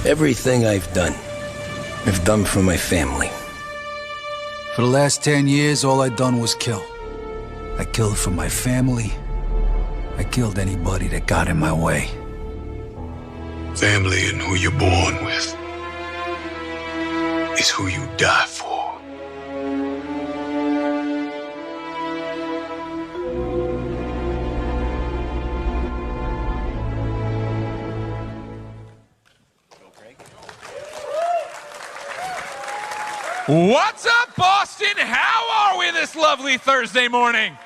Everything I've done for my family. For the last 10 years, all I'd done was kill. I killed for my family. I killed anybody that got in my way. Family and who you're born with is who you die for. What's up, Boston? How are we this lovely Thursday morning?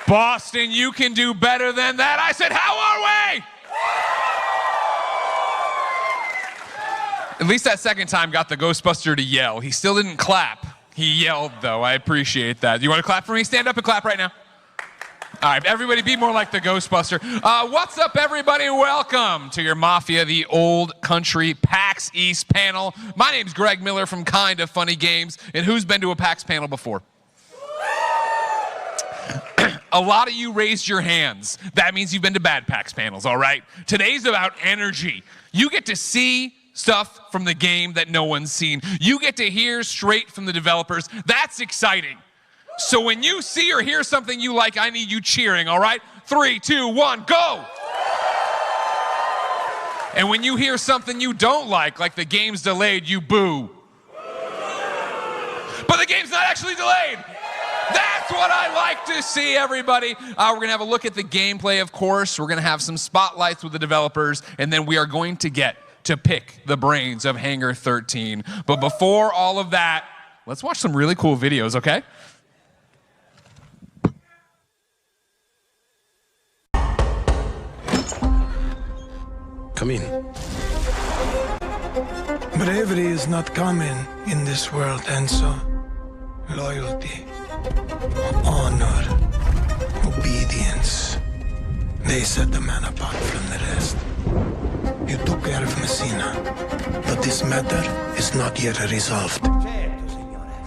Boston, you can do better than that. I said, how are we? At least that second time got the Ghostbuster to yell. He still didn't clap. He yelled, though. I appreciate that. You want to clap for me? Stand up and clap right now. All right, everybody be more like the Ghostbuster. What's up, everybody? Welcome to your Mafia, the Old Country PAX East panel. My name's Greg Miller from Kinda Funny Games, and who's been to a PAX panel before? A lot of you raised your hands. That means you've been to bad PAX panels, all right? Today's about energy. You get to see stuff from the game that no one's seen. You get to hear straight from the developers. That's exciting. So when you see or hear something you like, I need you cheering, all right? 3, 2, 1, go! And when you hear something you don't like the game's delayed, you boo. But the game's not actually delayed. That's what I like to see, everybody. We're going to have a look at the gameplay, of course. We're going to have some spotlights with the developers, and then we are going to get to pick the brains of Hangar 13. But before all of that, let's watch some really cool videos, okay? Come in. Bravery is not common in this world, and so loyalty, honor, obedience, they set the man apart from the rest. You took care of Messina, but this matter is not yet resolved.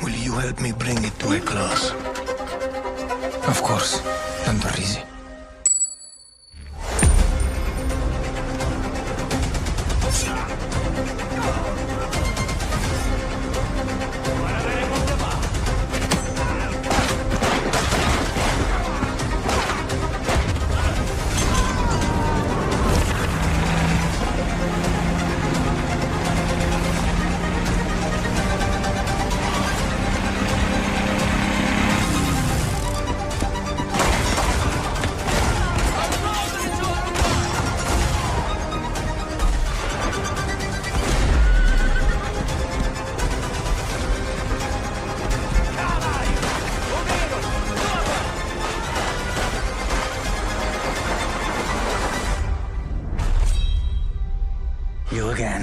Will you help me bring it to a close? Of course. Tanto risi. You again.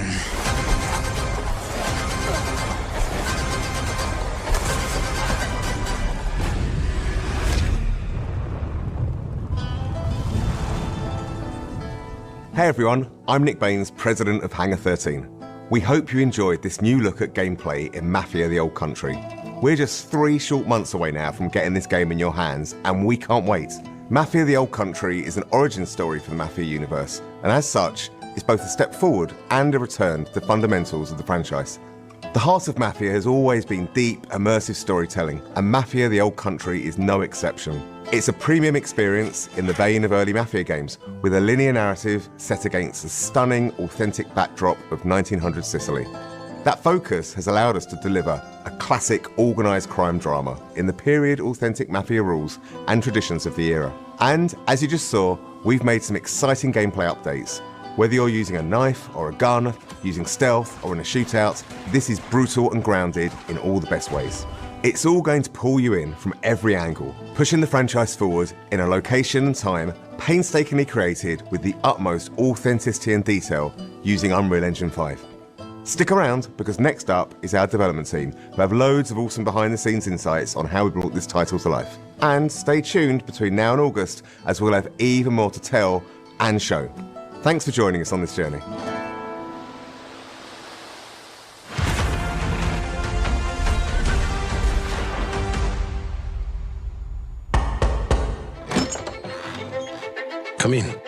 Hey everyone, I'm Nick Baines, President of Hangar 13. We hope you enjoyed this new look at gameplay in Mafia the Old Country. We're just 3 short months away now from getting this game in your hands, and we can't wait. Mafia the Old Country is an origin story for the Mafia universe, and as such, is both a step forward and a return to the fundamentals of the franchise. The heart of Mafia has always been deep, immersive storytelling, and Mafia the Old Country is no exception. It's a premium experience in the vein of early Mafia games, with a linear narrative set against the stunning, authentic backdrop of 1900 Sicily. That focus has allowed us to deliver a classic organised crime drama in the period authentic Mafia rules and traditions of the era. And, as you just saw, we've made some exciting gameplay updates. Whether you're using a knife or a gun, using stealth or in a shootout, this is brutal and grounded in all the best ways. It's all going to pull you in from every angle, pushing the franchise forward in a location and time painstakingly created with the utmost authenticity and detail using Unreal Engine 5. Stick around, because next up is our development team, who have loads of awesome behind-the-scenes insights on how we brought this title to life. And stay tuned between now and August, as we'll have even more to tell and show. Thanks for joining us on this journey. Come in.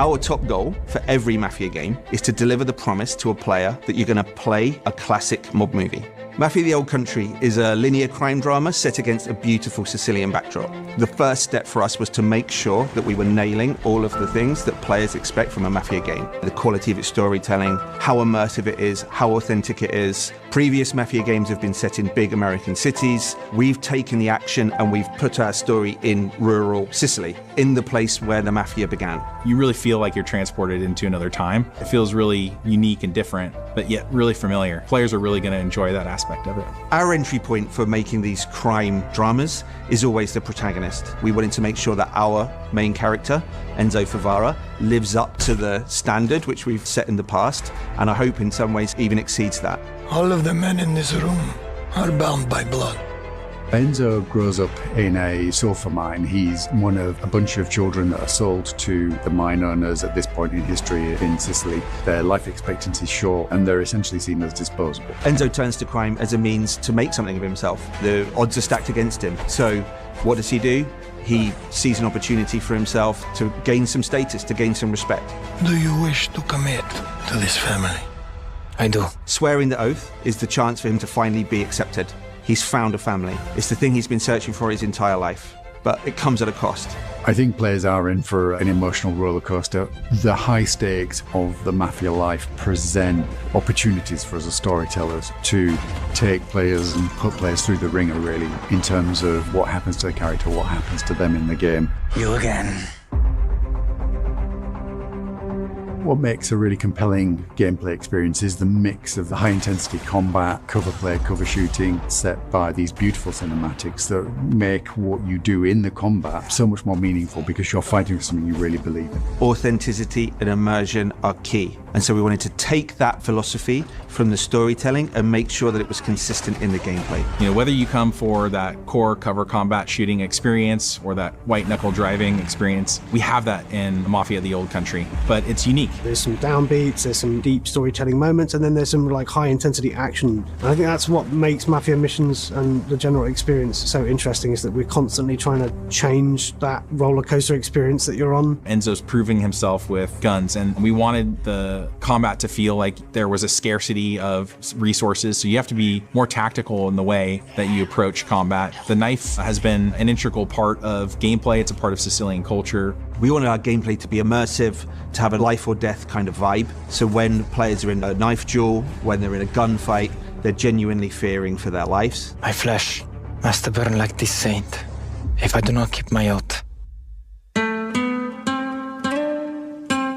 Our top goal for every Mafia game is to deliver the promise to a player that you're going to play a classic mob movie. Mafia the Old Country is a linear crime drama set against a beautiful Sicilian backdrop. The first step for us was to make sure that we were nailing all of the things that players expect from a Mafia game. The quality of its storytelling, how immersive it is, how authentic it is. Previous Mafia games have been set in big American cities. We've taken the action and we've put our story in rural Sicily, in the place where the Mafia began. You really feel like you're transported into another time. It feels really unique and different, but yet really familiar. Players are really going to enjoy that aspect of it. Our entry point for making these crime dramas is always the protagonist. We wanted to make sure that our main character, Enzo Favara, lives up to the standard which we've set in the past, and I hope in some ways even exceeds that. All of the men in this room are bound by blood. Enzo grows up in a sulfur mine. He's one of a bunch of children that are sold to the mine owners at this point in history in Sicily. Their life expectancy is short and they're essentially seen as disposable. Enzo turns to crime as a means to make something of himself. The odds are stacked against him. So what does he do? He sees an opportunity for himself to gain some status, to gain some respect. Do you wish to commit to this family? I do. Swearing the oath is the chance for him to finally be accepted. He's found a family. It's the thing he's been searching for his entire life, but it comes at a cost. I think players are in for an emotional roller coaster. The high stakes of the Mafia life present opportunities for us as storytellers to take players and put players through the ringer, really, in terms of what happens to the character, what happens to them in the game. You again. What makes a really compelling gameplay experience is the mix of the high-intensity combat, cover play, cover shooting, set by these beautiful cinematics that make what you do in the combat so much more meaningful because you're fighting for something you really believe in. Authenticity and immersion are key. And so we wanted to take that philosophy from the storytelling and make sure that it was consistent in the gameplay. You know, whether you come for that core cover combat shooting experience or that white knuckle driving experience, we have that in Mafia the Old Country, but it's unique. There's some downbeats, there's some deep storytelling moments, and then there's some like high intensity action. And I think that's what makes Mafia missions and the general experience so interesting, is that we're constantly trying to change that roller coaster experience that you're on. Enzo's proving himself with guns, and we wanted the combat to feel like there was a scarcity of resources, so you have to be more tactical in the way that you approach combat. The knife has been an integral part of gameplay. It's a part of Sicilian culture. We wanted our gameplay to be immersive, to have a life or death kind of vibe. So when players are in a knife duel, when they're in a gunfight, they're genuinely fearing for their lives. My flesh must burn like this saint if I do not keep my oath.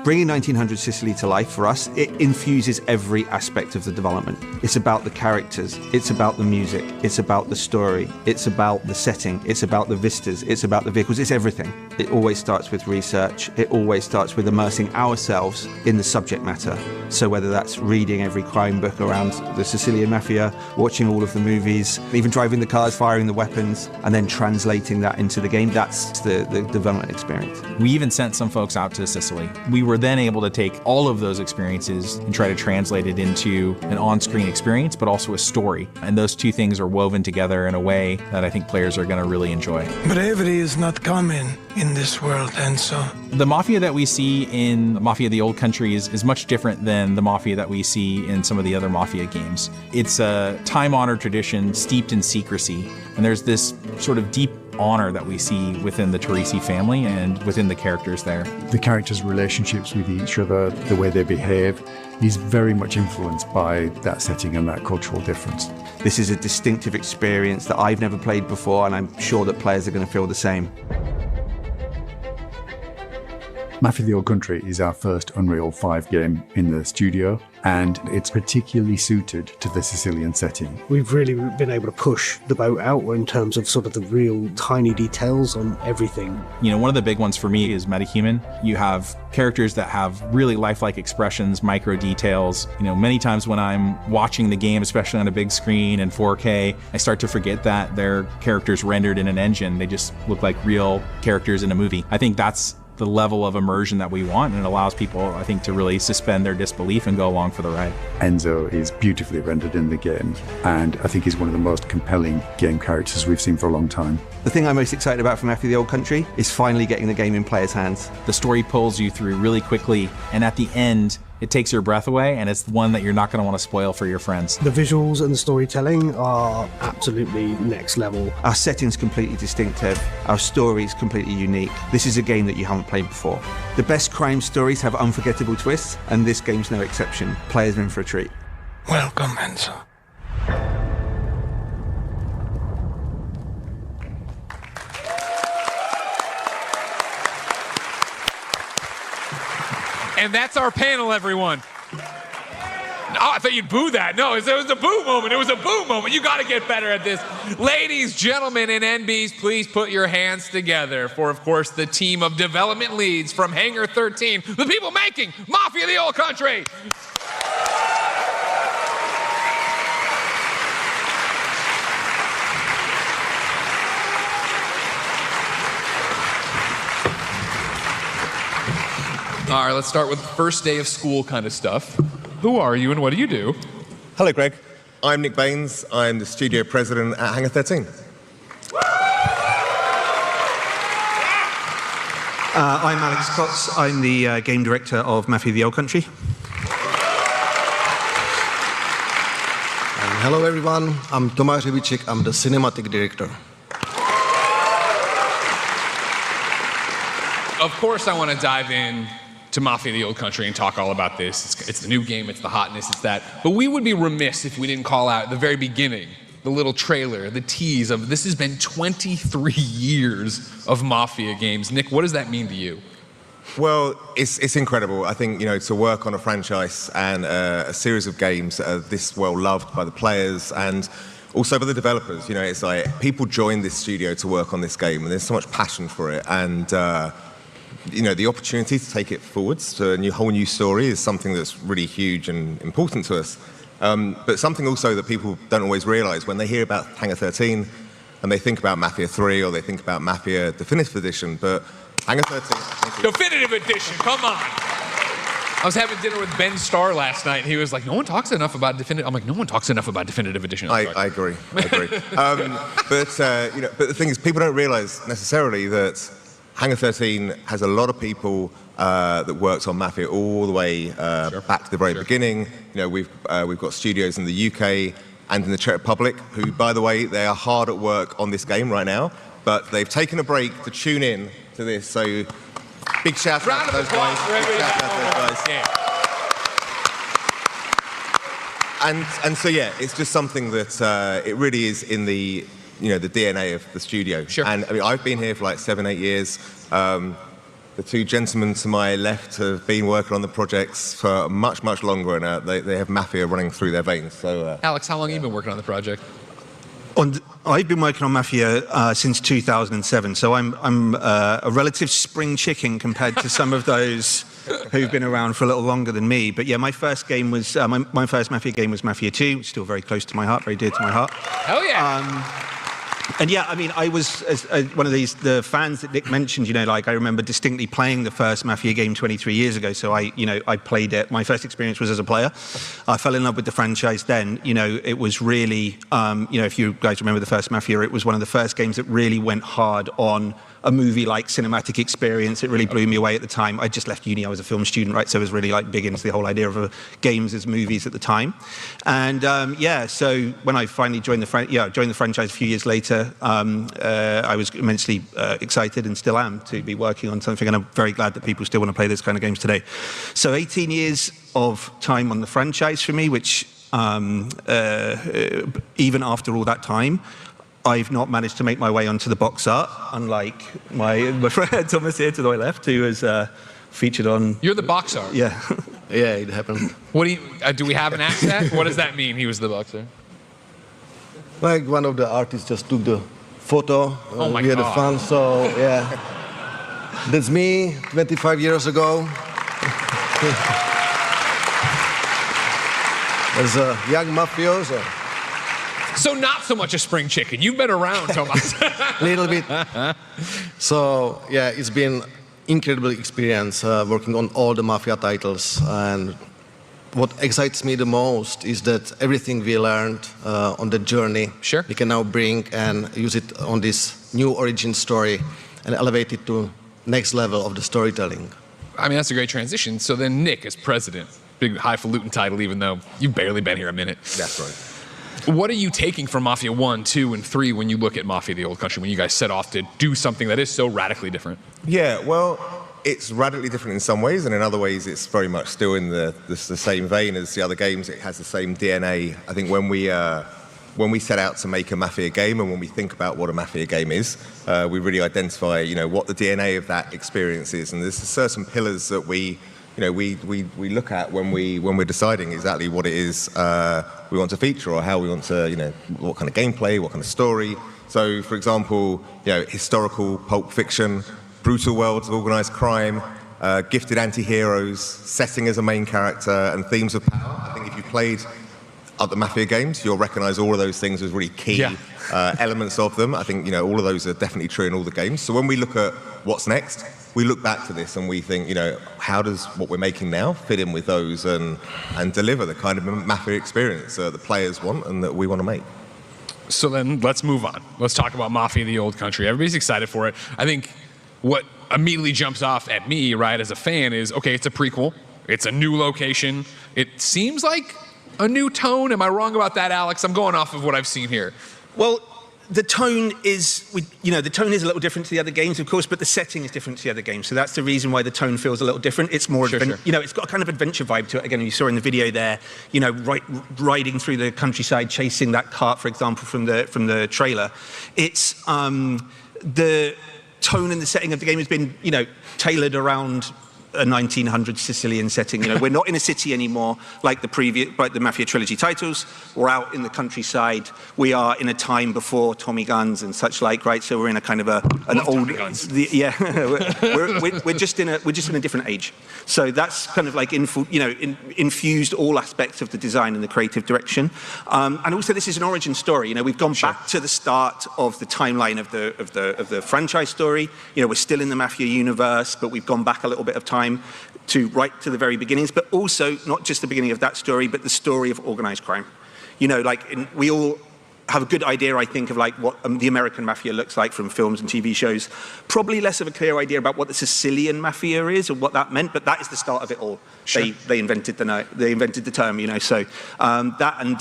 Bringing 1900 Sicily to life for us, it infuses every aspect of the development. It's about the characters, it's about the music, it's about the story, it's about the setting, it's about the vistas, it's about the vehicles, it's everything. It always starts with research, it always starts with immersing ourselves in the subject matter. So whether that's reading every crime book around the Sicilian Mafia, watching all of the movies, even driving the cars, firing the weapons, and then translating that into the game, that's the development experience. We even sent some folks out to Sicily. We were then able to take all of those experiences and try to translate it into an on-screen experience, but also a story. And those two things are woven together in a way that I think players are going to really enjoy. Bravery is not common in this world, and so the Mafia that we see in Mafia the Old Country is much different than the Mafia that we see in some of the other Mafia games. It's a time-honored tradition steeped in secrecy, and there's this sort of deep honor that we see within the Teresi family and within the characters there. The characters' relationships with each other, the way they behave, is very much influenced by that setting and that cultural difference. This is a distinctive experience that I've never played before, and I'm sure that players are going to feel the same. Mafia the Old Country is our first Unreal 5 game in the studio, and it's particularly suited to the Sicilian setting. We've really been able to push the boat out in terms of sort of the real tiny details on everything. You know, one of the big ones for me is metahuman. You have characters that have really lifelike expressions, micro details. You know, many times when I'm watching the game, especially on a big screen in 4K, I start to forget that they're characters rendered in an engine. They just look like real characters in a movie. I think that's the level of immersion that we want, and it allows people, I think, to really suspend their disbelief and go along for the ride. Enzo is beautifully rendered in the game, and I think he's one of the most compelling game characters we've seen for a long time. The thing I'm most excited about for Mafia the Old Country is finally getting the game in players' hands. The story pulls you through really quickly, and at the end, it takes your breath away, and it's one that you're not going to want to spoil for your friends. The visuals and the storytelling are absolutely next level. Our setting's completely distinctive. Our story's completely unique. This is a game that you haven't played before. The best crime stories have unforgettable twists, and this game's no exception. Players are in for a treat. Welcome, Enzo. And that's our panel, everyone. Oh, I thought you'd boo that. No, it was a boo moment. It was a boo moment. You got to get better at this. Ladies, gentlemen, and NBs, please put your hands together for, of course, the team of development leads from Hangar 13, the people making Mafia the Old Country. All right, let's start with first day of school kind of stuff. Who are you and what do you do? Hello, Greg. I'm Nick Baines. I'm the studio president at Hangar 13. I'm Alex Cox. I'm the game director of Mafia the Old Country. Hello, everyone. I'm Tomáš Rybíček. I'm the cinematic director. Of course, I want to dive in to Mafia the Old Country and talk all about this. It's the new game, it's the hotness, it's that. But we would be remiss if we didn't call out at the very beginning, the little trailer, the tease of this has been 23 years of Mafia games. Nick, what does that mean to you? Well, it's incredible. I think, to work on a franchise and a series of games that are this well loved by the players and also by the developers. It's like people join this studio to work on this game and there's so much passion for it. And the opportunity to take it forwards to a whole new story is something that's really huge and important to us. But something also that people don't always realize when they hear about Hangar 13 and they think about Mafia 3 or they think about Mafia Definitive Edition, but Hangar 13... Definitive Edition, come on! I was having dinner with Ben Starr last night and he was like, no one talks enough about Definitive... I'm like, no one talks enough about Definitive Edition. I agree. But the thing is, people don't realize necessarily that Hangar 13 has a lot of people that worked on Mafia all the way back to the very beginning. We've got studios in the UK and in the Czech Republic, who, by the way, they are hard at work on this game right now, but they've taken a break to tune in to this. So, big shout out to those guys. And so, yeah, it's just something that it really is in the the DNA of the studio. Sure. And I mean, I've been here for like 7-8 years. The two gentlemen to my left have been working on the projects for much, much longer, and they have Mafia running through their veins. So, Alex, how long have you been working on the project? I've been working on Mafia since 2007, so I'm a relative spring chicken compared to some of those who've been around for a little longer than me. But yeah, my first game was my first Mafia game was Mafia 2, which is still very close to my heart, very dear to my heart. Hell yeah! And yeah, I mean, I was one of the fans that Nick mentioned. I remember distinctly playing the first Mafia game 23 years ago. So I played it. My first experience was as a player. I fell in love with the franchise then. It was really, if you guys remember the first Mafia, it was one of the first games that really went hard on a movie-like cinematic experience. It really blew me away at the time. I just left uni. I was a film student, right? So I was really big into the whole idea of games as movies at the time. And so when I finally joined the franchise a few years later, I was immensely excited and still am to be working on something. And I'm very glad that people still want to play this kind of games today. So 18 years of time on the franchise for me, which even after all that time, I've not managed to make my way onto the box art, unlike my friend Thomas here to the left, who is featured on... You're the box art? Yeah. Yeah, it happened. What do we have an accent? What does that mean, he was the boxer? Like one of the artists just took the photo. Oh my we had God. fun, so yeah. That's me, 25 years ago. As a young mafioso. So not so much a spring chicken. You've been around, Thomas. Little bit. So yeah, it's been incredible experience working on all the Mafia titles. And what excites me the most is that everything we learned on the journey, we can now bring and use it on this new origin story and elevate it to next level of the storytelling. I mean, that's a great transition. So then Nick as president, big highfalutin title, even though you've barely been here a minute. That's right. What are you taking from Mafia 1, 2, and 3 when you look at Mafia the Old Country, when you guys set off to do something that is so radically different? Yeah, well, it's radically different in some ways, and in other ways it's very much still in the same vein as the other games. It has the same DNA. I think when we set out to make a Mafia game, and when we think about what a Mafia game is, we really identify, what the DNA of that experience is, and there's certain pillars that we look at when we're deciding exactly what it is we want to feature, or how we want to, what kind of gameplay, what kind of story. So, for example, historical pulp fiction, brutal worlds of organised crime, gifted anti-heroes, setting as a main character, and themes of power. I think if you played other Mafia games, you'll recognise all of those things as really key elements of them. I think all of those are definitely true in all the games. So when we look at what's next, we look back to this and we think, how does what we're making now fit in with those and deliver the kind of Mafia experience the players want and that we want to make. So then let's move on. Let's talk about Mafia the Old Country. Everybody's excited for it. I think what immediately jumps off at me, right, as a fan is, okay, it's a prequel. It's a new location. It seems like a new tone. Am I wrong about that, Alex? I'm going off of what I've seen here. Well, the tone is, the tone is a little different to the other games, of course, but the setting is different to the other games. So that's the reason why the tone feels a little different. It's more, it's got a kind of adventure vibe to it. Again, you saw in the video there, riding through the countryside, chasing that cart, for example, from the trailer. It's the tone and the setting of the game has been, tailored around a 1900s Sicilian setting. We're not in a city anymore like the Mafia trilogy titles. We're out in the countryside. We are in a time before Tommy guns and such like, right? So we're in a kind of an old, we're just in a different age. So that's kind of like infused all aspects of the design and the creative direction. And also this is an origin story. We've gone back to the start of the timeline of the franchise story. We're still in the Mafia universe, but we've gone back a little bit of time to right to the very beginnings, but also not just the beginning of that story, but the story of organized crime. We all have a good idea, I think, of what the American Mafia looks like from films and TV shows. Probably less of a clear idea about what the Sicilian Mafia is or what that meant, but that is the start of it all. Sure. They invented the term, So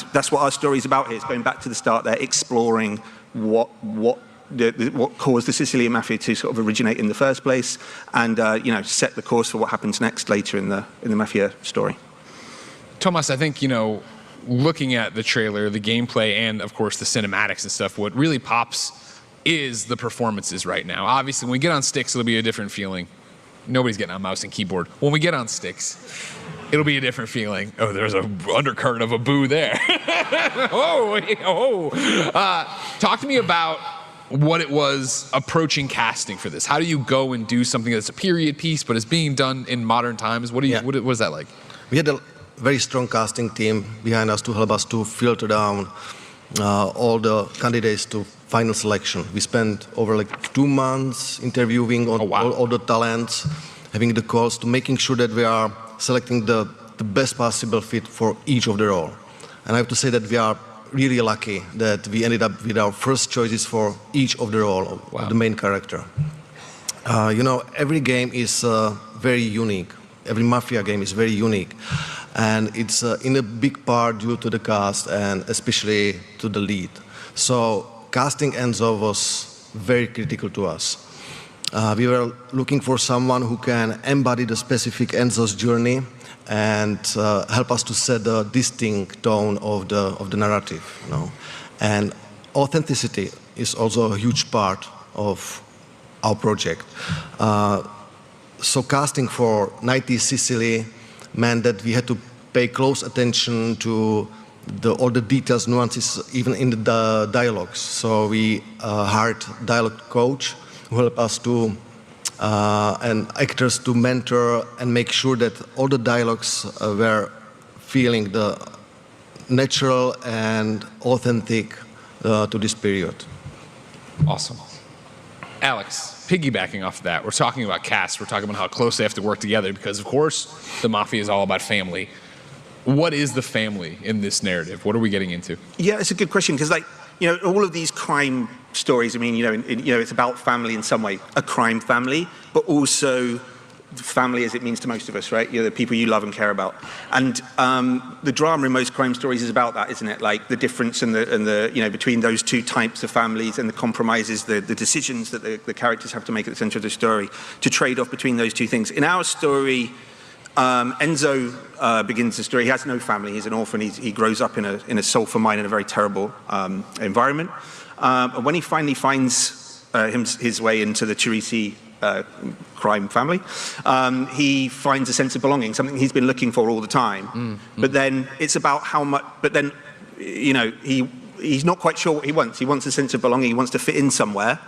that's what our story is about here. It's going back to the start there, exploring what caused the Sicilian Mafia to sort of originate in the first place, and set the course for what happens next later in the Mafia story. Thomas, I think looking at the trailer, the gameplay, and of course the cinematics and stuff, what really pops is the performances right now. Obviously, when we get on sticks, it'll be a different feeling. Nobody's getting on mouse and keyboard. When we get on sticks, it'll be a different feeling. Oh, there's an undercurrent of a boo there. Talk to me about what it was approaching casting for this. How do you go and do something that's a period piece but is being done in modern times? What is that like? We had a very strong casting team behind us to help us to filter down all the candidates to final selection. We spent over 2 months interviewing all the talents, having the calls to making sure that we are selecting the best possible fit for each of the role. And I have to say that we are really lucky that we ended up with our first choices for each of the role of the main character. Every game is very unique. Every Mafia game is very unique. And it's in a big part due to the cast and especially to the lead. So casting Enzo was very critical to us. We were looking for someone who can embody the specific Enzo's journey and help us to set the distinct tone of the narrative. And authenticity is also a huge part of our project. So casting for 90s Sicily meant that we had to pay close attention to all the details, nuances, even in the dialogues. So we hired a dialogue coach who helped us to and actors to mentor and make sure that all the dialogues were feeling the natural and authentic to this period. Awesome. Alex, piggybacking off of that, we're talking about cast. We're talking about how close they have to work together because, of course, the Mafia is all about family. What is the family in this narrative? What are we getting into? Yeah, it's a good question because, like, you know, all of these crime stories. I mean, you know, it's about family in some way, a crime family, but also family as it means to most of us, right? You know, the people you love and care about. And the drama in most crime stories is about that, isn't it? Like the difference and the you know, between those two types of families and the compromises, the decisions that the characters have to make at the center of the story to trade off between those two things. In our story, Enzo begins the story. He has no family. He's an orphan. He grows up in a sulfur mine in a very terrible environment. And when he finally finds his way into the Teresi crime family, he finds a sense of belonging, something he's been looking for all the time. But then it's about how much. But then, you know, he's not quite sure what he wants. He wants a sense of belonging. He wants to fit in somewhere.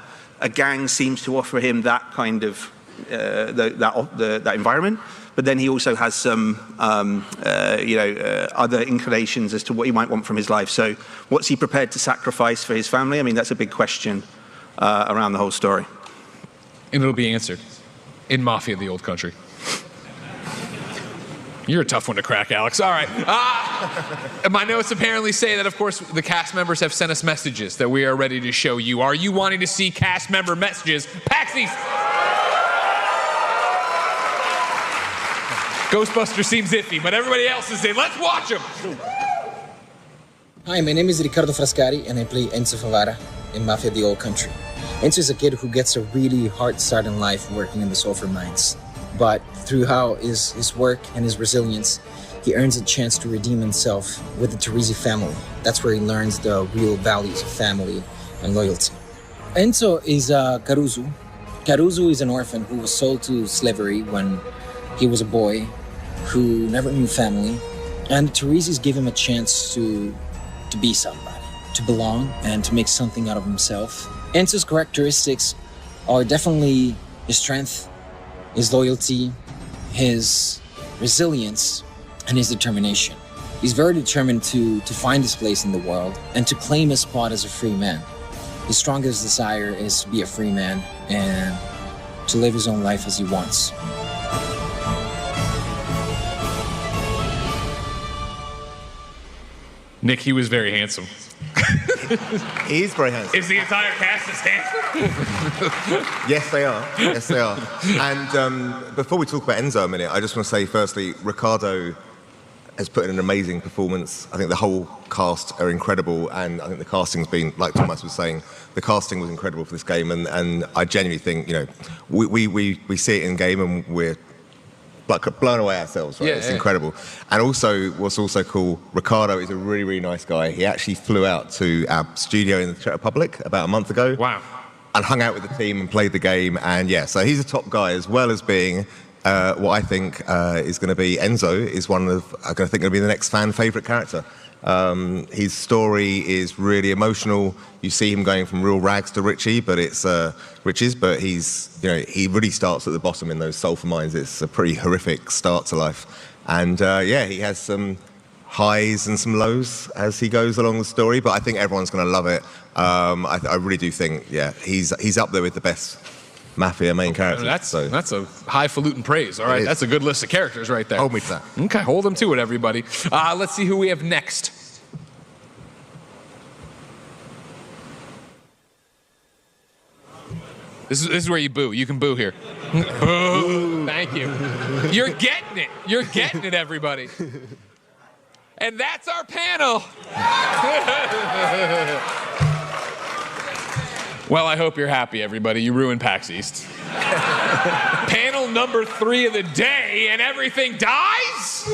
A gang seems to offer him that kind of that environment. But then he also has some, other inclinations as to what he might want from his life. So what's he prepared to sacrifice for his family? I mean, that's a big question around the whole story. And it'll be answered in Mafia, the Old Country. You're a tough one to crack, Alex. All right. My notes apparently say that, of course, the cast members have sent us messages that we are ready to show you. Are you wanting to see cast member messages? Paxies! Ghostbuster seems iffy, but everybody else is in. Let's watch him. Hi, my name is Riccardo Frascari, and I play Enzo Favara in Mafia, the Old Country. Enzo is a kid who gets a really hard start in life working in the sulfur mines. But through how his work and his resilience, he earns a chance to redeem himself with the Teresi family. That's where he learns the real values of family and loyalty. Enzo is Caruso. Caruso is an orphan who was sold to slavery when he was a boy, who never knew family, and the Teresis give him a chance to be somebody, to belong, and to make something out of himself. Enzo's characteristics are definitely his strength, his loyalty, his resilience, and his determination. He's very determined to find his place in the world and to claim his spot as a free man. His strongest desire is to be a free man and to live his own life as he wants. Nick, he was very handsome. He's very handsome. Is the entire cast as handsome? Yes, they are. Yes, they are. And before we talk about Enzo a minute, I just want to say, firstly, Riccardo has put in an amazing performance. I think the whole cast are incredible, and I think the casting's been, like Thomas was saying, the casting was incredible for this game, and I genuinely think, you know, we see it in game and we're like blown away ourselves, right? It's incredible. And also, what's also cool, Riccardo is a really, really nice guy. He actually flew out to our studio in the Czech Republic about a month ago. Wow. And hung out with the team and played the game. And yeah, so he's a top guy, as well as being what I think is going to be Enzo is one of, I'm going to think going to be the next fan favourite character. His story is really emotional. You see him going from real rags to riches, but he's, you know, he really starts at the bottom in those sulfur mines. It's a pretty horrific start to life. And he has some highs and some lows as he goes along the story, but I think everyone's going to love it. I really do think, he's up there with the best Mafia main characters. That's a highfalutin praise. All right, that's a good list of characters right there. Hold me to that. Okay, hold them to it, everybody. Let's see who we have next. This is where you boo. You can boo here. Boo. Thank you. You're getting it. You're getting it, everybody. And that's our panel. Well, I hope you're happy, everybody. You ruined PAX East. Panel number 3 of the day, and everything dies?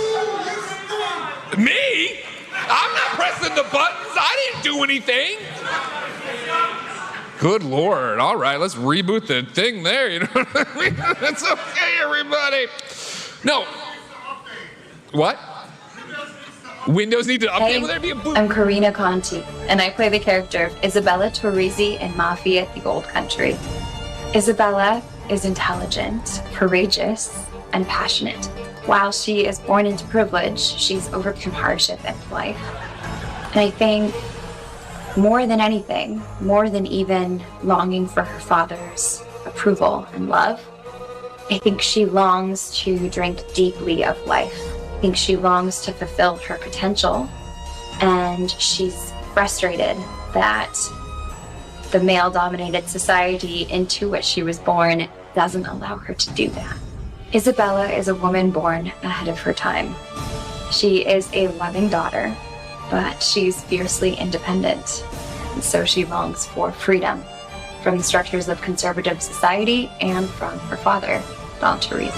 Me? I'm not pressing the buttons. I didn't do anything. Good Lord. All right, let's reboot the thing there. You know what I mean? That's okay, everybody. No. What? Windows need to update. Hey, Will there be a boot? I'm Karina Conti, and I play the character of Isabella Torresi in Mafia, the Old Country. Isabella is intelligent, courageous, and passionate. While she is born into privilege, she's overcome hardship in life. And I think More than anything, more than even longing for her father's approval and love, I think she longs to drink deeply of life. I think she longs to fulfill her potential, and she's frustrated that the male-dominated society into which she was born doesn't allow her to do that. Isabella is a woman born ahead of her time. She is a loving daughter, but she's fiercely independent, and so she longs for freedom from the structures of conservative society and from her father, Don Teresi.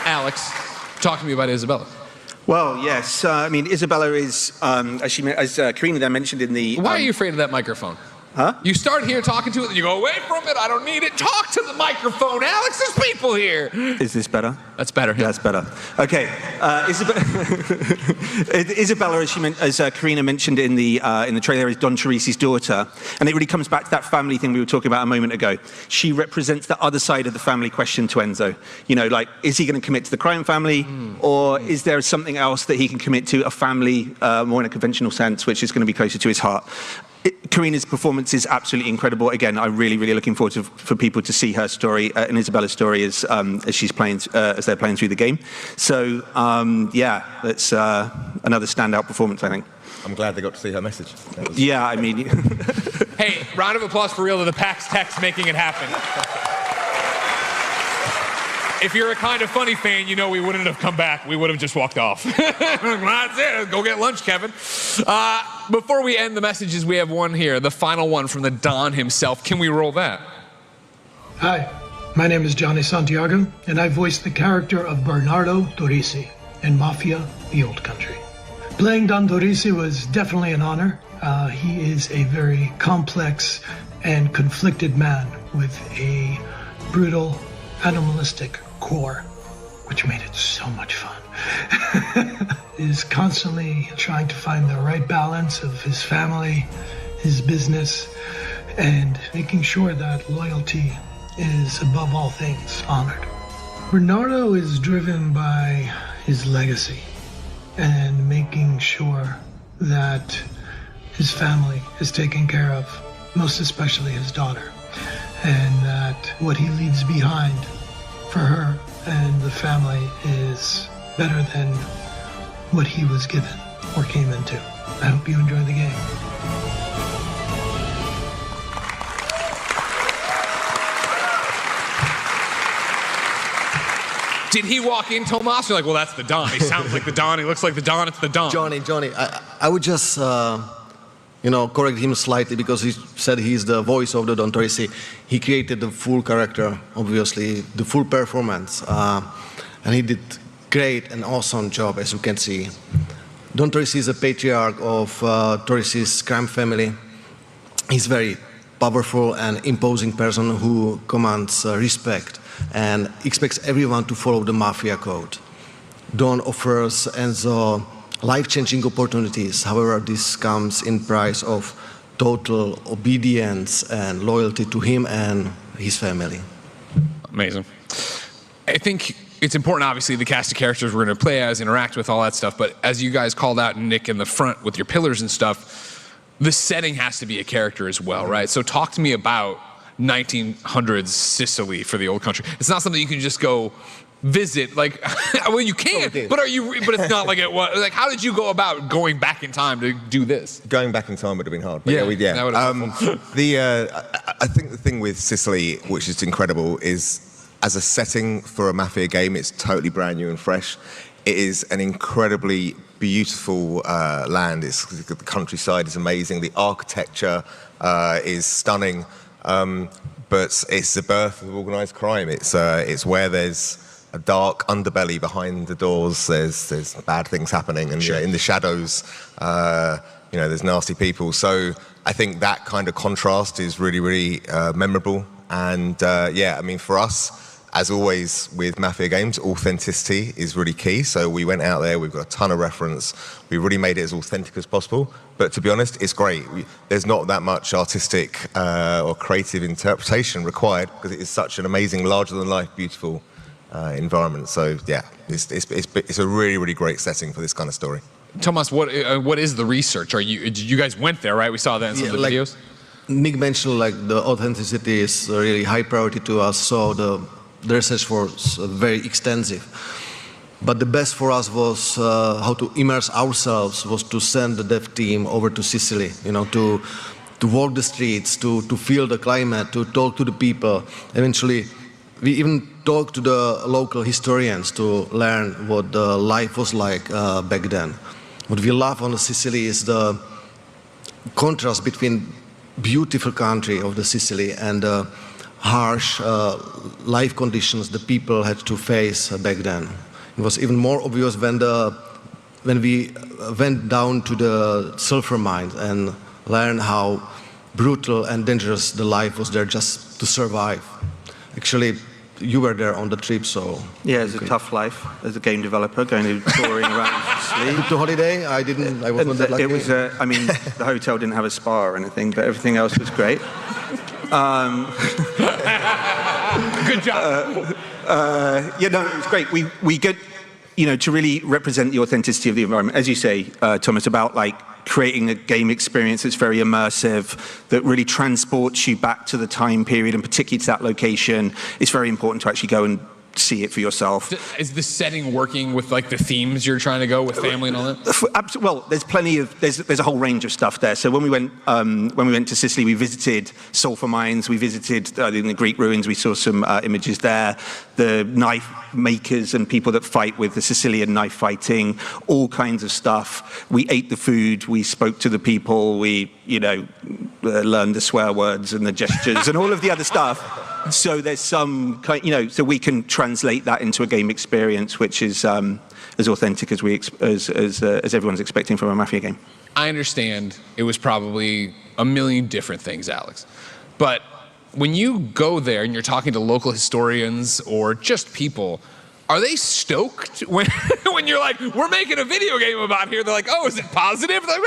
Alex, talk to me about Isabella. Well, yes. I mean, Isabella is, as Karina there mentioned in the... Why are you afraid of that microphone? Huh? You start here talking to it, and you go away from it. I don't need it. Talk to the microphone, Alex. There's people here. Is this better? That's better. Yeah. That's better. Okay. Isabella, as Karina mentioned in the trailer, is Don Teresi's daughter, and it really comes back to that family thing we were talking about a moment ago. She represents the other side of the family question to Enzo. You know, like, is he going to commit to the crime family, or is there something else that he can commit to, a family more in a conventional sense, which is going to be closer to his heart? Karina's performance is absolutely incredible. Again, I'm really, really looking forward for people to see her story and Isabella's story as she's playing, as they're playing through the game. So, yeah, that's another standout performance, I think. I'm glad they got to see her message. Yeah, I mean... Hey, round of applause for real to the PAX text making it happen. If you're a Kind of Funny fan, you know we wouldn't have come back. We would have just walked off. That's it. Go get lunch, Kevin. Before we end the messages, we have one here, the final one from the Don himself. Can we roll that? Hi, my name is Johnny Santiago, and I voiced the character of Bernardo Torrisi in Mafia, the Old Country. Playing Don Torrisi was definitely an honor. He is a very complex and conflicted man with a brutal, animalistic core, which made it so much fun. Is constantly trying to find the right balance of his family, his business, and making sure that loyalty is above all things honored. Bernardo is driven by his legacy and making sure that his family is taken care of, most especially his daughter, and that what he leaves behind for her and the family is better than what he was given or came into. I hope you enjoy the game. Did he walk in, Tomas? You're like, well, that's the Don. He sounds like the Don. He looks like the Don. It's the Don. Johnny, I would just, correct him slightly because he said he's the voice of the Don Teresi. He created the full character, obviously, the full performance. And he did great and awesome job, as you can see. Don Teresi is a patriarch of Teresi's crime family. He's a very powerful and imposing person who commands respect and expects everyone to follow the Mafia code. Don offers Enzo life-changing opportunities. However, this comes in price of total obedience and loyalty to him and his family. Amazing. I think it's important, obviously, the cast of characters we're going to play as, interact with, all that stuff. But as you guys called out, Nick, in the front with your pillars and stuff, the setting has to be a character as well, right? So talk to me about 1900s Sicily for the Old Country. It's not something you can just go visit, like, well, you can, but it's not like it was. Like, how did you go about going back in time to do this? Going back in time would have been hard. But That would have been I think the thing with Sicily, which is incredible, is as a setting for a Mafia game, it's totally brand new and fresh. It is an incredibly beautiful land. The countryside is amazing. The architecture is stunning. But it's the birth of organised crime. It's where there's a dark underbelly behind the doors. There's bad things happening, and in the shadows, there's nasty people. So I think that kind of contrast is really, really memorable. And for us, as always with Mafia games, authenticity is really key. So we went out there, we've got a ton of reference. We really made it as authentic as possible. But to be honest, it's great. There's not that much artistic or creative interpretation required because it is such an amazing, larger-than-life, beautiful environment. So yeah, it's a really, really great setting for this kind of story. Thomas, what is the research? You guys went there, right? We saw that in some of the videos. Nick mentioned like the authenticity is a really high priority to us, so the research was very extensive. But the best for us was how to immerse ourselves, was to send the dev team over to Sicily, to walk the streets, to feel the climate, to talk to the people. Eventually, we even talked to the local historians to learn what the life was like back then. What we love on Sicily is the contrast between beautiful country of the Sicily and the harsh life conditions the people had to face back then. It was even more obvious when we went down to the sulfur mines and learned how brutal and dangerous the life was there just to survive. Actually, you were there on the trip, so... Yeah, it's a tough life as a game developer, going to touring around Sicily. To holiday, I was not that lucky. It was, the hotel didn't have a spa or anything, but everything else was great. Good job. It was great. We get, to really represent the authenticity of the environment, as you say, Thomas, about like creating a game experience that's very immersive, that really transports you back to the time period and particularly to that location. It's very important to actually go and see it for yourself. Is the setting working with like the themes you're trying to go with family and all that? Well, there's plenty of there's a whole range of stuff there. So when we went to Sicily, we visited sulfur mines, we visited in the Greek ruins, we saw some images there, the knife makers and people that fight with the Sicilian knife fighting, all kinds of stuff. We ate the food, we spoke to the people, we learned the swear words and the gestures and all of the other stuff. So there's some kind, so we can translate that into a game experience which is as authentic as everyone's expecting from a Mafia game. I understand it was probably a million different things, Alex, but when you go there and you're talking to local historians or just people, are they stoked when you're like, we're making a video game about here? They're like, oh, is it positive? Like,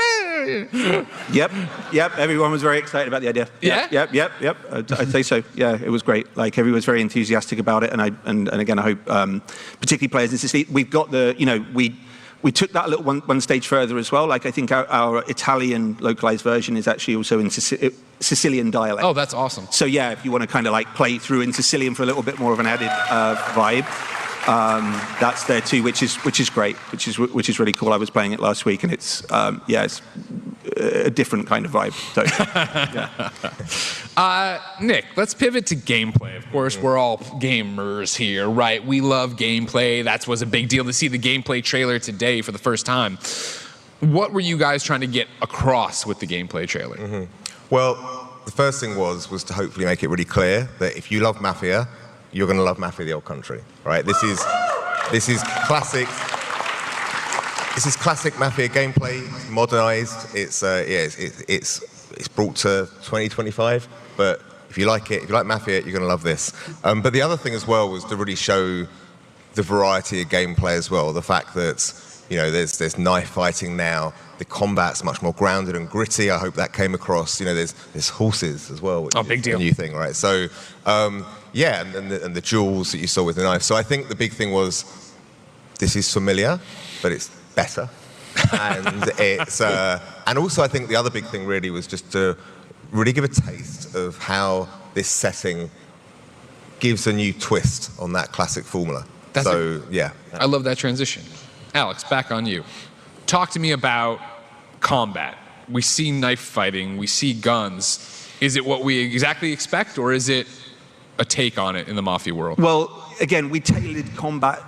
Yep. Everyone was very excited about the idea. Yeah? Yep. I'd say so. Yeah, it was great. Like everyone was very enthusiastic about it, and again, I hope, particularly players in Sicily, we've got we took that a little one stage further as well. Like I think our Italian localized version is actually also in Sicilian dialect. Oh, that's awesome. So yeah, if you want to kind of like play through in Sicilian for a little bit more of an added vibe. That's there too, which is great, which is really cool. I was playing it last week, and it's a different kind of vibe. So, yeah. Nick, let's pivot to gameplay. Of course, we're all gamers here, right? We love gameplay. That was a big deal to see the gameplay trailer today for the first time. What were you guys trying to get across with the gameplay trailer? Mm-hmm. Well, the first thing was to hopefully make it really clear that if you love Mafia, you're going to love Mafia the Old Country, right? This is classic. This is classic Mafia gameplay, modernized. It's brought to 2025. But if you like it, if you like Mafia, you're going to love this. But the other thing as well was to really show the variety of gameplay as well. The fact that there's knife fighting now. The combat's much more grounded and gritty. I hope that came across. There's horses as well. Which big deal. A new thing, right? So. And the jewels that you saw with the knife. So I think the big thing was, this is familiar, but it's better. And it's, and also I think the other big thing really was just to really give a taste of how this setting gives a new twist on that classic formula. I love that transition. Alex, back on you. Talk to me about combat. We see knife fighting, we see guns. Is it what we exactly expect, or is it a take on it in the Mafia world? Well, again, we tailored combat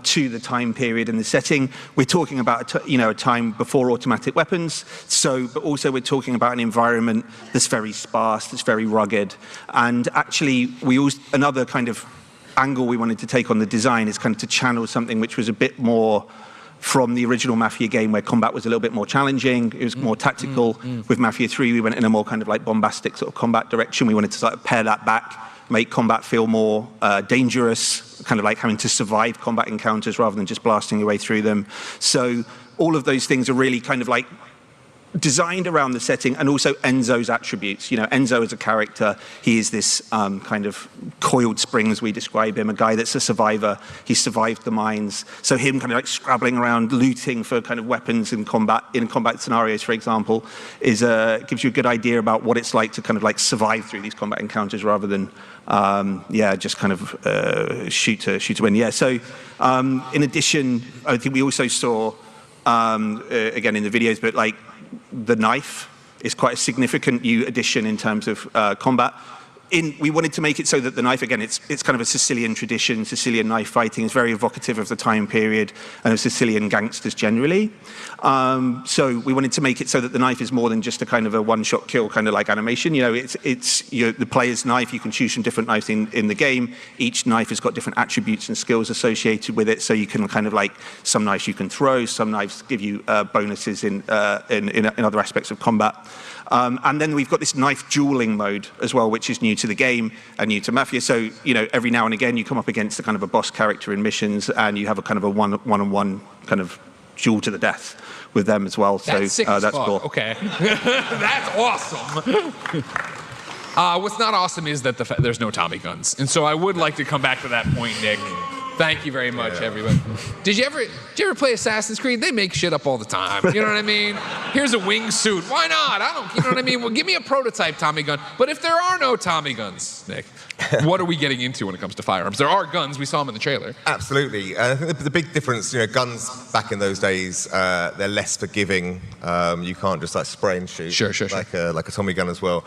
to the time period and the setting. We're talking about a time before automatic weapons. But also we're talking about an environment that's very sparse, that's very rugged. And actually, another kind of angle we wanted to take on the design is kind of to channel something which was a bit more from the original Mafia game, where combat was a little bit more challenging. It was more tactical. With Mafia 3, we went in a more kind of like bombastic sort of combat direction. We wanted to sort of pare that back, make combat feel more dangerous, kind of like having to survive combat encounters rather than just blasting your way through them. So all of those things are really kind of like designed around the setting and also Enzo's attributes. You know, Enzo as a character, he is this kind of coiled spring, as we describe him, a guy that's a survivor. He survived the mines. So him kind of like scrabbling around, looting for kind of weapons in combat scenarios, for example, gives you a good idea about what it's like to kind of like survive through these combat encounters rather than just kind of shoot to win. Yeah. So in addition, I think we also saw again in the videos, but like the knife is quite a significant new addition in terms of combat. We wanted to make it so that the knife, again, it's kind of a Sicilian tradition. Sicilian knife fighting is very evocative of the time period and of Sicilian gangsters generally. So we wanted to make it so that the knife is more than just a kind of a one-shot kill kind of like animation. You know, it's the player's knife. You can choose from different knives in the game. Each knife has got different attributes and skills associated with it. So you can kind of like, some knives you can throw, some knives give you bonuses in other aspects of combat. And then we've got this knife dueling mode as well, which is new to the game and new to Mafia. So, you know, every now and again you come up against a kind of a boss character in missions and you have a kind of a one-on-one kind of duel to the death with them as well. So that's cool. Okay. That's awesome. What's not awesome is that there's no Tommy guns. And so I would like to come back to that point, Nick. Thank you very much, everybody. Did you ever play Assassin's Creed? They make shit up all the time. You know what I mean? Here's a wingsuit. Why not? You know what I mean? Well, give me a prototype Tommy gun. But if there are no Tommy guns, Nick, what are we getting into when it comes to firearms? There are guns. We saw them in the trailer. Absolutely. I think the big difference, you know, guns back in those days, they're less forgiving. You can't just like spray and shoot. Sure. Like a Tommy gun as well.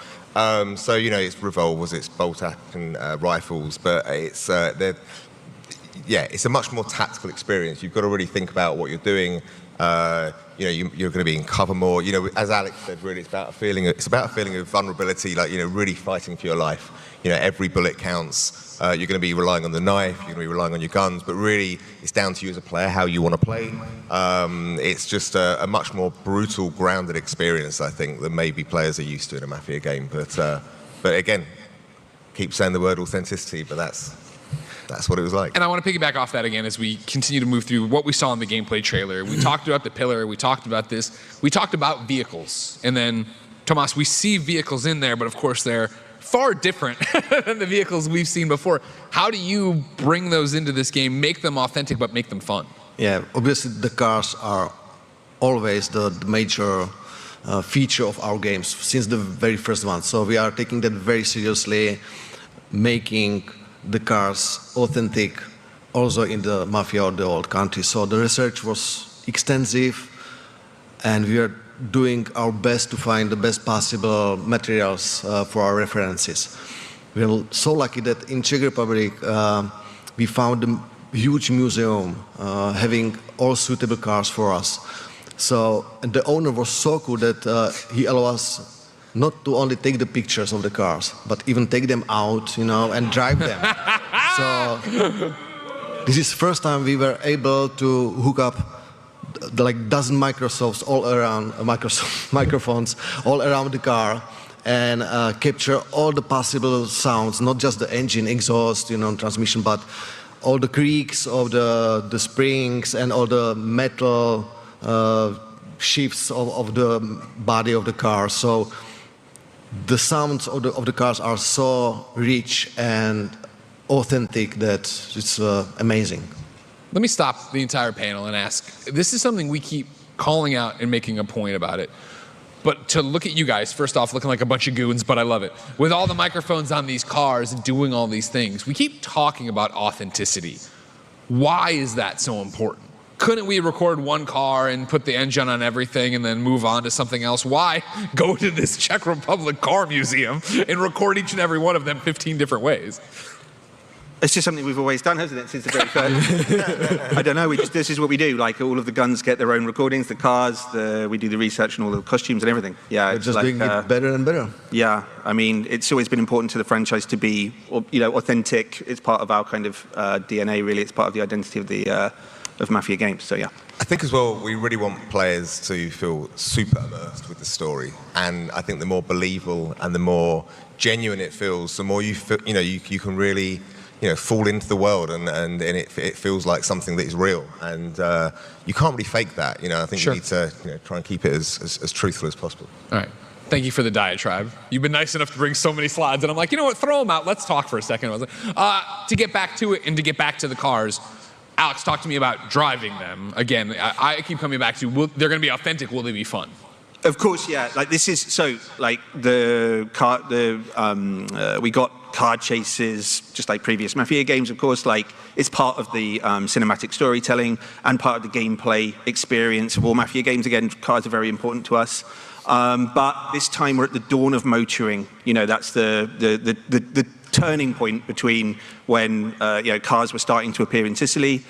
So, you know, it's revolvers, it's bolt-action rifles, but it's it's a much more tactical experience. You've got to really think about what you're doing. You know, you're going to be in cover more. You know, as Alex said, really, it's about a feeling of vulnerability, like, you know, really fighting for your life. You know, every bullet counts. You're going to be relying on the knife. You're going to be relying on your guns. But really, it's down to you as a player how you want to play. It's just a much more brutal, grounded experience, I think, than maybe players are used to in a Mafia game. But again, keep saying the word authenticity, but that's what it was like. And I want to piggyback off that again as we continue to move through what we saw in the gameplay trailer. We talked about the pillar, we talked about this, we talked about vehicles. And then, Tomas, we see vehicles in there, but of course they're far different than the vehicles we've seen before. How do you bring those into this game, make them authentic, but make them fun? Yeah, obviously the cars are always the major feature of our games since the very first one. So we are taking that very seriously, making the cars authentic also in the Mafia or the old country. So the research was extensive and we are doing our best to find the best possible materials for our references. We're so lucky that in Czech Republic we found a huge museum having all suitable cars for us. So and the owner was so cool that he allowed us not to only take the pictures of the cars, but even take them out, you know, and drive them. So this is the first time we were able to hook up like dozen microphones all around the car and capture all the possible sounds, not just the engine, exhaust, you know, transmission, but all the creaks of the springs and all the metal shifts of the body of the car. So the sounds of the cars are so rich and authentic that it's amazing. Let me stop the entire panel and ask, this is something we keep calling out and making a point about it. But to look at you guys, first off, looking like a bunch of goons, but I love it. With all the microphones on these cars and doing all these things, we keep talking about authenticity. Why is that so important? Couldn't we record one car and put the engine on everything and then move on to something else? Why go to this Czech Republic car museum and record each and every one of them 15 different ways? It's just something we've always done, hasn't it, since the very first? I don't know, this is what we do. Like, all of the guns get their own recordings, the cars, we do the research and all the costumes and everything. Yeah, it's just doing it better and better. Yeah, I mean, it's always been important to the franchise to be, you know, authentic. It's part of our kind of DNA, really. It's part of the identity of Mafia games, so yeah. I think as well, we really want players to feel super immersed with the story. And I think the more believable and the more genuine it feels, the more you feel, you know, you can really, fall into the world and it feels like something that is real. And you can't really fake that. I think you need to try and keep it as truthful as possible. All right. Thank you for the diatribe. You've been nice enough to bring so many slides, and I'm like, you know what, throw them out. Let's talk for a second. I was like, to get back to it and to get back to the cars, Alex, talk to me about driving them. Again, I keep coming back to, they're going to be authentic. Will they be fun? Of course, yeah. Like this is so. Like we got car chases, just like previous Mafia games. Of course, like it's part of the cinematic storytelling and part of the gameplay experience of all Mafia games. Again, cars are very important to us. But this time we're at the dawn of motoring. That's the turning point between when cars were starting to appear in Sicily.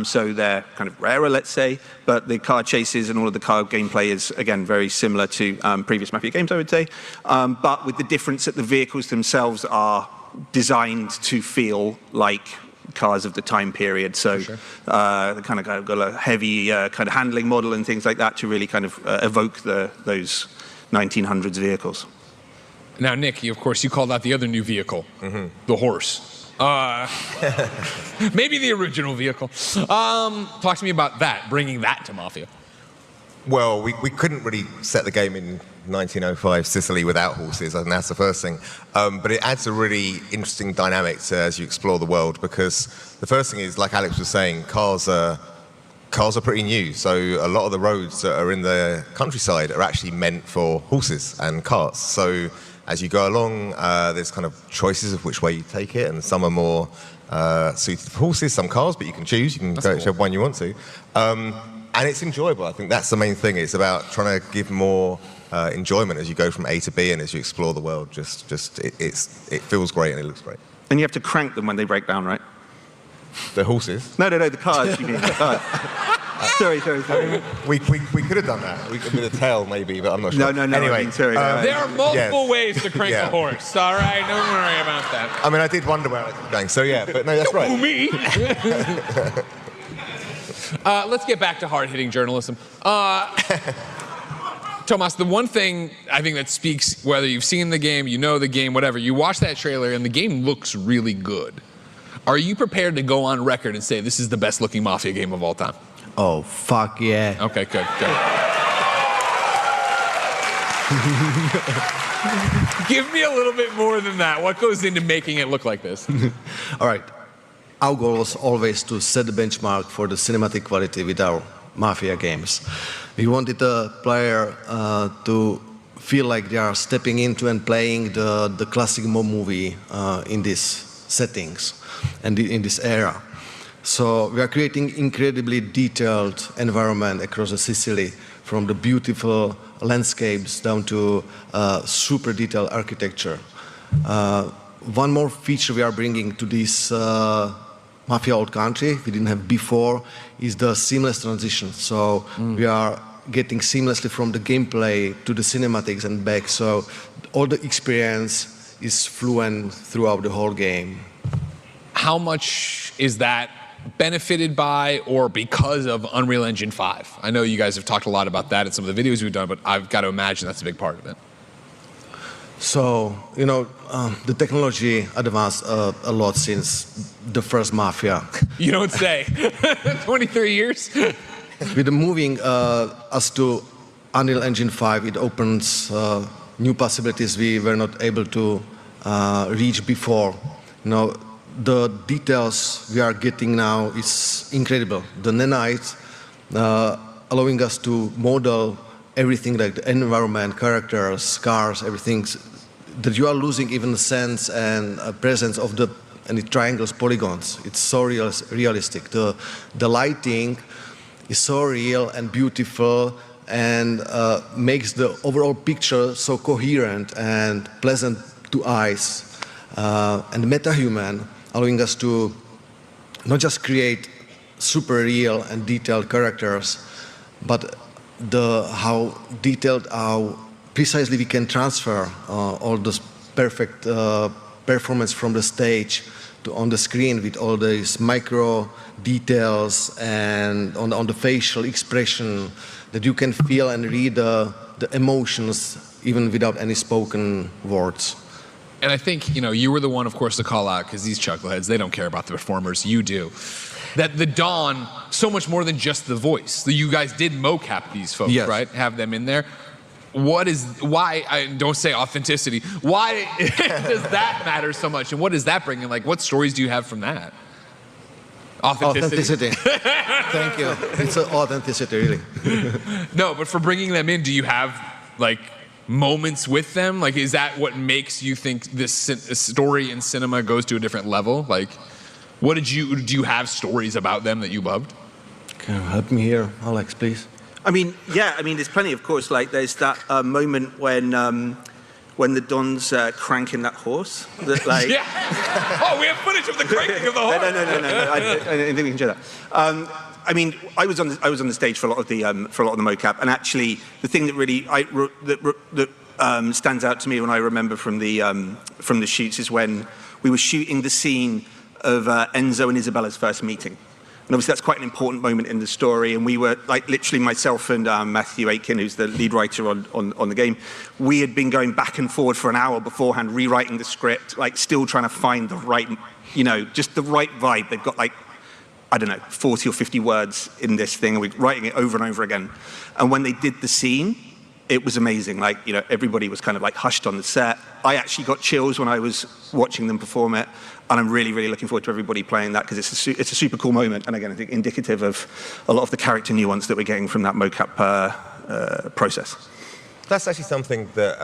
So they're kind of rarer, let's say. But the car chases and all of the car gameplay is, again, very similar to previous Mafia games, I would say. But with the difference that the vehicles themselves are designed to feel like cars of the time period. So they kind of got a heavy kind of handling model and things like that to really kind of evoke those 1900s vehicles. Now, Nick, of course, you called out the other new vehicle, the horse. Maybe the original vehicle. Talk to me about that, bringing that to Mafia. Well, we couldn't really set the game in 1905 Sicily without horses, and that's the first thing. But it adds a really interesting dynamic as you explore the world, because the first thing is, like Alex was saying, cars are pretty new. So a lot of the roads that are in the countryside are actually meant for horses and carts. So as you go along, there's kind of choices of which way you take it, and some are more suited for horses, some cars, but you can choose. You can go whichever one you want to. And it's enjoyable. I think that's the main thing. It's about trying to give more enjoyment as you go from A to B and as you explore the world. It feels great and it looks great. And you have to crank them when they break down, right? The horses? No, the cars. You mean the cars. Sorry. We could have done that. We could with a tail maybe, but I'm not sure. No. Anyway, I mean, sorry. There are multiple ways to crank a horse. All right, don't worry about that. I mean, I did wonder where it was going. So yeah, but no, that's right. Me. Let's get back to hard-hitting journalism. Tomas, the one thing I think that speaks, whether you've seen the game, you know the game, whatever, you watch that trailer and the game looks really good. Are you prepared to go on record and say this is the best-looking Mafia game of all time? Oh, fuck yeah. Okay, good. Give me a little bit more than that. What goes into making it look like this? All right. Our goal was always to set the benchmark for the cinematic quality with our Mafia games. We wanted the player to feel like they are stepping into and playing the classic mob movie in these settings and in this era. So we are creating incredibly detailed environment across Sicily, from the beautiful landscapes down to super detailed architecture. One more feature we are bringing to this Mafia Old Country we didn't have before is the seamless transition. So we are getting seamlessly from the gameplay to the cinematics and back. So all the experience is fluent throughout the whole game. How much is that benefited by or because of Unreal Engine 5? I know you guys have talked a lot about that in some of the videos we've done, but I've got to imagine that's a big part of it. So, the technology advanced a lot since the first Mafia. You don't say. 23 years? With moving us to Unreal Engine 5, it opens new possibilities we were not able to reach before. The details we are getting now is incredible. The nanite allowing us to model everything, like the environment, characters, cars, everything, that you are losing even the sense and presence of the triangles, polygons. It's so realistic. The lighting is so real and beautiful and makes the overall picture so coherent and pleasant to eyes. And meta-human, allowing us to not just create super real and detailed characters, but how detailed, how precisely we can transfer all this perfect performance from the stage to on the screen with all these micro details and on the facial expression, that you can feel and read the emotions even without any spoken words. And I think, you know, you were the one, of course, to call out, because these chuckleheads, they don't care about the performers. You do. That the Dawn, so much more than just the voice. You guys did mocap these folks, Yes. right? Have them in there. Why, I don't say authenticity, why does that matter so much? And what does that bring in? Like, what stories do you have from that? Authenticity. Thank you. It's authenticity, really. No, but for bringing them in, do you have, like, moments with them? Like, is that what makes you think this story in cinema goes to a different level? Like, do you have stories about them that you loved? Can you help me here, Alex, please? I mean, yeah, I mean, there's plenty, of course. Like, there's that moment when the Don's cranking that horse. That, like, yeah. Oh, we have footage of the cranking of the horse. No. I think we can show that. I mean, I was on the stage for a lot of the mocap, and actually, the thing that really stands out to me when I remember from the shoots is when we were shooting the scene of Enzo and Isabella's first meeting. And obviously that's quite an important moment in the story, and we were, like, literally myself and Matthew Aitken, who's the lead writer on the game, we had been going back and forward for an hour beforehand, rewriting the script, like, still trying to find the right, you know, just the right vibe. They've got, like, I don't know, 40 or 50 words in this thing, and we're writing it over and over again. And when they did the scene, it was amazing. Like, you know, everybody was kind of like hushed on the set. I actually got chills when I was watching them perform it, and I'm really, really looking forward to everybody playing that, because it's a super cool moment, and again, I think indicative of a lot of the character nuance that we're getting from that mocap process. That's actually something that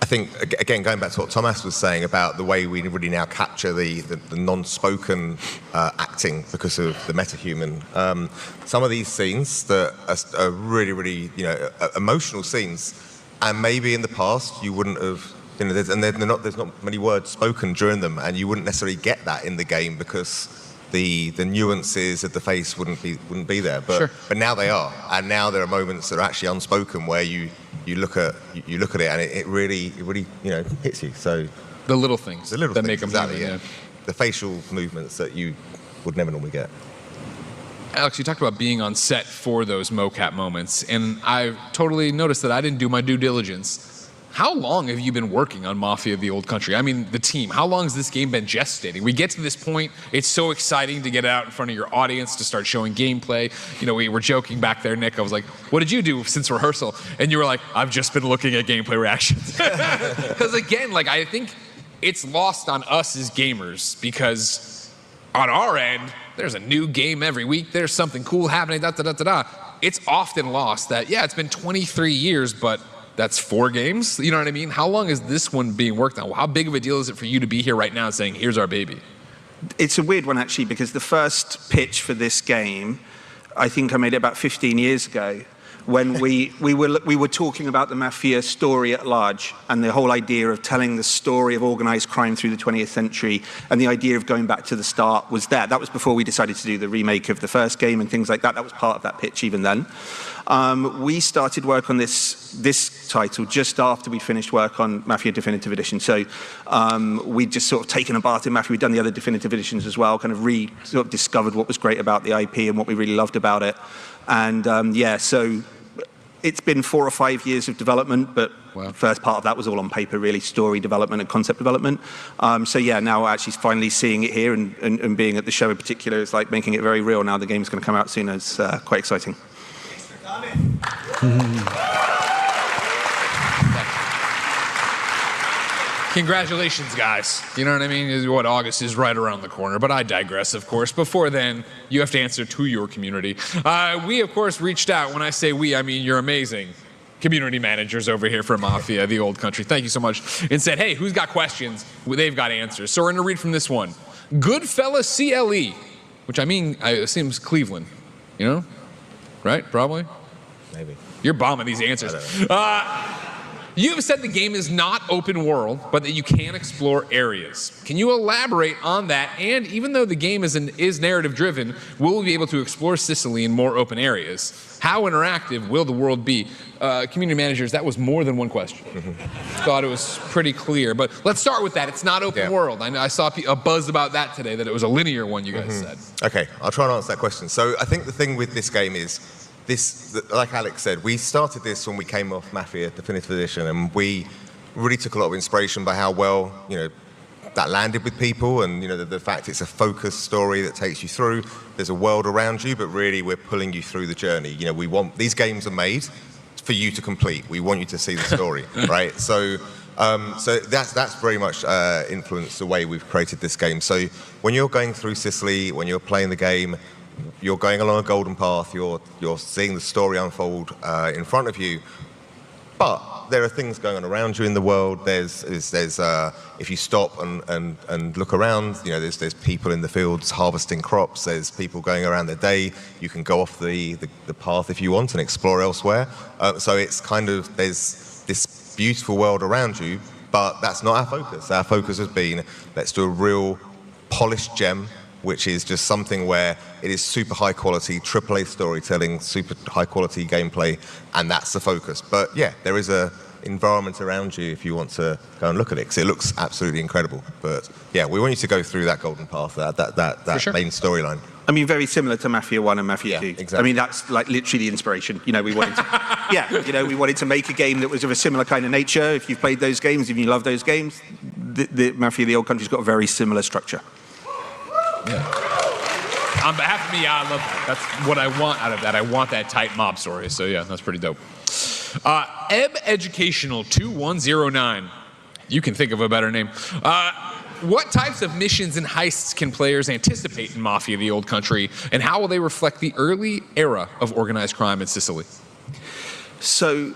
I think, again, going back to what Thomas was saying about the way we really now capture the non-spoken acting because of the metahuman. Some of these scenes that are really, really, you know, emotional scenes, and maybe in the past you wouldn't have, you know, there's not many words spoken during them, and you wouldn't necessarily get that in the game because the nuances of the face wouldn't be there. But Sure. but now they are, and now there are moments that are actually unspoken where you look at it and it really you know hits you. So The little things that make them exactly, human, yeah. The facial movements that you would never normally get. Alex, you talked about being on set for those mocap moments, and I totally noticed that I didn't do my due diligence. How long have you been working on Mafia: The Old Country? I mean, the team. How long has this game been gestating? We get to this point, it's so exciting to get it out in front of your audience, to start showing gameplay. You know, we were joking back there, Nick. I was like, what did you do since rehearsal? And you were like, I've just been looking at gameplay reactions. Because again, like, I think it's lost on us as gamers, because on our end, there's a new game every week. There's something cool happening, da-da-da-da-da. It's often lost that, yeah, it's been 23 years, but that's 4 games. You know what I mean? How long is this one being worked on? How big of a deal is it for you to be here right now saying, here's our baby? It's a weird one, actually, because the first pitch for this game, I think I made it about 15 years ago, when we were talking about the Mafia story at large, and the whole idea of telling the story of organized crime through the 20th century, and the idea of going back to the start was there. That was before we decided to do the remake of the first game and things like that. That was part of that pitch even then. We started work on this title just after we finished work on Mafia Definitive Edition. So we'd just sort of taken a bath in Mafia. We'd done the other Definitive Editions as well, kind of sort of discovered what was great about the IP and what we really loved about it. And yeah, so it's been 4 or 5 years of development, but the first part of that was all on paper, really, story development and concept development. So yeah, now actually finally seeing it here and being at the show in particular is like making it very real. Now the game's going to come out soon. It's quite exciting. Congratulations, guys. You know what I mean? What, August is right around the corner, but I digress, of course. Before then, you have to answer to your community. We, of course, reached out. When I say we, I mean you're amazing community managers over here for Mafia: The Old Country. Thank you so much. And said, hey, who's got questions? Well, they've got answers. So we're going to read from this one. Goodfella CLE, which I assume is Cleveland. You know? Right? Probably? Maybe. You're bombing these answers. You have said the game is not open world, but that you can explore areas. Can you elaborate on that? And even though the game is narrative driven, will we be able to explore Sicily in more open areas? How interactive will the world be? Community managers, that was more than one question. Thought it was pretty clear, but let's start with that. It's not open world. I saw a buzz about that today, that it was a linear one, you guys said. Okay, I'll try and answer that question. So I think the thing with this game is, like Alex said, we started this when we came off Mafia Definitive Edition, and we really took a lot of inspiration by how well, that landed with people, and the fact it's a focused story that takes you through. There's a world around you, but really we're pulling you through the journey. We want these games are made for you to complete. We want you to see the story, right? So that's very much influenced the way we've created this game. So when you're going through Sicily, when you're playing the game, you're going along a golden path. You're seeing the story unfold in front of you. But there are things going on around you in the world. There's if you stop and look around, there's people in the fields harvesting crops. There's people going around their day. You can go off the path if you want and explore elsewhere. So it's kind of, there's this beautiful world around you, but that's not our focus. Our focus has been, let's do a real polished gem, which is just something where it is super high quality, AAA storytelling, super high quality gameplay, and that's the focus. But yeah, there is a environment around you if you want to go and look at it, because it looks absolutely incredible. But yeah, we want you to go through that golden path, that sure. main storyline. I mean, very similar to Mafia 1 and Mafia 2. Exactly. I mean, that's like literally the inspiration. We wanted to, we wanted to make a game that was of a similar kind of nature. If you've played those games, if you love those games, the Mafia the Old Country's got a very similar structure. Yeah. On behalf of me, I love that. That's what I want out of that. I want that tight mob story. So yeah, that's pretty dope. Ebb Educational 2109. You can think of a better name. What types of missions and heists can players anticipate in Mafia the Old Country, and how will they reflect the early era of organized crime in Sicily? So,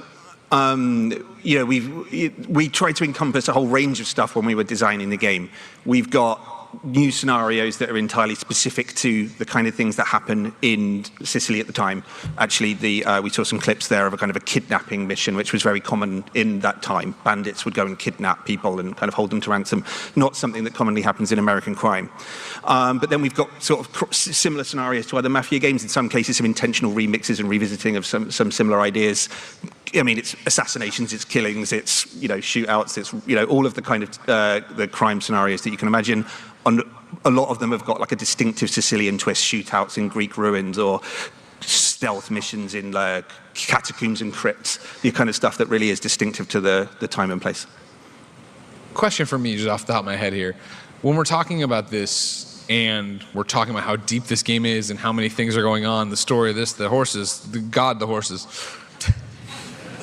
we tried to encompass a whole range of stuff when we were designing the game. We've got new scenarios that are entirely specific to the kind of things that happen in Sicily at the time. Actually, we saw some clips there of a kind of a kidnapping mission, which was very common in that time. Bandits would go and kidnap people and kind of hold them to ransom. Not something that commonly happens in American crime. But then we've got sort of similar scenarios to other Mafia games. In some cases, some intentional remixes and revisiting of some similar ideas. I mean, it's assassinations, it's killings, it's shootouts, it's all of the kind of the crime scenarios that you can imagine. And a lot of them have got like a distinctive Sicilian twist, shootouts in Greek ruins or stealth missions in catacombs and crypts, the kind of stuff that really is distinctive to the time and place. Question for me, just off the top of my head here. When we're talking about this and we're talking about how deep this game is and how many things are going on, the story of this, the horses, the horses,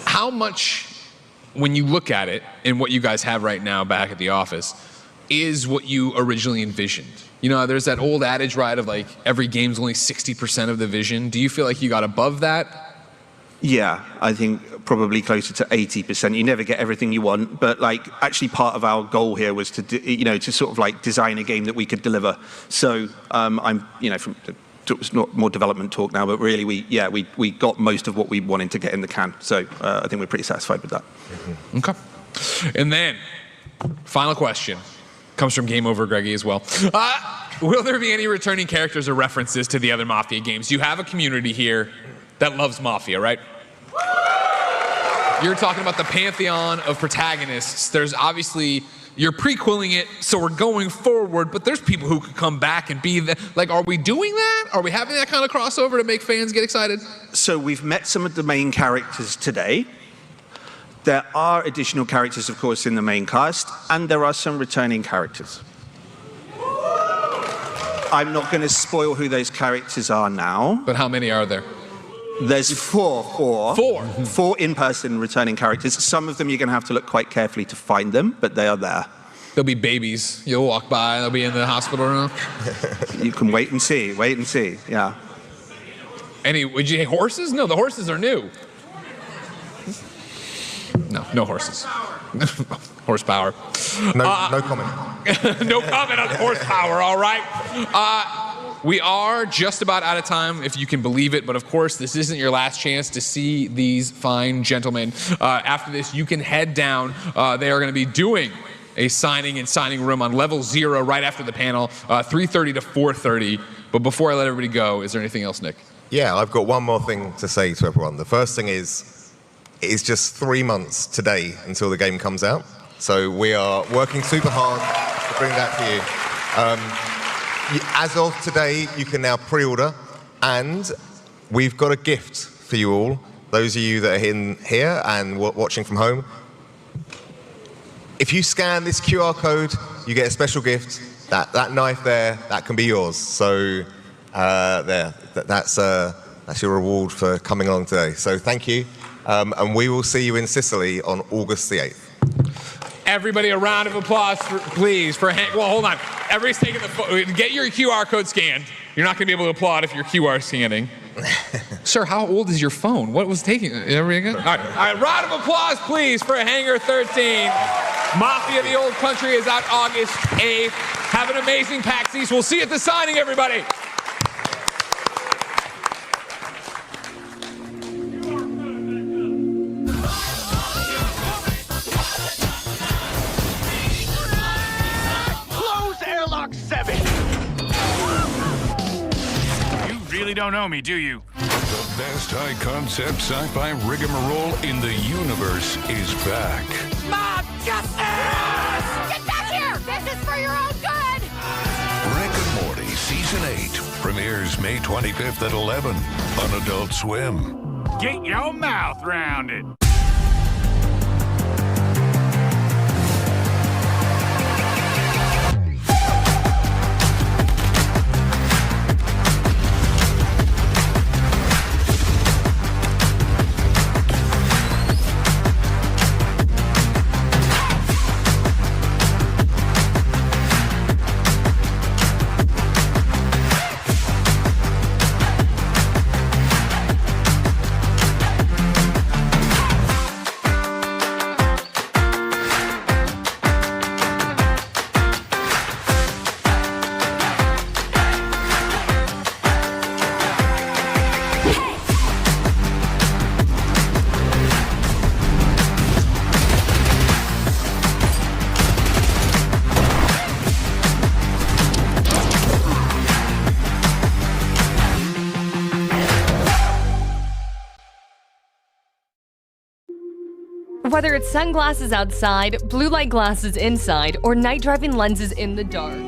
how much, when you look at it and what you guys have right now back at the office, is what you originally envisioned? There's that old adage, right, of like every game's only 60% of the vision. Do you feel like you got above that? Yeah, I think probably closer to 80%. You never get everything you want, but actually part of our goal here was to to sort of design a game that we could deliver. So it's not more development talk now, but really we got most of what we wanted to get in the can. So I think we're pretty satisfied with that. Mm-hmm. Okay. And then, final question. Comes from Game Over Greggy as well. Will there be any returning characters or references to the other Mafia games? You have a community here that loves Mafia, right? You're talking about the pantheon of protagonists. There's obviously, you're prequeling it, so we're going forward, but there's people who could come back and be are we doing that? Are we having that kind of crossover to make fans get excited? So we've met some of the main characters today. There are additional characters, of course, in the main cast, and there are some returning characters. I'm not going to spoil who those characters are now. But how many are there? There's four. Four in-person returning characters. Some of them you're going to have to look quite carefully to find them, but they are there. They'll be babies. You'll walk by, they'll be in the hospital room. You can wait and see, yeah. Would you say horses? No, the horses are new. No horses. Horsepower. No comment. No comment on horsepower, all right? We are just about out of time, if you can believe it, but of course, this isn't your last chance to see these fine gentlemen. After this, you can head down. They are going to be doing a signing room on level 0 right after the panel, 3:30 to 4:30. But before I let everybody go, is there anything else, Nick? Yeah, I've got one more thing to say to everyone. The first thing is, it's just 3 months today until the game comes out. So we are working super hard to bring that to you. As of today, you can now pre-order, and we've got a gift for you all. Those of you that are in here and watching from home, If you scan this QR code, you get a special gift. That knife there, that can be yours. So that's your reward for coming along today. So thank you, and we will see you in Sicily on August the 8th. Everybody, a round of applause, please, for well, hold on. Everybody's taking the get your QR code scanned. You're not going to be able to applaud if you're QR scanning. Sir, how old is your phone? What was taking? Everybody good? All right, round of applause, please, for Hangar 13. Mafia: The Old Country is out August 8th. Have an amazing PAX East. We'll see you at the signing, everybody. Close airlock 7. You really don't know me, do you? The best high-concept sci-fi rigmarole in the universe is back. Mob justice! Get back here! This is for your own good! Rick and Morty Season 8 premieres May 25th at 11 on Adult Swim. Get your mouth round it. Whether it's sunglasses outside, blue light glasses inside, or night driving lenses in the dark.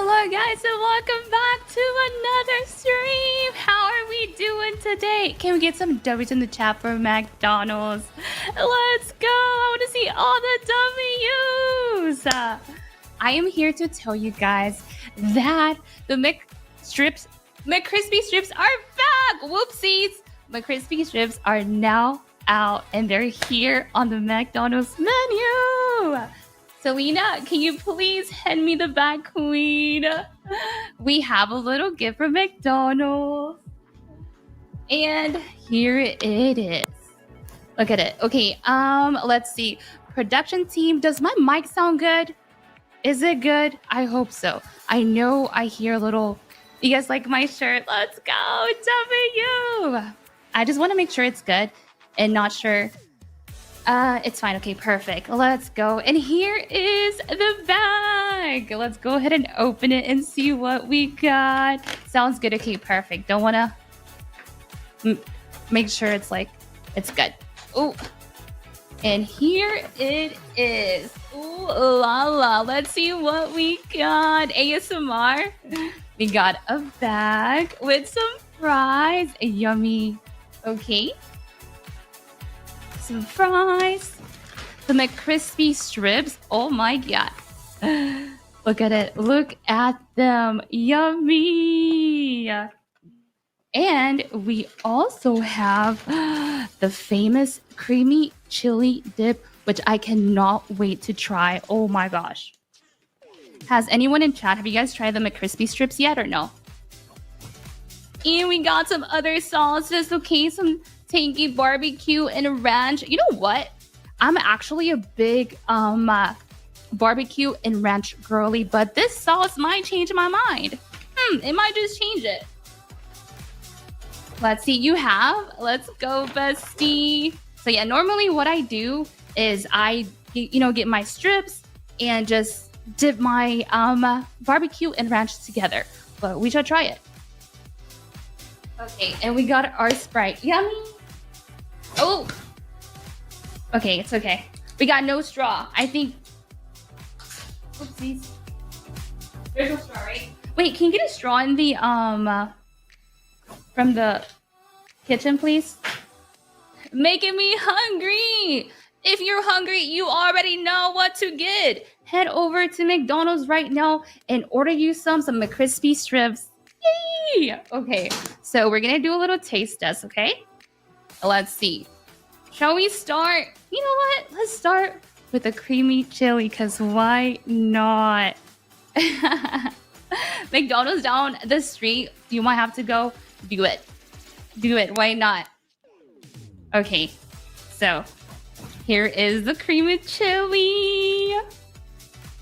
Hello guys and welcome back to another stream. How are we doing today? Can we get some W's in the chat for McDonald's? Let's go. I want to see all the W's. I am here to tell you guys that the McCrispy strips are back. Whoopsies. McCrispy strips are now out and they're here on the McDonald's menu. Selena, can you please hand me the bag, queen? We have a little gift from McDonald's. And here it is. Look at it. Okay, let's see. Production team, does my mic sound good? Is it good? I hope so. I know I hear a little... You guys like my shirt? Let's go, W! I just want to make sure it's good and not sure... it's fine. Okay, perfect. Let's go. And here is the bag. Let's go ahead and open it and see what we got. Sounds good. Okay, perfect. Don't want to make sure it's good. Oh, and here it is. Ooh, la la. Let's see what we got. ASMR. We got a bag with some fries. Yummy. Okay. Some fries, the McCrispy strips. Oh my god, look at it, look at them, yummy. And we also have the famous creamy chili dip, which I cannot wait to try. Oh my gosh. Has anyone in chat, have you guys tried the McCrispy strips yet or no? And we got some other sauces. Okay, some tangy barbecue and ranch. You know what? I'm actually a big barbecue and ranch girly, but this sauce might change my mind. It might just change it. Let's see. Let's go, bestie. So yeah, normally what I do is I get my strips and just dip my barbecue and ranch together. But we should try it. Okay, and we got our Sprite. Yummy. Oh. Okay, it's okay. We got no straw. I think... Oopsies. There's no straw, right? Wait, can you get a straw in the, from the kitchen, please? Making me hungry. If you're hungry, you already know what to get. Head over to McDonald's right now and order you some McCrispy strips. Yay! Okay, so we're gonna do a little taste test, okay? Let's see. Shall we start? You know what? Let's start with the creamy chili, because why not? McDonald's down the street. You might have to go. Do it. Do it. Why not? Okay, so here is the creamy chili.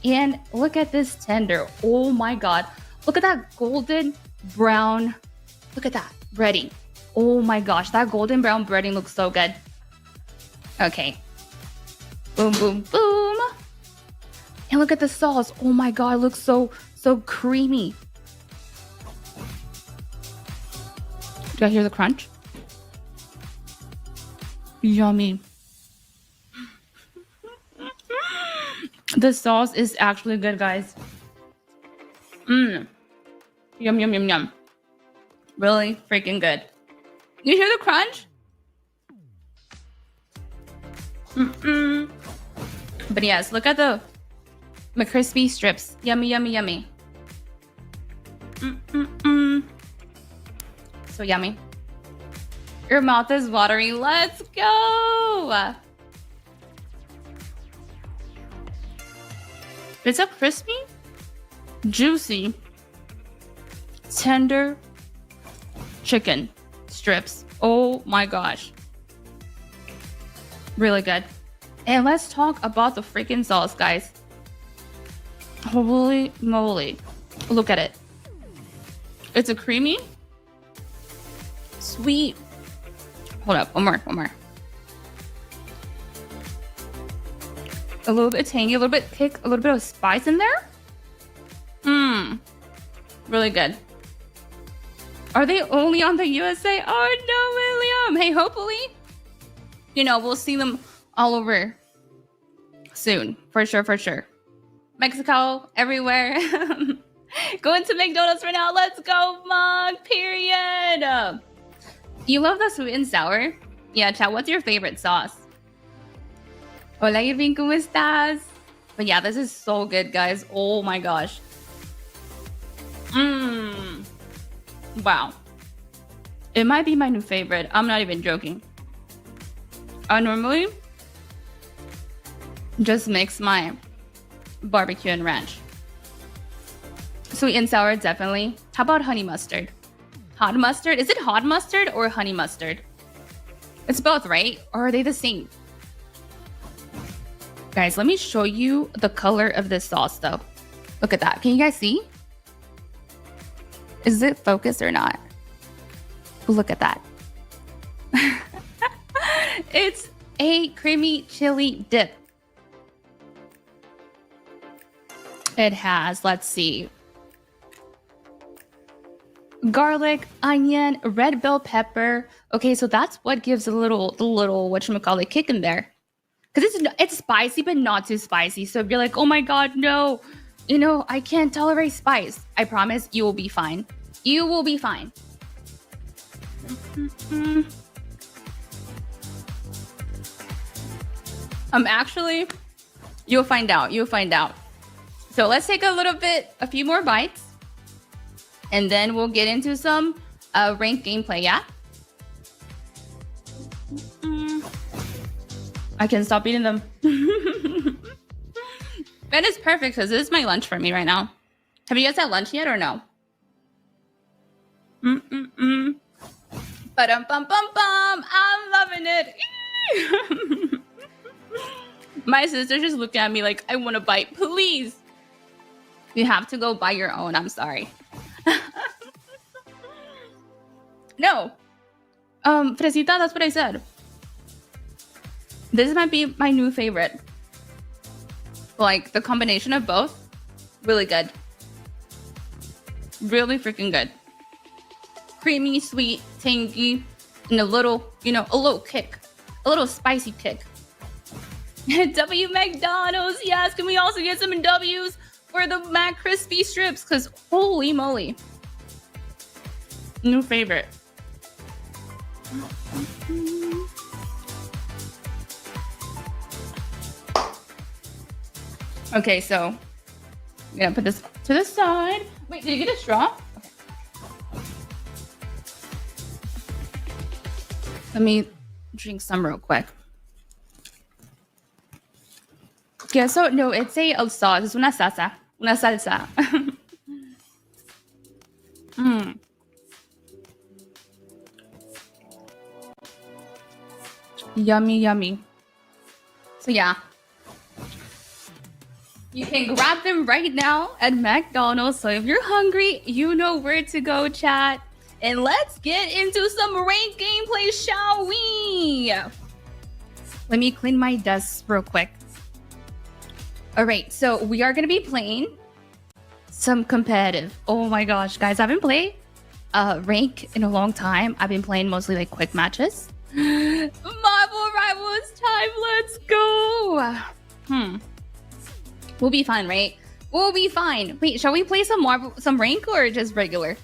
And look at this tender. Oh my god. Look at that golden brown. Look at that breading. Oh my gosh, that golden brown breading looks so good. Okay. Boom, boom, boom. And look at the sauce. Oh my god, it looks so creamy. Do I hear the crunch? Yummy. The sauce is actually good, guys. Yum, yum, yum, yum. Really freaking good. You hear the crunch? But yes, look at the McCrispy strips. Yummy, yummy, yummy. So yummy. Your mouth is watery. Let's go. It's a crispy, juicy, tender chicken strips. Oh my gosh. Really good. And let's talk about the freaking sauce, guys. Holy moly. Look at it. It's a creamy, sweet. Hold up, one more. A little bit tangy, a little bit kick, a little bit of spice in there. Really good. Are they only on the USA? Oh no, William. Hey, hopefully, we'll see them all over soon. For sure. Mexico, everywhere. Going to McDonald's right now. Let's go, Mug. Period. You love the sweet and sour? Yeah, chat. What's your favorite sauce? Hola, Irving. ¿Cómo estás? But yeah, this is so good, guys. Oh my gosh. Wow. It might be my new favorite. I'm not even joking. I normally just mix my barbecue and ranch. Sweet and sour, definitely. How about honey mustard? Hot mustard? Is it hot mustard or honey mustard? It's both, right? Or are they the same? Guys, let me show you the color of this sauce, though. Look at that. Can you guys see? Is it focused or not? Look at that. It's a creamy chili dip. It has, let's see, garlic, onion, red bell pepper. Okay, so that's what gives the little whatchamacallit kick in there. Because it's spicy, but not too spicy. So if you're like, oh my god, no, you know, I can't tolerate spice, I promise you will be fine. You will be fine. Actually, you'll find out. You'll find out. So let's take a few more bites. And then we'll get into some ranked gameplay, yeah? I can't stop eating them. And it's perfect because this is my lunch for me right now. Have you guys had lunch yet or no? Ba-dum-bum-bum-bum. I'm loving it. My sister just looked at me like, I want a bite, please. You have to go buy your own. I'm sorry. No. Fresita, that's what I said. This might be my new favorite. Like, the combination of both, really good. Really freaking good. Creamy, sweet, tangy, and a little kick. A little spicy kick. W McDonald's, yes. Can we also get some W's for the Mac Crispy strips? Because holy moly. New favorite. Okay, so I'm gonna put this to the side. Wait, did you get a straw? Okay. Let me drink some real quick. Yeah, so no, it's a sauce. It's una salsa. Una salsa. Yummy, yummy. So yeah. You can grab them right now at McDonald's. So if you're hungry, you know where to go, chat. And let's get into some ranked gameplay, shall we? Let me clean my desk real quick. All right, so we are going to be playing some competitive. Oh my gosh, guys, I haven't played rank in a long time. I've been playing mostly like quick matches. Marvel Rivals time, let's go. We'll be fine, right? We'll be fine. Wait, shall we play some rank or just regular?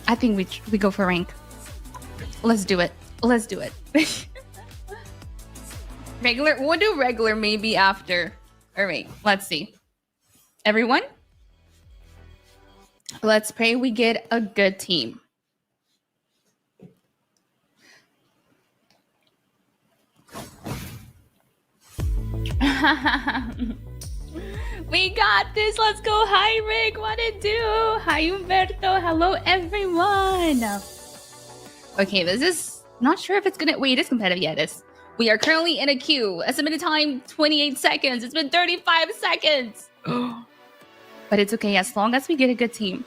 I think we go for rank. Let's do it. Let's do it. Regular, we'll do regular maybe after. All right, let's see. Everyone, let's pray we get a good team. We got this. Let's go. Hi, Rick. What it do? Hi, Humberto. Hello, everyone. Okay, this is not sure if it's gonna. Wait, it is competitive. Yeah, it is. We are currently in a queue. Estimated time 28 seconds. It's been 35 seconds. But it's okay as long as we get a good team.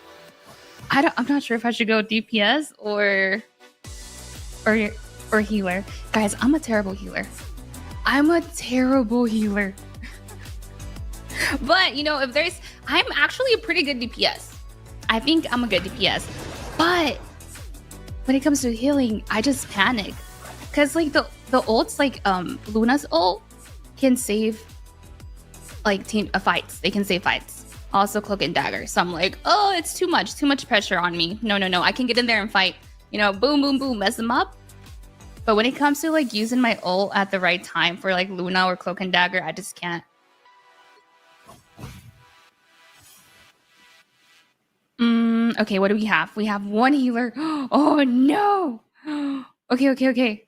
I'm not sure if I should go DPS or healer. Guys, I'm a terrible healer. I'm a terrible healer. But, you know, I'm actually a pretty good DPS. I think I'm a good DPS. But when it comes to healing, I just panic. Because, like, the ults, like, Luna's ult can save, like, fights. They can save fights. Also Cloak and Dagger. So I'm like, oh, it's too much pressure on me. No. I can get in there and fight. You know, boom, boom, boom, mess them up. But when it comes to like using my ult at the right time for like Luna or Cloak and Dagger, I just can't. Okay, what do we have? We have one healer. Oh no. Okay.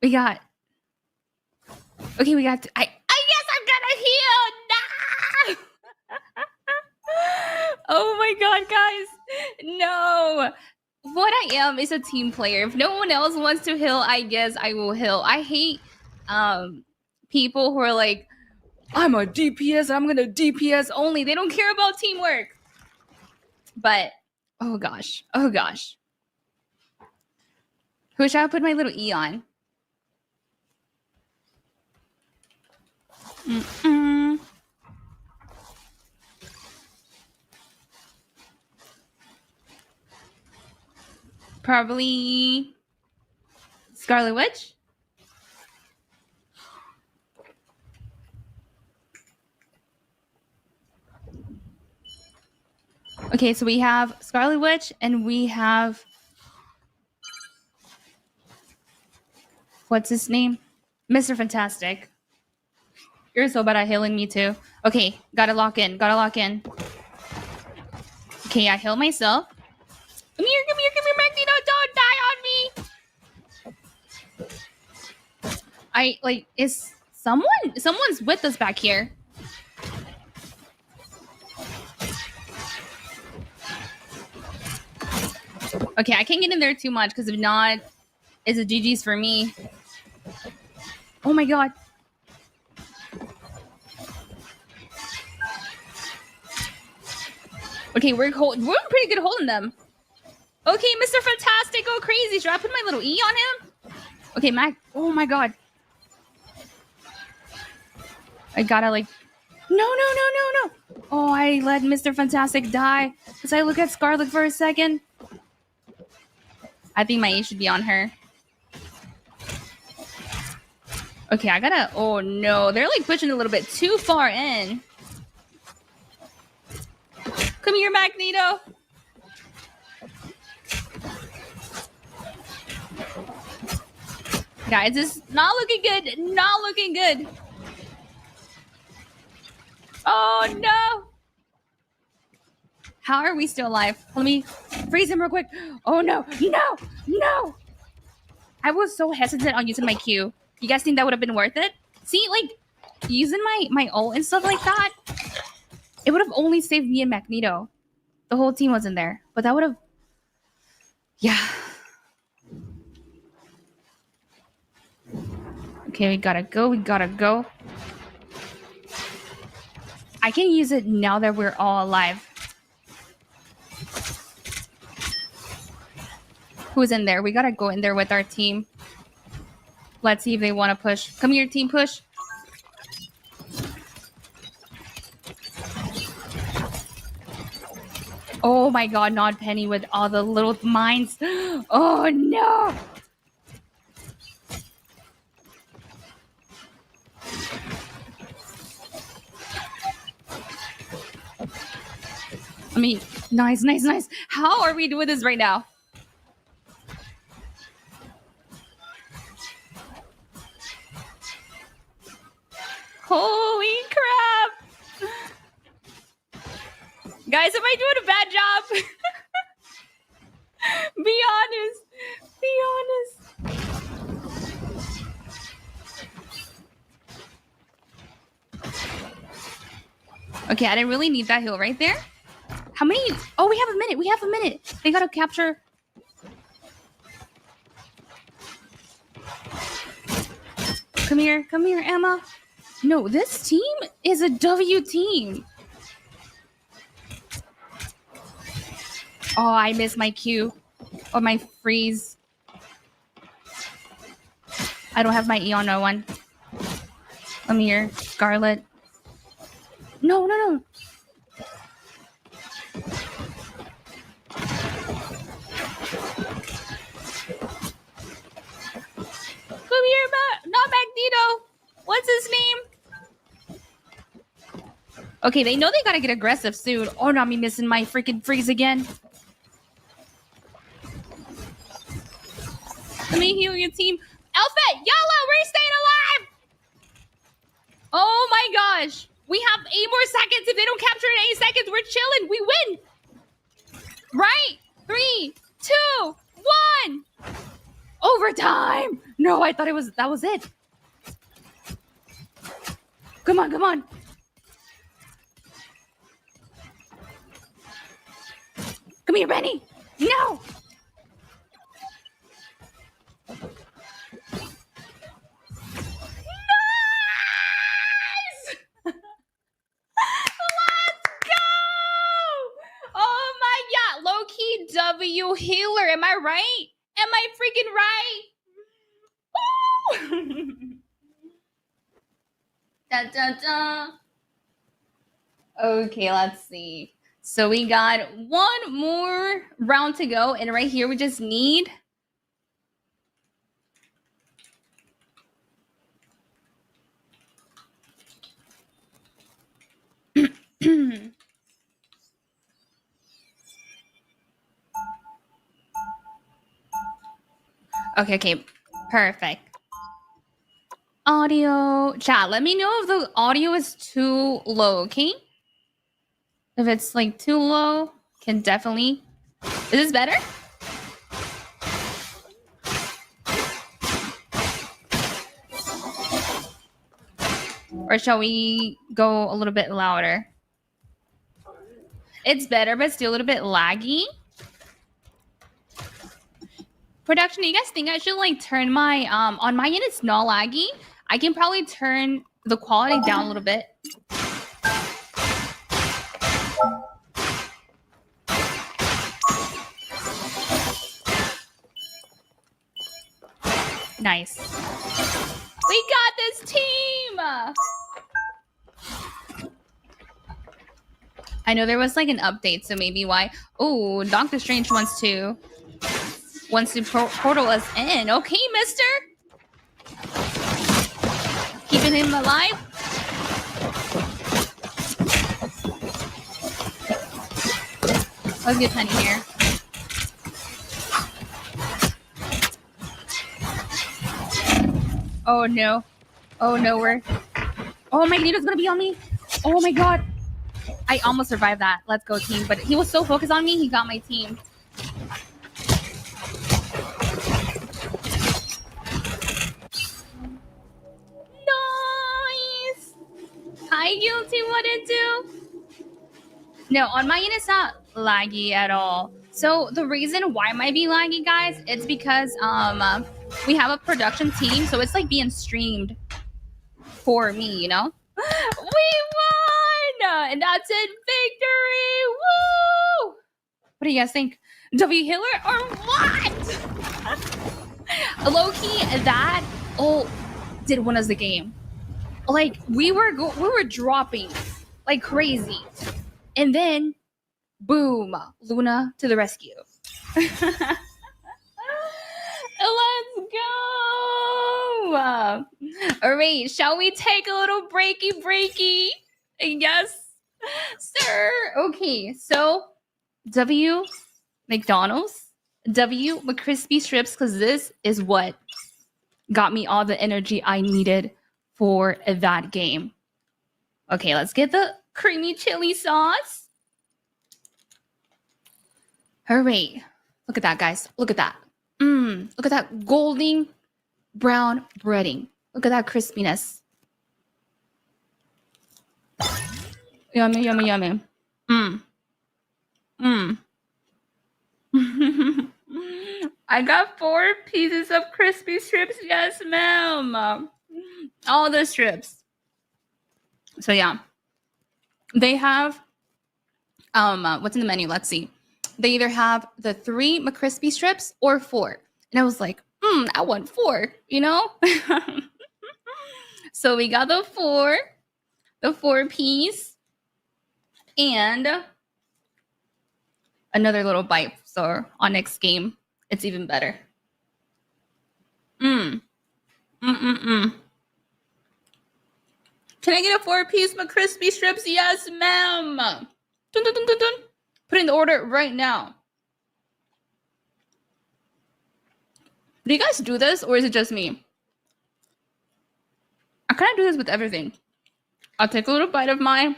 We got. I guess I'm gonna heal. Nah! Oh my god, guys. No. What I am is a team player. If no one else wants to heal, I guess I will heal. I hate people who are like, I'm a DPS, I'm gonna DPS only. They don't care about teamwork. But oh gosh. Who should I put my little E on? Probably Scarlet Witch. Okay, so we have Scarlet Witch and we have, what's his name? Mr. Fantastic. You're so bad at healing me too. Okay, gotta lock in. Okay, I heal myself. Come here, Magneto, don't die on me! Is someone's with us back here. Okay, I can't get in there too much because if not, it's a GG's for me. Oh my god. Okay, we're pretty good holding them. Okay, Mr. Fantastic, go crazy. Should I put my little E on him? Okay, Mac. Oh my god. I gotta like. No. Oh, I let Mr. Fantastic die. Because I look at Scarlet for a second. I think my E should be on her. Okay, I gotta. Oh no, they're like pushing a little bit too far in. Come here, Magneto. Guys, it's not looking good. Oh no. How are we still alive? Let me freeze him real quick. Oh no. I was so hesitant on using my Q. You guys think that would have been worth it? See, like, using my ult and stuff like that, it would have only saved me and Magneto. The whole team wasn't there. But that would have... Yeah. Okay, we gotta go. I can use it now that we're all alive. Who's in there? We gotta go in there with our team. Let's see if they want to push. Come here, team, push. Oh my god, not Penny with all the little mines. Oh no! I mean, nice. How are we doing this right now? Holy crap! Guys, am I doing a bad job? Be honest. Okay, I didn't really need that heal right there. How many? Oh, we have a minute. They gotta capture. Come here, Emma. No, this team is a W team. Oh, I missed my Q. Or my freeze. I don't have my E on no one. Come here, Scarlet. No. Come here, not Magneto. What's his name? Okay, they know they gotta get aggressive soon. Oh, not me missing my freaking freeze again. Let me heal your team. Alpha, YOLO, we're staying alive! Oh my gosh. We have 8 more seconds. If they don't capture it in 8 seconds, we're chilling. We win. Right? 3, 2, 1. Overtime. No, I thought that was it. Come on, come on. Come here, Benny. No. Oh my god, low-key W healer. Am I right? Am I freaking right? Dun, dun, dun. Okay, let's see. So we got 1 more round to go, and right here we just need Okay, perfect. Audio. Chat, let me know if the audio is too low, okay? If it's like too low, can definitely... Is this better? Or shall we go a little bit louder? It's better, but still a little bit laggy. Production, do you guys think I should like turn my on my end it's not laggy. I can probably turn the quality down a little bit. Nice. We got this team. I know there was like an update, so maybe why. Oh, Doctor Strange wants to portal us in. Okay, mister. Keeping him alive. Let's get Penny here. Oh no. Oh no, oh, Magneto's gonna be on me. Oh my god. I almost survived that. Let's go, team. But he was so focused on me, he got my team. Nice. Hi, Guilty. What it do? No, on my end, it's not laggy at all. So the reason why it might be laggy, guys, it's because we have a production team, so it's like being streamed for me, you know? We won! And that's it, victory! Woo! What do you guys think? W Hiller or what? Low-key, that did win us the game. Like, we were dropping like crazy. And then, boom, Luna to the rescue. Let's go! All right, shall we take a little breaky? Yes, sir. Okay, so W McDonald's, W McCrispy strips, because this is what got me all the energy I needed for that game. Okay, let's get the creamy chili sauce. Hooray. Look at that, guys. Look at that. Look at that golden brown breading. Look at that crispiness. Yummy, yummy, yummy. I got 4 pieces of crispy strips. Yes, ma'am. All the strips. So yeah. They have what's in the menu? Let's see. They either have the 3 McCrispy strips or 4. And I was like, I want 4, you know? So we got the 4 piece, and another little bite. So on next game, it's even better. Can I get a 4-piece McCrispy strips? Yes, ma'am. Dun, dun, dun, dun, dun. Putting the order right now. Do you guys do this, or is it just me? I kind of do this with everything. I'll take a little bite of my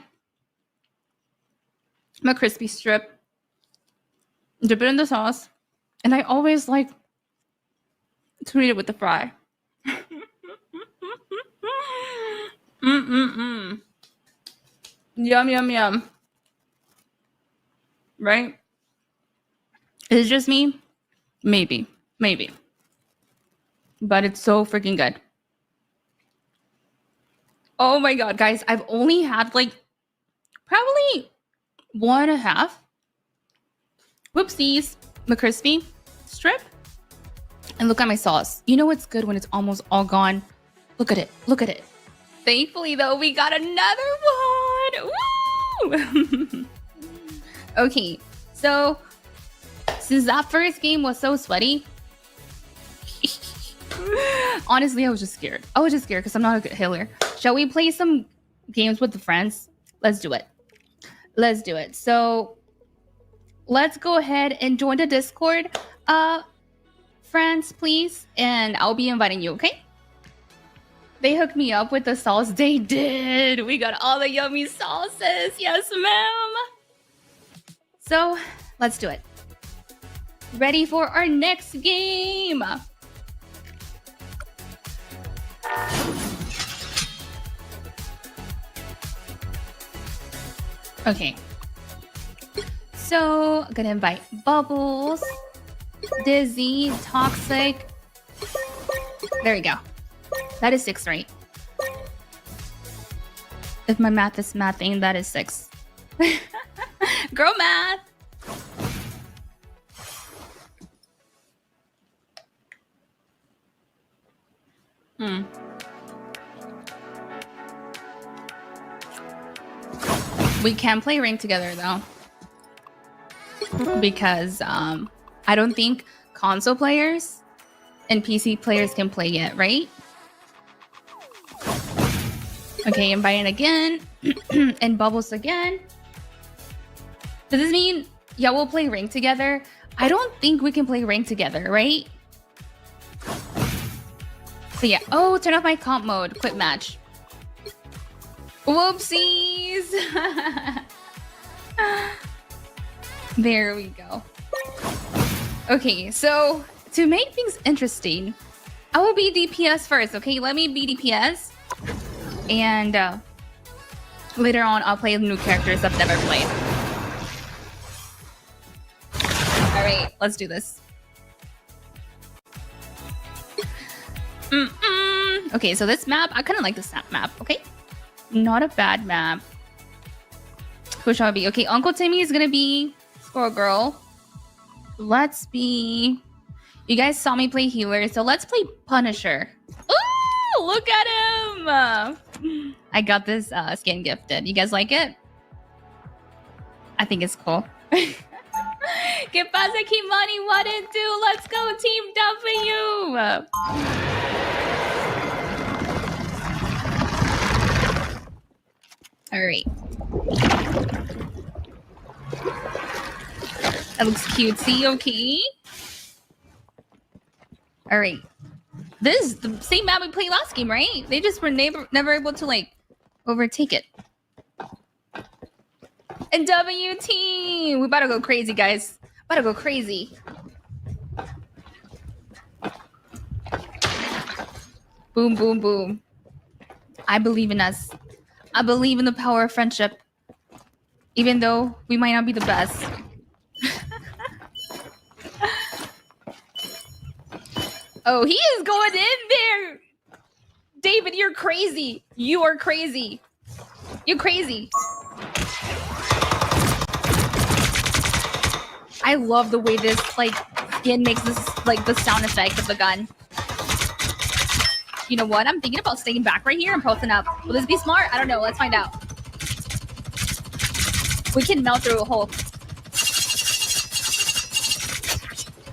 McCrispy strip, dip it in the sauce, and I always like to eat it with the fry. Yum, yum, yum. Right? Is it just me? Maybe. Maybe. But it's so freaking good. Oh my god, guys. I've only had like probably 1.5. Whoopsies. McCrispy strip. And look at my sauce. You know what's good when it's almost all gone? Look at it. Look at it. Thankfully, though, we got another one. Woo! Okay, so since that first game was so sweaty, honestly, I was just scared. I was just scared because I'm not a good healer. Shall we play some games with the friends? Let's do it. Let's do it. So let's go ahead and join the Discord. Friends, please. And I'll be inviting you, okay? They hooked me up with the sauce. They did. We got all the yummy sauces. Yes, ma'am. So let's do it. Ready for our next game. Okay. So I'm gonna invite Bubbles, Dizzy, Toxic. There we go. That is 6, right? If my math is mathing, that is 6. Girl math. We can play Ring together though. Because I don't think console players and PC players can play yet, right? Okay, inviting again. And Bubbles again. Does this mean y'all will play Ring together? I don't think we can play Ring together, right? So yeah. Oh, turn off my comp mode. Quit match. Whoopsies. There we go. Okay, so to make things interesting, I will be DPS first, okay? Let me be DPS. And later on, I'll play new characters I've never played. Alright, let's do this. Okay, so this map, I kind of like this map, okay? Not a bad map. Who shall I be? Okay, Uncle Timmy is gonna be Squirrel Girl. Let's be... You guys saw me play healer, so let's play Punisher. Ooh, look at him! I got this skin gifted. You guys like it? I think it's cool. Que pasa, Kimani? What it do? Let's go, Team W! Alright. That looks cutesy, okay? Alright. This is the same map we played last game, right? They just were never able to, like, overtake it. And W team! We about to go crazy, guys. About to go crazy. Boom, boom, boom. I believe in us. I believe in the power of friendship. Even though we might not be the best. Oh, he is going in there! David, you're crazy. You are crazy. You're crazy. I love the way this, like, skin makes this, like, the sound effect of the gun. You know what? I'm thinking about staying back right here and posting up. Will this be smart? I don't know. Let's find out. We can melt through a hole.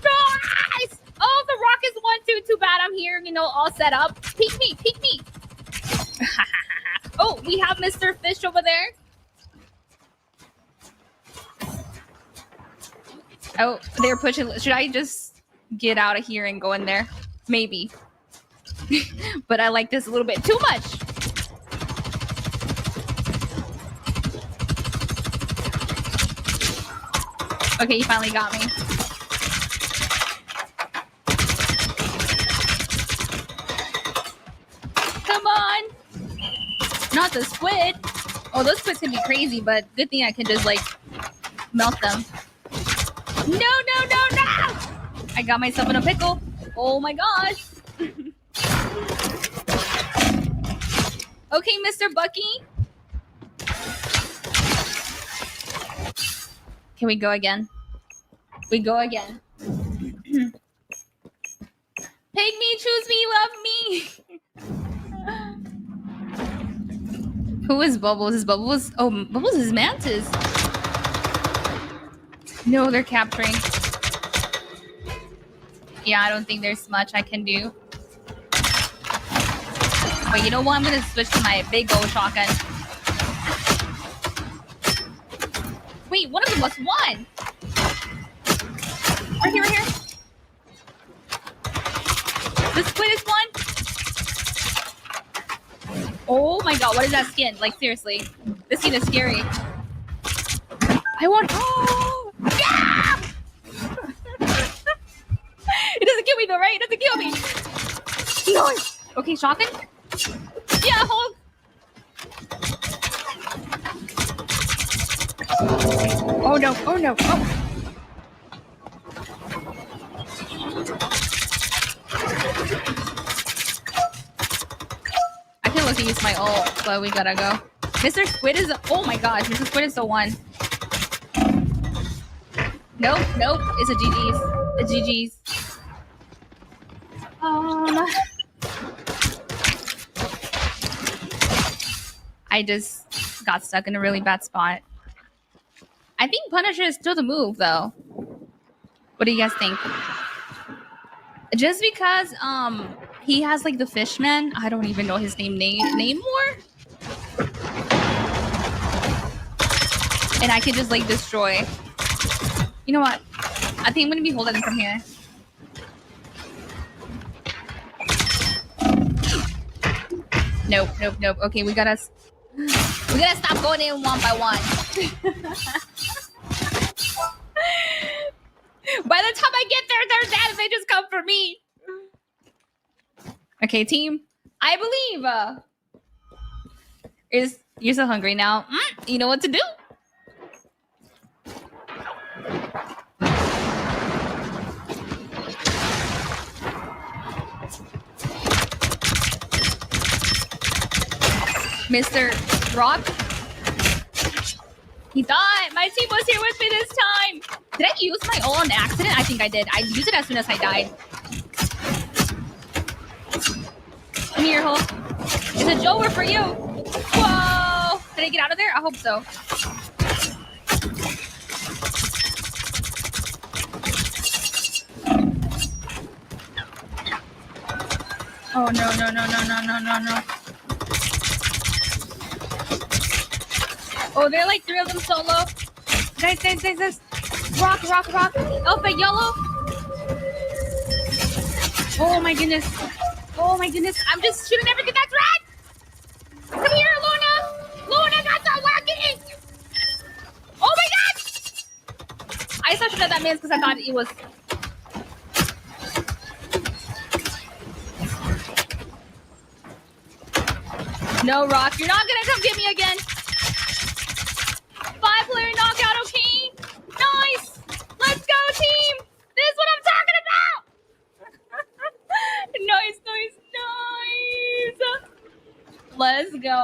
Guys! Oh, the rock is 1-2. Too bad I'm here, you know, all set up. Peek me, peek me. Oh, we have Mr. Fish over there. Oh, they're pushing. Should I just get out of here and go in there? Maybe. But I like this a little bit too much. Okay, you finally got me. Come on. Not the squid. Oh, those squids can be crazy, but good thing I can just like melt them. No, no, no, no! I got myself in a pickle. Oh my gosh. Okay, Mr. Bucky. Can we go again? We go again. Pick me, choose me, love me. Who is Bubbles? Is Bubbles? Oh, Bubbles is Mantis. No, they're capturing. Yeah, I don't think there's much I can do. But you know what? I'm gonna switch to my big old shotgun. Wait, one of them was one. Right here, right here. The squid is one. Oh my god, what is that skin? Like, seriously. This skin is scary. I want... Oh! Yeah! It doesn't kill me though, right? It doesn't kill me. Nice. Okay, shotgun. Yeah, hold. Oh no, oh no, oh. I can look to use my ult, but we gotta go. Mr. Squid is, oh my gosh, Mr. Squid is the one. Nope, nope, it's a GG's. A GG's. I just got stuck in a really bad spot. I think Punisher is still the move, though. What do you guys think? Just because he has like the fishman. I don't even know his name more. And I can just like destroy. You know what? I think I'm gonna be holding it from here. Nope, nope, nope. Okay, we gotta stop going in one by one. By the time I get there, they're dead and they just come for me. Okay, team. I believe you're so hungry now. You know what to do. Mr. Rock. He thought my team was here with me this time. Did I use my ult on accident? I think I did. I used it as soon as I died. Come here, Hulk. It's a Joker for you. Whoa! Did I get out of there? I hope so. Oh no, no, no, no, no, no, no, no. Oh, there are like 3 of them solo. Guys, guys, guys, guys. Rock, rock, rock. Alpha, yellow. Oh my goodness. Oh my goodness. I'm just shooting everything that's red. Come here, Luna. Luna, that's not working. Oh my god. I saw that means because I thought it was... No, Rock. You're not going to come get me again. 5-player knockout, okay? Nice! Let's go, team! This is what I'm talking about! Nice, nice, nice! Let's go.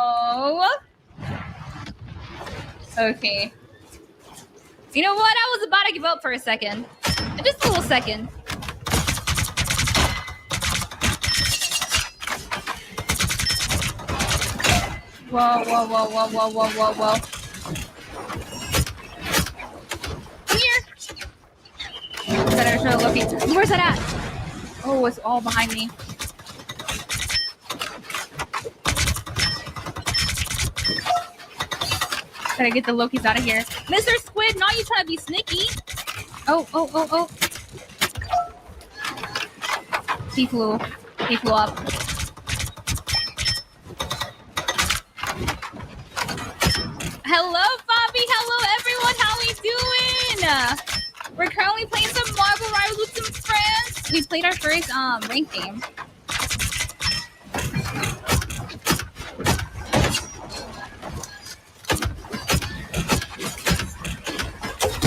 Okay. You know what? I was about to give up for a second. Just a little second. Whoa, whoa, whoa, whoa, whoa, whoa, whoa, whoa. Where's that at? Oh, it's all behind me. Gotta get the Lokis out of here. Mr. Squid, now you trying to be sneaky. Oh. He flew up. Hello, Bobby. Hello, everyone. How we doing? We're currently playing some Marvel Rivals with some friends. We played our first ranked game.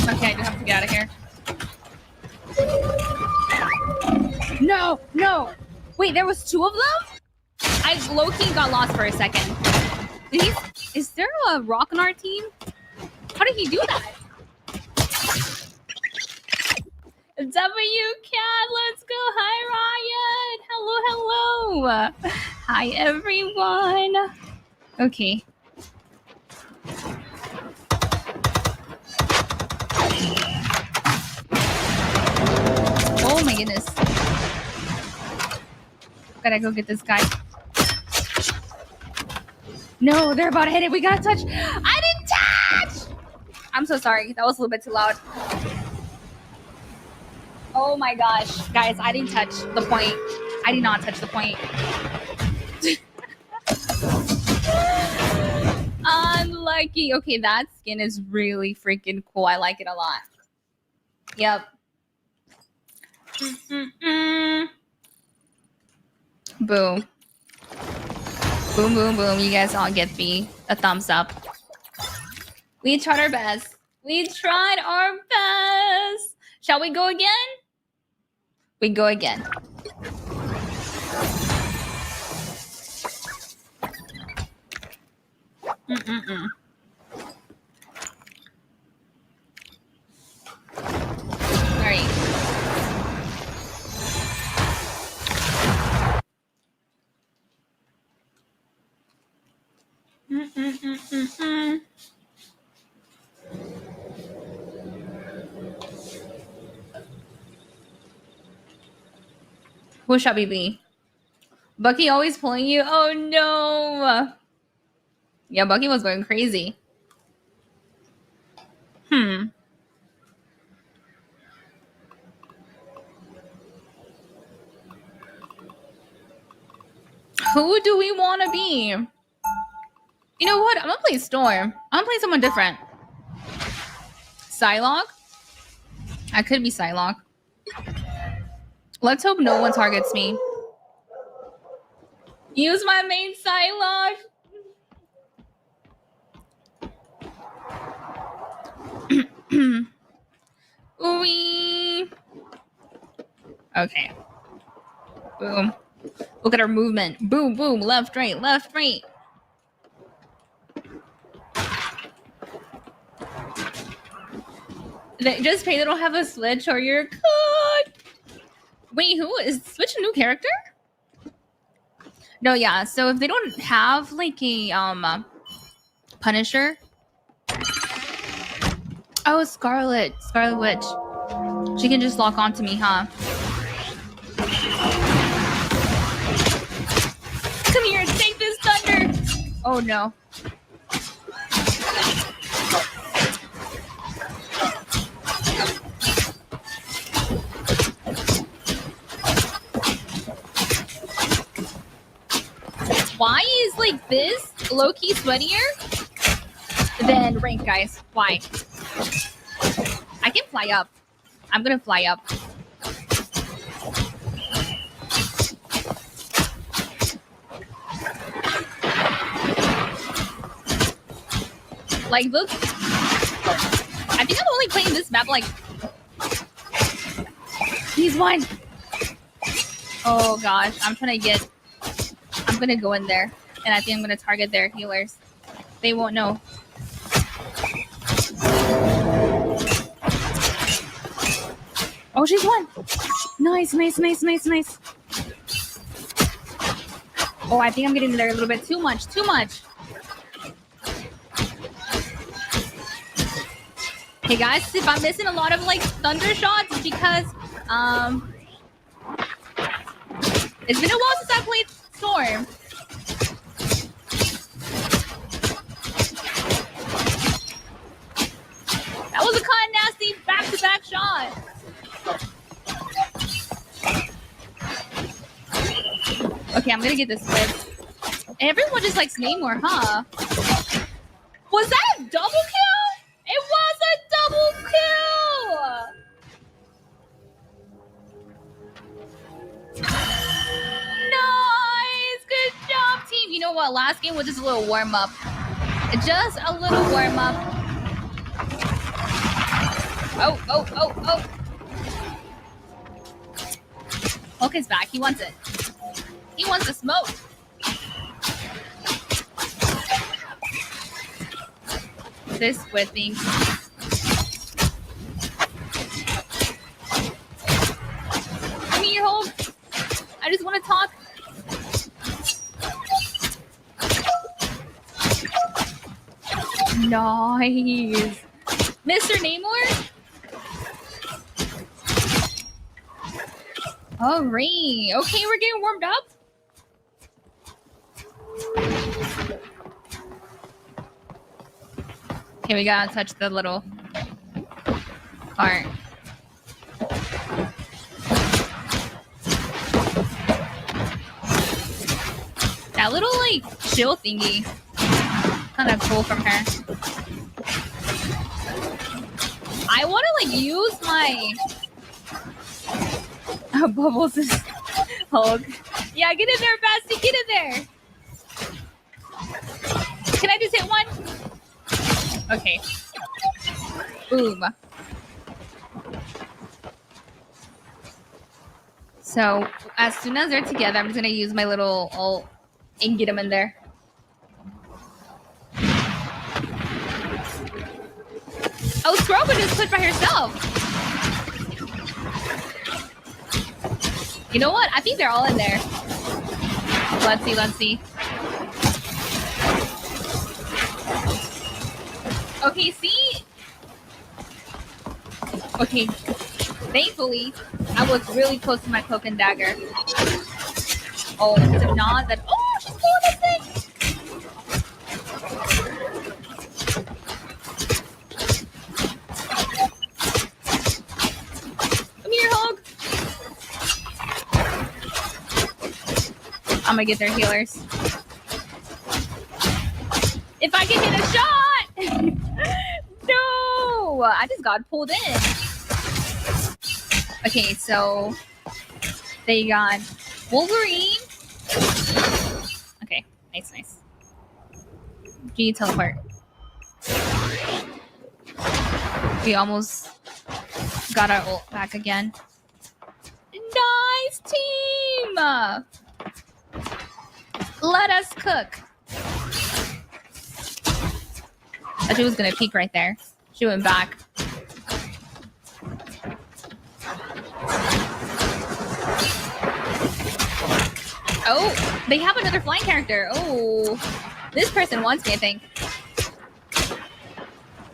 Okay, I do have to get out of here. No. Wait, there was 2 of them? I low-key got lost for a second. Is there a rock on our team? How did he do that? WCat, let's go. Hi, Ryan. Hello. Hi, everyone. Okay. Oh my goodness. Gotta go get this guy. No, they're about to hit it. We gotta touch. I didn't touch! I'm so sorry. That was a little bit too loud. Oh my gosh. Guys, I didn't touch the point. I did not touch the point. Unlucky. Okay, that skin is really freaking cool. I like it a lot. Yep. Boom. Boom, boom, boom. You guys all get me a thumbs up. We tried our best. Shall we go again? We go again. All right. Who shall we be? Bucky always pulling you? Oh no! Yeah, Bucky was going crazy. Who do we want to be? You know what? I'm gonna play Storm. I'm gonna play someone different. Psylocke? I could be Psylocke. Let's hope no one targets me. Use my main Psylocke. Wee. Okay. Boom. Look at our movement. Boom, boom. Left, right, left, right. Just pray they don't have a Switch or you're cooked. Wait, who is Switch a new character? No, yeah. So if they don't have like a Punisher. Oh, Scarlet Witch. She can just lock onto me, huh? Come here, take this thunder. Oh no. Why is like this low-key sweatier than rank, guys? Why? I can fly up. I'm gonna fly up. Like, look. I think I'm only playing this map like... He's one. Oh gosh, I'm trying to get... I'm gonna go in there, and I think I'm gonna target their healers. They won't know. Oh, she's one. Nice, nice, nice, nice, nice. Oh, I think I'm getting there a little bit too much, too much. Hey guys, if I'm missing a lot of like thunder shots, it's because it's been a while since I played Storm. back-to-back shot. Okay, I'm gonna get this switch. Everyone just likes Namor, huh? Was that a double kill? It was a double kill! Nice! Good job, team. You know what? Last game was just a little warm-up. Just a little warm-up. Oh. Hulk is back. He wants it. He wants the smoke. This squid thing. Give me your Hulk. I just want to talk. Nice. Mr. Namor? All right. Okay, we're getting warmed up. Okay, we gotta touch the little part. That little, like, chill thingy. Kind of cool from her. I want to, like, use my Bubbles is Hulk. Yeah, get in there, Basti. Get in there. Can I just hit one? Okay. Boom. So, as soon as they're together, I'm just going to use my little ult and get them in there. Oh, Scroba just put by herself. You know what? I think they're all in there. Let's see, let's see. Okay, see? Okay. Thankfully, I was really close to my cloak and dagger. Oh, if not, that... Oh, she's pulling this thing! Come here, Hulk! I'm gonna get their healers. If I can hit a shot! No! I just got pulled in. Okay, so they got Wolverine. Okay, nice. G teleport. We almost got our ult back again. Nice team! Let us cook. I she was gonna peek right there. She went back. Oh, they have another flying character. Oh, this person wants me, I think.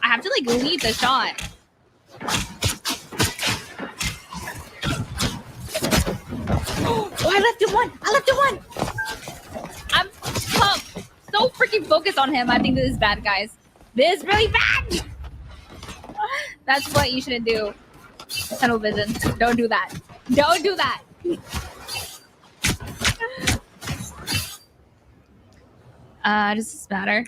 I have to like lead the shot. Oh, I left him one. I'm so freaking focused on him. I think this is bad, guys. This is really bad. That's what you shouldn't do. Tunnel vision. Don't do that. Don't do that. Does this matter?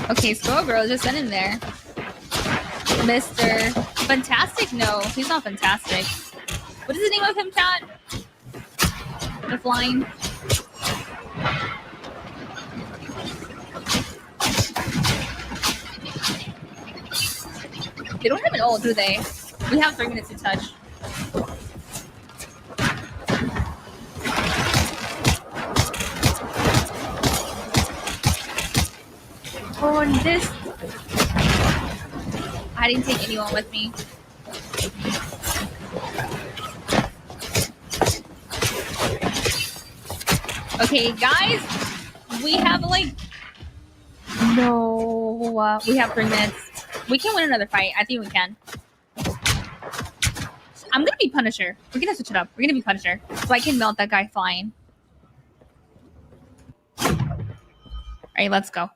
Okay, Squirrel Girl just went in there. Mr. Fantastic? No, he's not fantastic. What is the name of him, chat? The flying. They don't have an ult, do they? We have 3 minutes to touch. Oh, and this... I didn't take anyone with me. Okay, guys, we have like... No, we have 3 minutes. We can win another fight. I think we can. I'm gonna be Punisher. We're gonna switch it up. We're gonna be Punisher. So I can melt that guy fine. Alright, let's go.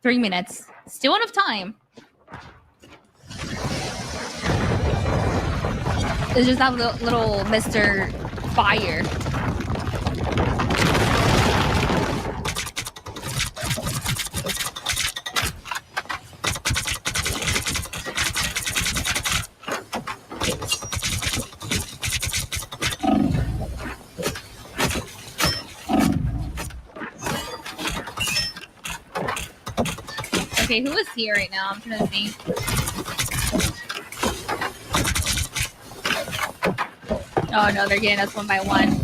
3 minutes. Still enough time. It's just that little Mr. Fire. Okay, who is here right now? I'm trying to see. Oh no, they're getting us one by one.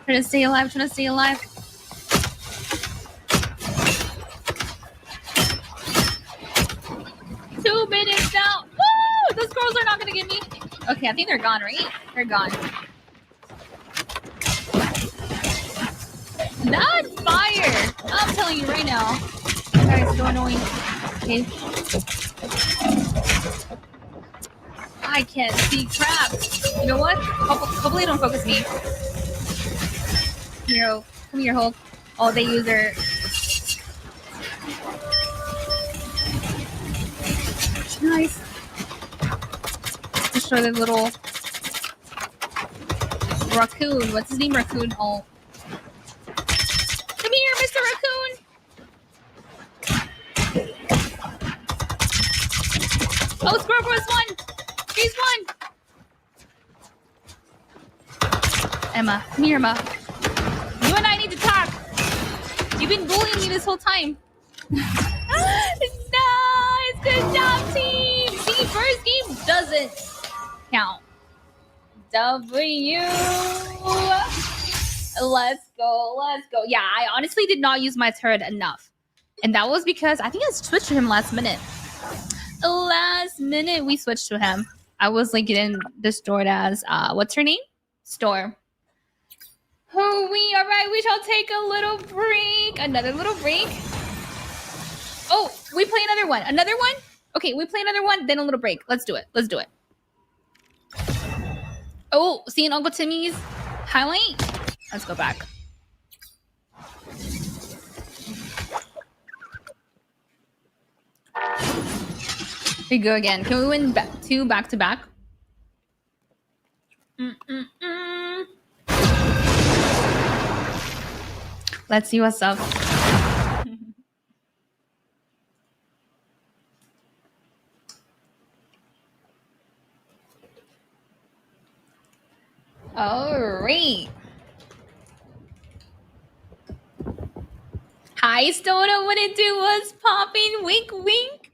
Trying to stay alive, trying to stay alive. Two minutes down. Woo! Those girls are not gonna get me. Okay, I think they're gone, right? They're gone. That's fire! I'm telling you right now. That is so annoying. Okay. I can't see crap. You know what? Hopefully don't focus me. Hero, come here, Hulk. Oh, they use their... Nice. Destroy the little... raccoon. What's his name? Raccoon. Oh. Come here, Mr. Raccoon! Oh, Squirrel's won! He's won! Emma, come here, Emma. You and I need to talk. You've been bullying me this whole time. Nice! Good job, team! The first game doesn't count. W. Let's go, let's go. Yeah, I honestly did not use my turret enough. And that was because I think I switched to him last minute. Last minute, we switched to him. I was like getting destroyed as, what's her name? Storm. Oh, all right, we shall take a little break. Another little break. Oh, we play another one. Another one? Okay, we play another one, then a little break. Let's do it. Let's do it. Oh, seeing Uncle Timmy's highlight? Let's go back. We go again. Can we win two back to back? Let's see what's up. All right. Hi, Stoda. What it do was popping. Wink, wink.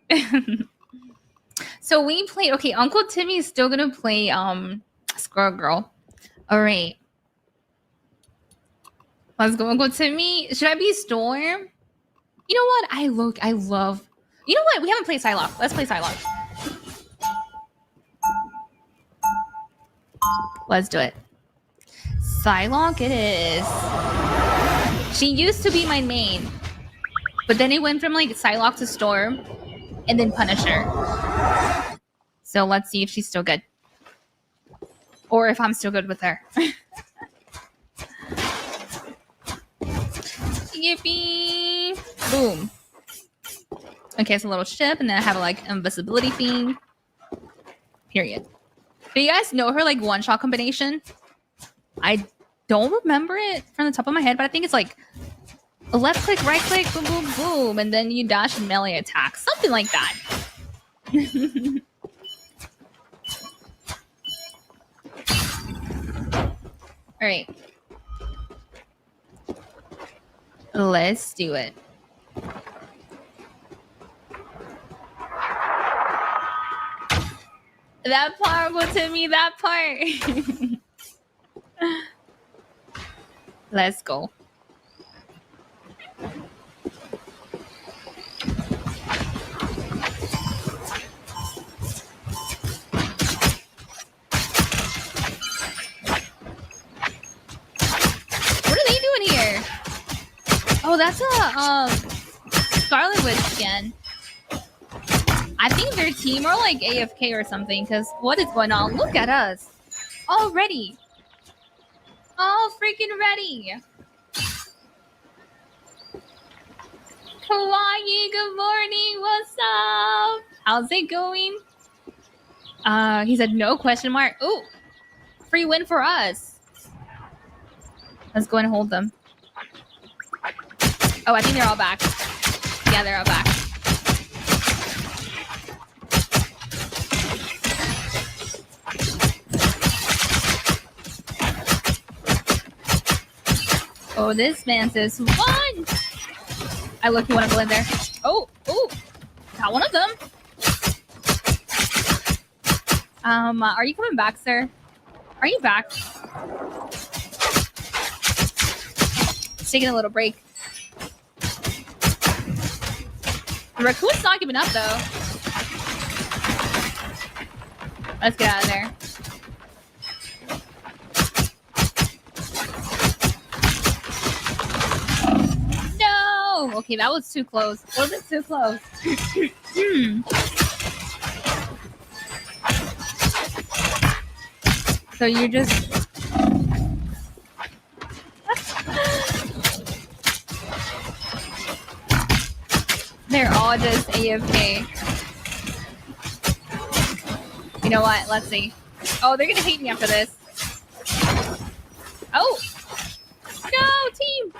So we played. Okay, Uncle Timmy is still gonna play Squirrel Girl. All right. Let's go, Uncle Timmy. Should I be Storm? You know what? I love. You know what? We haven't played Psylocke. Let's play Psylocke. Let's do it. Psylocke it is. She used to be my main, but then it went from like Psylocke to Storm, and then Punisher. So let's see if she's still good, or if I'm still good with her. Yippee! Boom. Okay, it's a little ship, and then I have a like invisibility thing. Period. Do you guys know her like one-shot combination? I don't remember it from the top of my head, but I think it's like a left click, right click, boom, boom, boom, and then you dash and melee attack. Something like that. All right. Let's do it. That part will to me, that part. Let's go. What are they doing here? Oh, that's a Scarlet Witch again. I think their team are like AFK or something, because what is going on? Look at us. All ready. All freaking ready. Kawaii, good morning. What's up? How's it going? He said no question mark. Ooh, free win for us. Let's go and hold them. Oh, I think they're all back. Yeah, they're all back. Oh, this man says one. I look, you want to go in there? Oh, got one of them. Are you coming back, sir? Are you back? It's taking a little break. The raccoon's not giving up, though. Let's get out of there. No! Okay, that was too close. Was it too close? So you're just... They're all just AFK. You know what? Let's see. Oh, they're gonna hate me after this. Oh! No, team!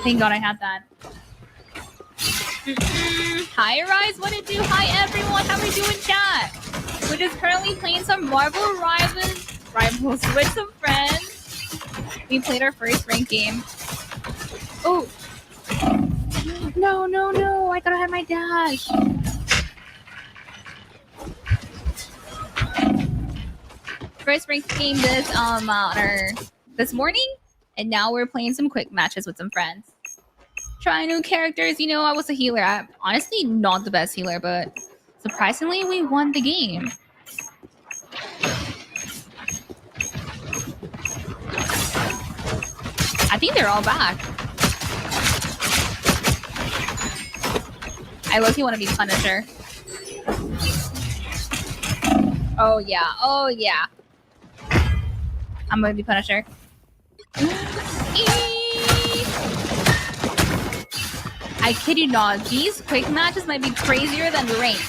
Thank God I had that. Hi, Rise. What it do? Hi, everyone. How we doing, chat? We're just currently playing some Marvel Rivals with some friends. We played our first ranked game. Oh. No. I thought I had my dash. First ranked game this morning, and now we're playing some quick matches with some friends. Trying new characters. You know, I was a healer. I'm honestly not the best healer, but surprisingly, we won the game. I think they're all back. I low-key want to be Punisher. Oh yeah. I'm gonna be Punisher. I kid you not, these quick matches might be crazier than the rank.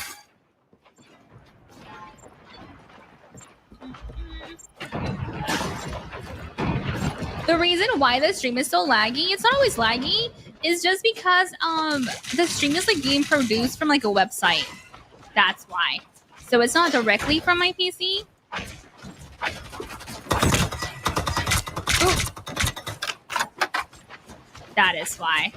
The reason why the stream is so laggy, it's not always laggy, is just because the stream is like being produced from like a website. That's why. So it's not directly from my PC. Ooh. That is why.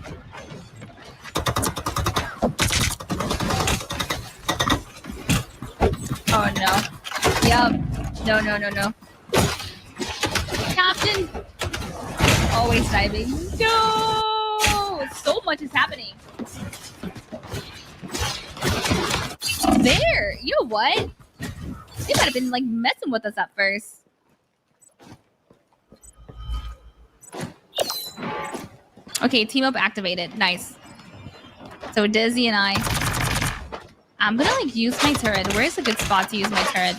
Oh no. Yup. No. Captain! Always diving. No! So much is happening. There! You know what? They might have been like messing with us at first. Okay, team up activated. Nice. So Dizzy and I'm gonna like use my turret. Where's a good spot to use my turret?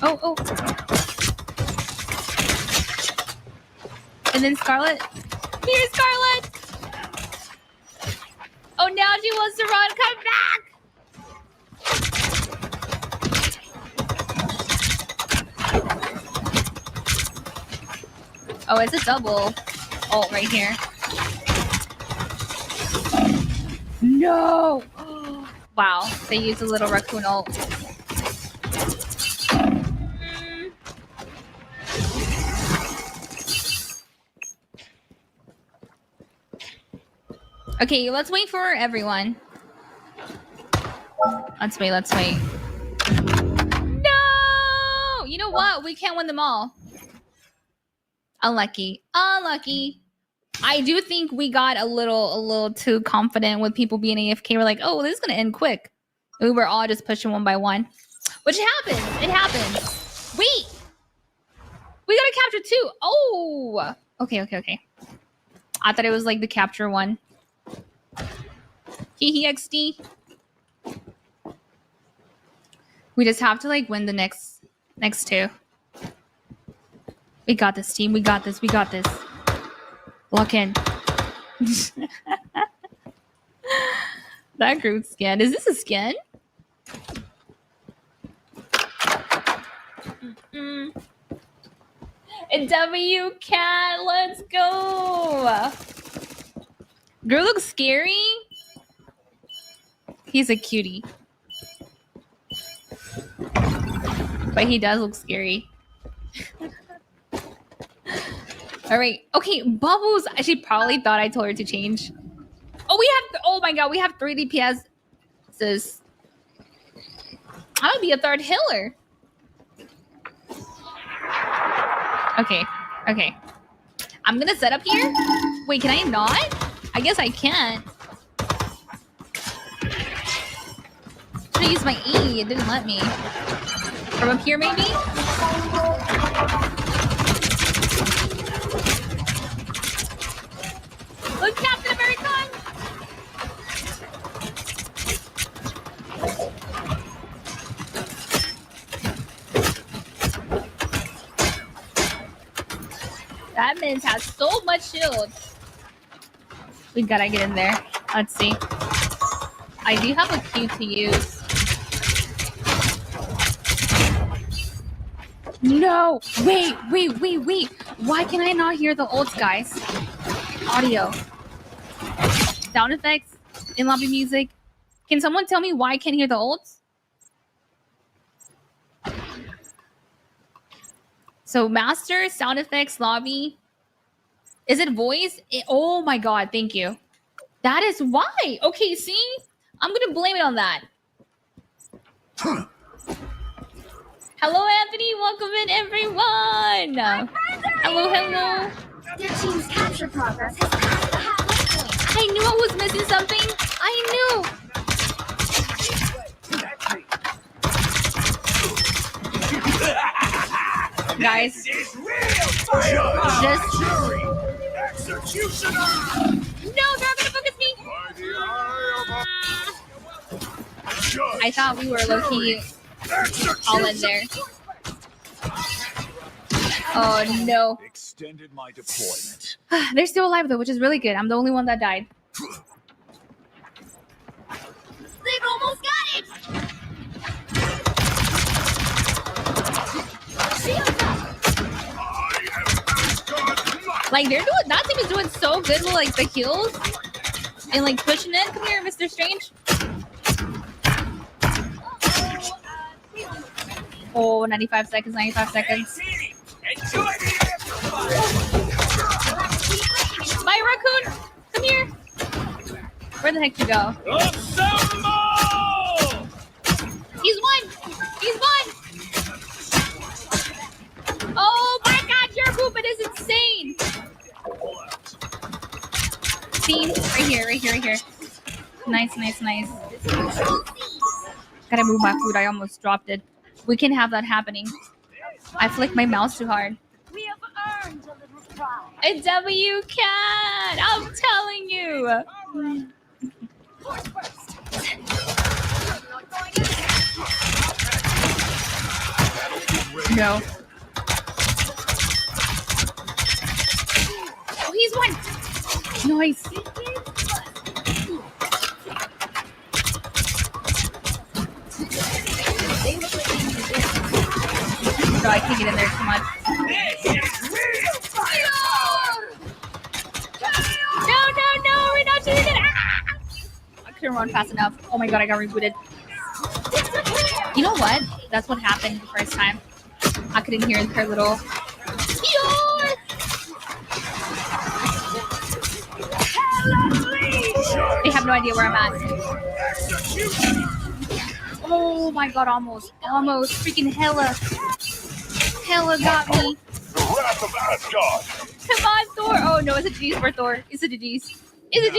Oh. And then Scarlet. Here's Scarlet! Oh, now she wants to run. Come back! Oh, it's a double ult right here. No! Wow, they used a little raccoon ult. Okay, let's wait for everyone. Let's wait. No! You know what? We can't win them all. Unlucky. I do think we got a little too confident with people being AFK. We're like, oh, this is gonna end quick. We were all just pushing one by one. Which happens. It happens. Wait! capture 2. Oh, okay. I thought it was like the capture one. Hee XD. We just have to like win the next two. We got this, team. We got this. Lock in. That Groot skin. Is this a skin? W cat, let's go. Groot looks scary. He's a cutie. But he does look scary. All right. Okay, Bubbles. She probably thought I told her to change. Oh my god, we have 3 DPSs. I would be a third healer. Okay. I'm gonna set up here. Wait, can I not? I guess I can't. Should I use my E? It didn't let me. From up here, maybe? Look, Captain America! That man has so much shield. We gotta get in there. Let's see. I do have a Q to use. No! Wait. Why can I not hear the ults, guys? Audio. Sound effects. In-lobby music. Can someone tell me why I can't hear the ults? So master, sound effects, lobby. Is it voice? Oh my god, thank you. That is why. Okay, see? I'm gonna blame it on that. Hello, Anthony. Welcome in, everyone. Hello. Your team's capture progress has passed the halfway point. I knew I was missing something. I knew. Guys, just no, they're not gonna focus me. I thought we were low-key all in there. Oh no. Extended my deployment. They're still alive though, which is really good. I'm the only one that died. They've almost got it. Like they're doing, that team is doing so good with like the heals and like pushing it. Come here, Mr. Strange. Oh, 95 seconds. My raccoon, come here. Where the heck you go? He's one. Oh my god, your movement is insane. See? Right here. Nice. Gotta move my food. I almost dropped it. We can have that happening. I flicked my mouse too hard. We have earned a little pride. A W cat! I'm telling you. No. Oh, he's one. Nice. No, I can't get in there too much. No, we're not doing it. Ah! I couldn't run fast enough. Oh my god, I got rebooted. You know what? That's what happened the first time. I couldn't hear her little. They have no idea where I'm at. Oh my god, almost. Freaking Hella got me. Come on, Thor. Oh no, it's a GG's for Thor. It's a GG's. Let's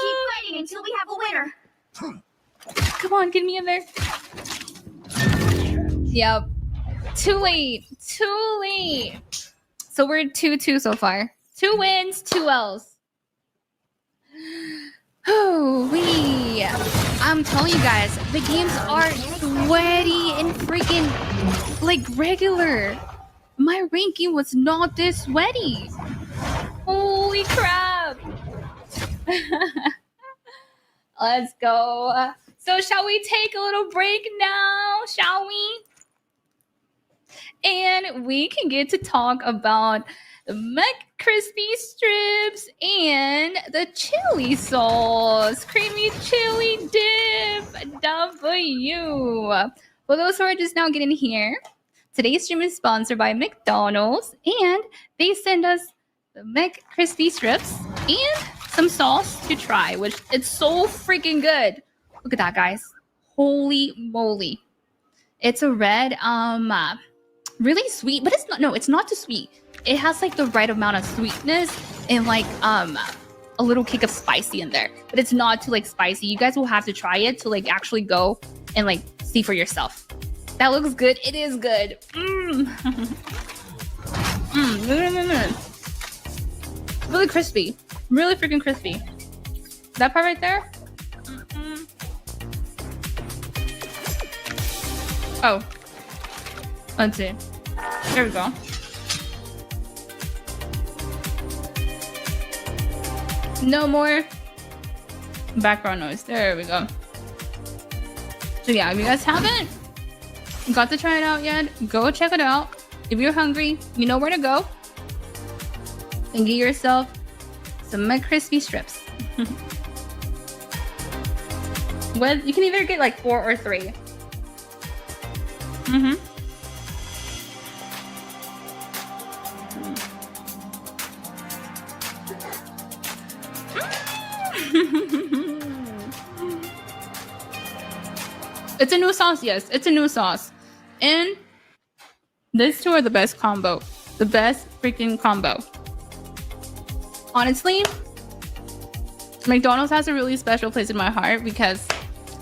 keep fighting until we have a winner. Come on, get me in there. Yep. Too late. Too late. So we're 2-2 so far. 2 wins, 2 L's. Oh, I'm telling you guys, the games are sweaty and freaking like regular. My ranking was not this sweaty. Holy crap. Let's go. So shall we take a little break now? Shall we? And we can get to talk about the McCrispy strips and the chili sauce. Creamy chili dip. W. For those who are just now getting here, today's stream is sponsored by McDonald's, and they send us the McCrispy strips and some sauce to try, which it's so freaking good. Look at that, guys. Holy moly. It's a red, really sweet, but it's not too sweet. It has like the right amount of sweetness and like a little kick of spicy in there, but it's not too like spicy. You guys will have to try it to like actually go and like see for yourself. That looks good. It is good. Really crispy. Really freaking crispy. That part right there. Oh, let's see. There we go. No more background noise. There we go. So yeah, if you guys haven't got to try it out yet, go check it out. If you're hungry, you know where to go. And get yourself some McCrispy strips. Well, you can either get like 4 or 3. It's a new sauce, yes. It's a new sauce. And these two are the best combo. The best freaking combo. Honestly, McDonald's has a really special place in my heart because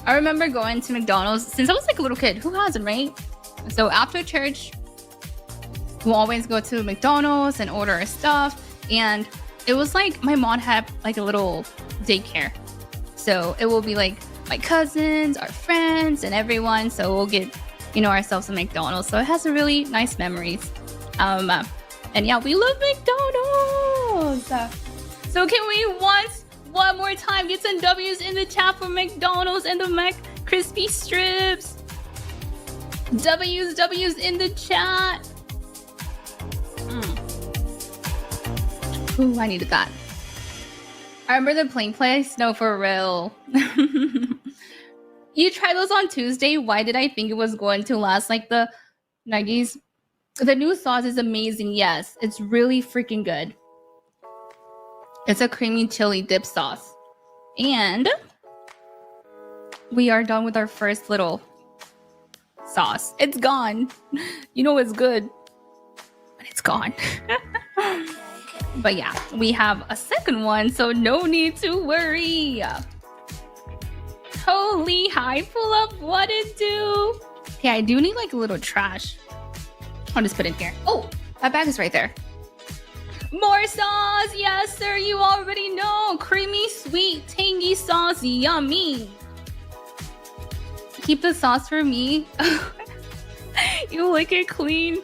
I remember going to McDonald's since I was like a little kid. Who hasn't, right? So after church, we'll always go to McDonald's and order our stuff. And it was like my mom had like a little daycare. So it will be like my cousins, our friends, and everyone. So we'll get, ourselves a McDonald's. So it has a really nice memories. And yeah, we love McDonald's. So can we one more time get some W's in the chat for McDonald's and the McCrispy strips? W's in the chat. Ooh, I needed that. I remember the plain place. No, for real. You tried those on Tuesday. Why did I think it was going to last like the 90s? The new sauce is amazing. Yes, it's really freaking good. It's a creamy chili dip sauce. And we are done with our first little sauce. It's gone. You know it's good, but it's gone. But yeah, we have a second one, so no need to worry. Holy, hi, pull up, what it do? Okay, I do need like a little trash. I'll just put it here. Oh, that bag is right there. More sauce, yes sir, you already know. Creamy, sweet, tangy sauce, yummy. Keep the sauce for me. You lick it clean.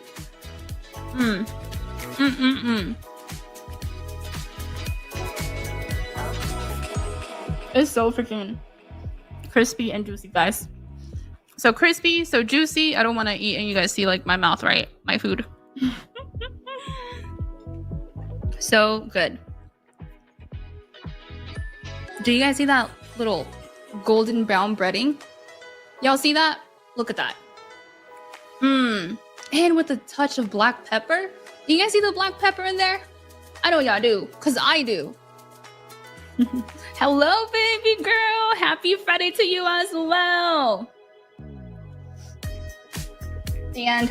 It's so freaking crispy and juicy, guys. So crispy, so juicy. I don't want to eat, and you guys see like my mouth, right? My food. So good. Do you guys see that little golden brown breading? Y'all see that? Look at that. And with a touch of black pepper. Do you guys see the black pepper in there? I know y'all do, because I do. Hello, baby girl. Happy Friday to you as well. And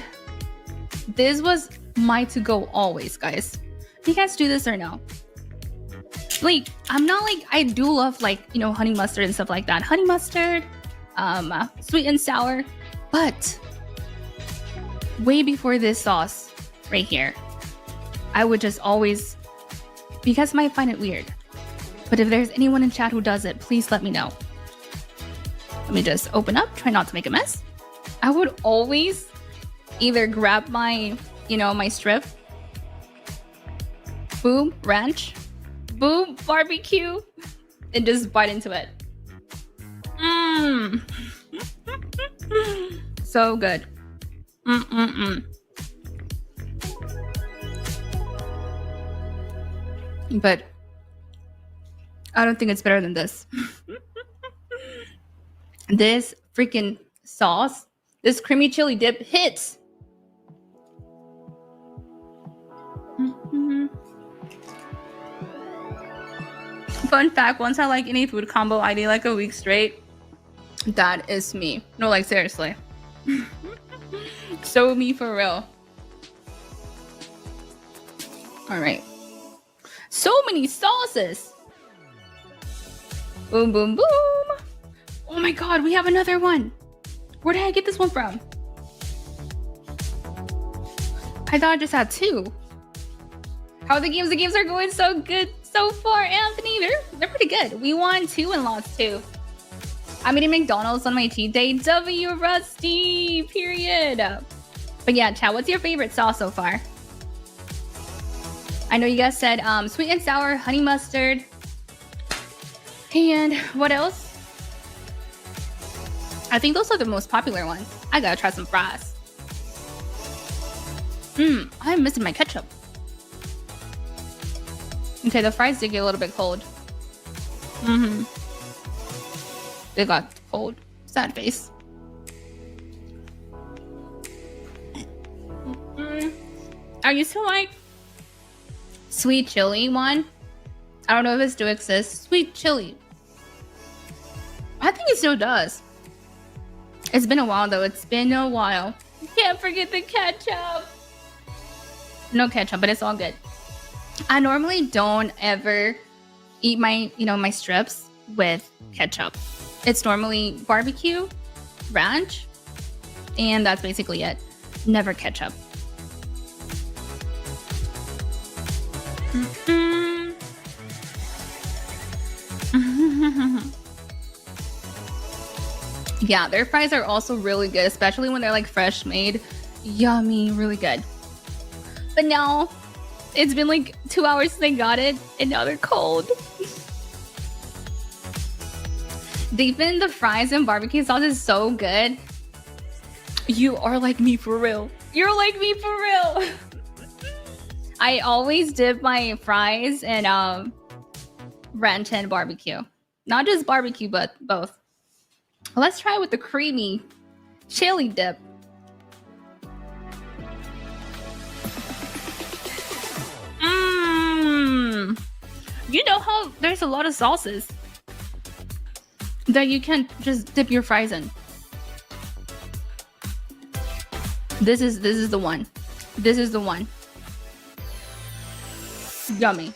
this was my to-go always, guys. Do you guys do this or no? Like, I'm not like, I do love like, honey mustard and stuff like that. Honey mustard, sweet and sour. But way before this sauce right here, I would just always, you guys might find it weird, but if there's anyone in chat who does it, please let me know. Let me just open up, try not to make a mess. I would always either grab my, my strip, boom, ranch, boom, barbecue, and just bite into it. Mmm. So good. But I don't think it's better than this. This freaking sauce, this creamy chili dip hits. Fun fact, once I like any food combo, I eat like a week straight. That is me. No, like seriously. So me for real. All right. So many sauces. Boom, boom, boom. Oh my God, we have another one. Where did I get this one from? I thought I just had two. How are the games? The games are going so good so far, Anthony. They're pretty good. We won 2 and lost 2. I'm eating McDonald's on my cheat day. W Rusty, period. But yeah, chat, what's your favorite sauce so far? I know you guys said sweet and sour, honey mustard. And what else? I think those are the most popular ones. I gotta try some fries. I'm missing my ketchup. Okay, the fries did get a little bit cold. They got cold. Sad face. I used to like sweet chili one. I don't know if it still exists. Sweet chili. I think it still does. It's been a while though. It's been a while. Can't forget the ketchup. No ketchup, but it's all good. I normally don't ever eat my, my strips with ketchup. It's normally barbecue, ranch, and that's basically it. Never ketchup. Yeah, their fries are also really good, especially when they're like fresh made. Yummy, really good. But now, it's been like 2 hours since I got it, and now they're cold. Even the fries and barbecue sauce is so good. You are like me for real. You're like me for real. I always dip my fries in ranch and barbecue. Not just barbecue, but both. Let's try it with the creamy chili dip. You know how there's a lot of sauces that you can just dip your fries in. This is the one. This is the one. Yummy.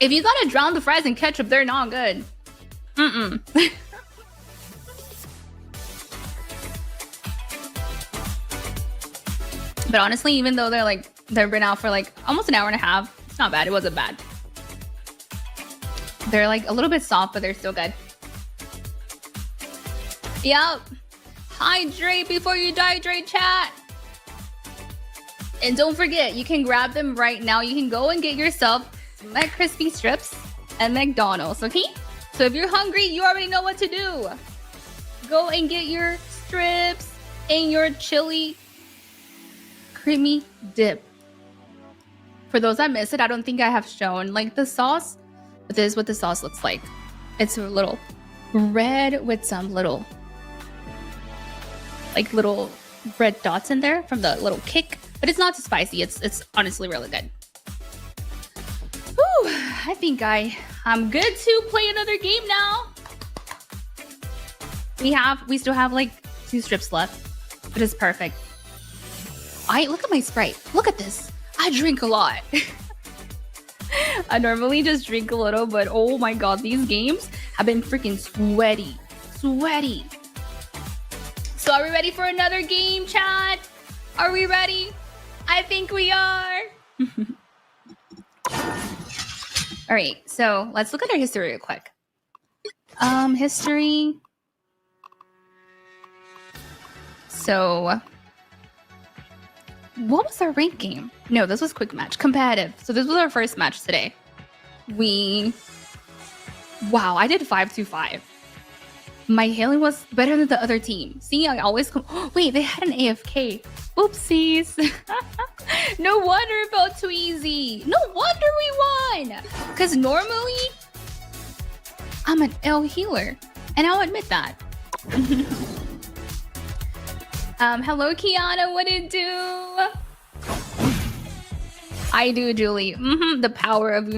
If you gotta drown the fries in ketchup, they're not good. But honestly, even though they've been out for like almost an hour and a half, it's not bad. It wasn't bad. They're like a little bit soft, but they're still good. Yep. Hydrate before you dehydrate, chat. And don't forget, you can grab them right now. You can go and get yourself some McCrispy strips at McDonald's, okay? So if you're hungry, you already know what to do. Go and get your strips and your chili creamy dip. For those that missed it, I don't think I have shown like the sauce, but this is what the sauce looks like. It's a little red with some little red dots in there from the little kick, but it's not too spicy. It's honestly really good. Whew, I think I'm good to play another game now. We still have like 2 strips left, but it's perfect. Look at my Sprite. Look at this. I drink a lot. I normally just drink a little, but oh my god, these games have been freaking sweaty. Sweaty. So are we ready for another game, chat? Are we ready? I think we are. All right, so let's look at our history real quick. History. So, what was our rank game? No, this was quick match, competitive. So this was our first match today. Wow, I did 5-2-5. My healing was better than the other team. See, I always come. Oh, wait, they had an AFK. Oopsies. No wonder it felt too easy. No wonder we won. Because normally, I'm an L healer. And I'll admit that. Hello, Kiana. What it do? I do, Julie. The power of...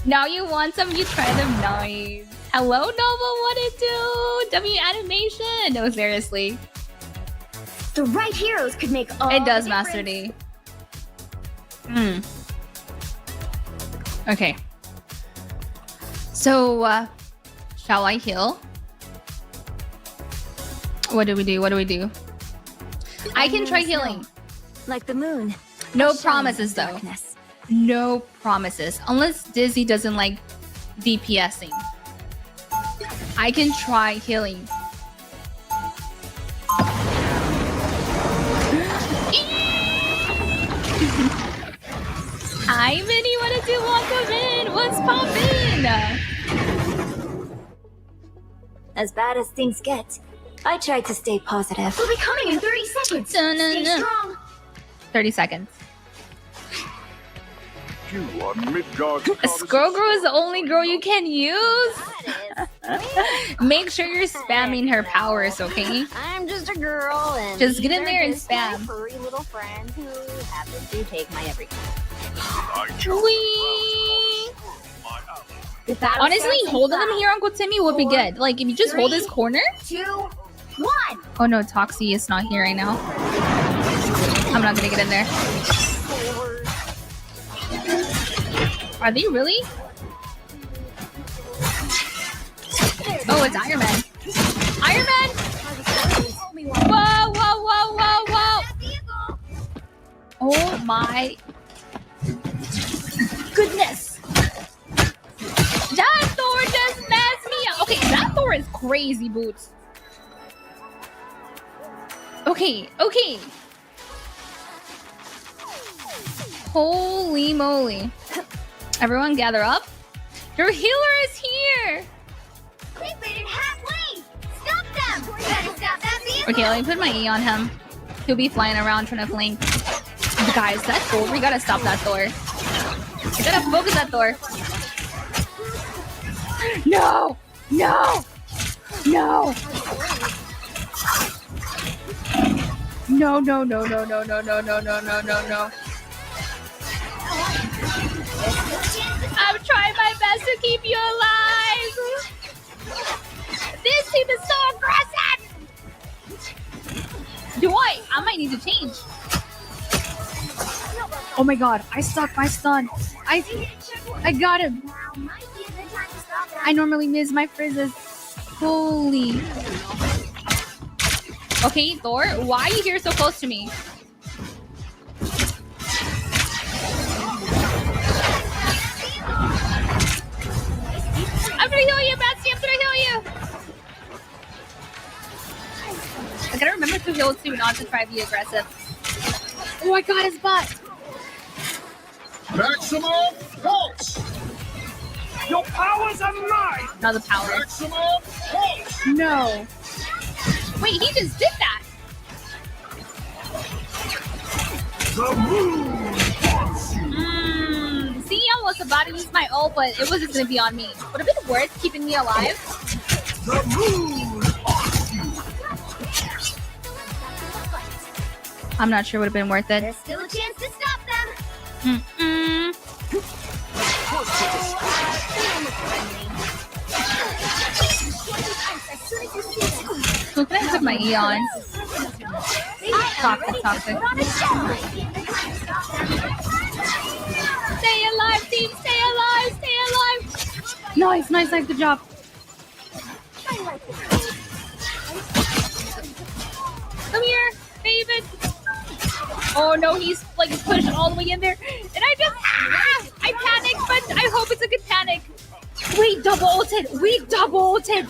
Now you want some, you try them. Nice. Hello, Nova. What it do? W animation. No, seriously. The right heroes could make all It does, the Master D. Okay. So, shall I heal? What do we do? What do we do? I can try healing. Like the moon. No promises, though. No promises. Unless Dizzy doesn't like DPSing. I can try healing. Hi, Minnie. What is it? Welcome in. What's poppin'? As bad as things get, I tried to stay positive. We'll be coming in 30 seconds. Stay strong. 30 seconds. You are Midgard's Scroll Girl is the only girl you can use. Make sure you're spamming her powers, okay? I'm just a girl, and just get in there and spam. My furry little friends who happen to take my everything. Whee! Honestly, holding them here, Uncle Timmy, would be good. Like, if you just hold this corner. 2, 1. Oh no, Toxie is not here right now. I'm not gonna get in there. Are they really? Oh, it's Iron Man. Iron Man! Whoa, whoa, whoa, whoa, whoa! Oh my goodness! That Thor just messed me up. Okay, that Thor is crazy, Boots. Okay, okay. Holy moly. Everyone gather up. Your healer is here! They made it halfway! Stop them! Better stop that vehicle! Okay, let me put my E on him. He'll be flying around trying to flank. Guys, that Thor, we gotta stop that Thor. We gotta focus that Thor. No! No! No! No, no, no, no, no, no, no, no, no, no, no, no. I'm trying my best to keep you alive. This team is so aggressive. Do I might need to change. Oh my god, I stuck my stun. I got him. I normally miss my frizzes. Holy. Okay, Thor, why are you here so close to me? I'm gonna heal you, Betsy. I'm gonna heal you. I gotta remember to heal too, not to try to be aggressive. Oh, I got his butt. Maximum pulse. Your powers are mine. Not the power. Maximum pulse. No. Wait, he just did that. The moon wants you. See, I was about to use my ult, but it was just gonna be on me. Would it have been worth keeping me alive? The moon wants you. I'm not sure it would have been worth it. There's still a chance to stop them. Who can I put my E on? Toxic, toxic. Nice, nice, nice, good job. Come here, David. Oh no, he's like pushed all the way in there. And I panicked, but I hope it's a good panic. We double ulted. We double ulted.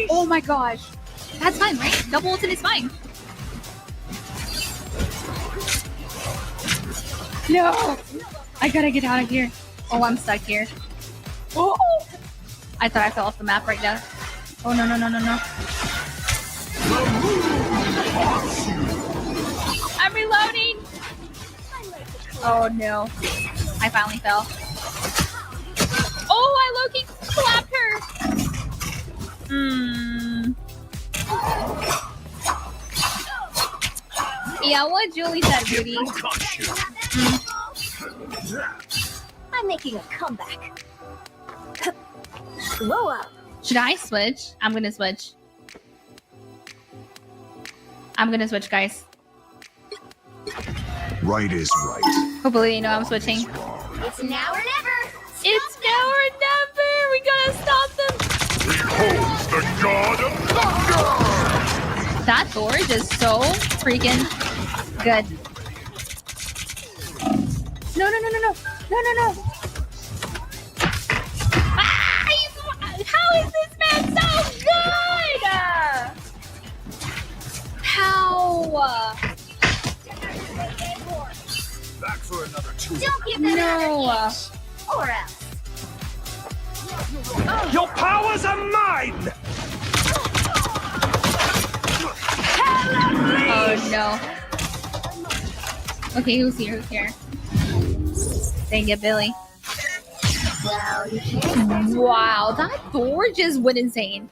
Oh my gosh. That's fine, right? Double ulted is fine. No. I gotta get out of here. Oh, I'm stuck here. Oh. I thought I fell off the map right now. Oh no, no, no, no, no. I'm reloading. Oh no. I finally fell. Oh, I low-key clapped her. Yeah, what Julie said, Beauty. I'm making a comeback. Blow up. Should I switch? I'm gonna switch. I'm gonna switch, guys. Right is right. Hopefully they know I'm switching. It's now or never. It's now or never. We gotta stop them. Behold the god of thunder! That Thor is just so freaking good. No, no, no, no, no. No, no, no. Ah, how is this man so good? How? Back for another 2. Don't give them another inch, or else. Your powers are mine! Oh no. Okay, who's here? Who's here? Dang it, Billy. Wow, that Thor just went insane.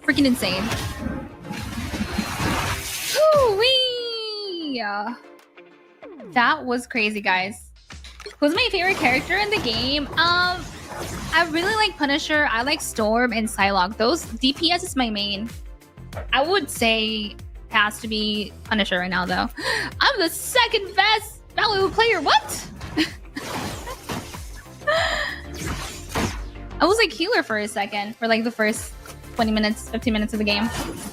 Freaking insane. Woo-wee! That was crazy, guys. Who's my favorite character in the game? I really like Punisher. I like Storm and Psylocke. Those DPS is my main. I would say it has to be Punisher right now, though. I'm the second best Value player. What? I was like healer for a second, for like the first 20 minutes, 15 minutes of the game.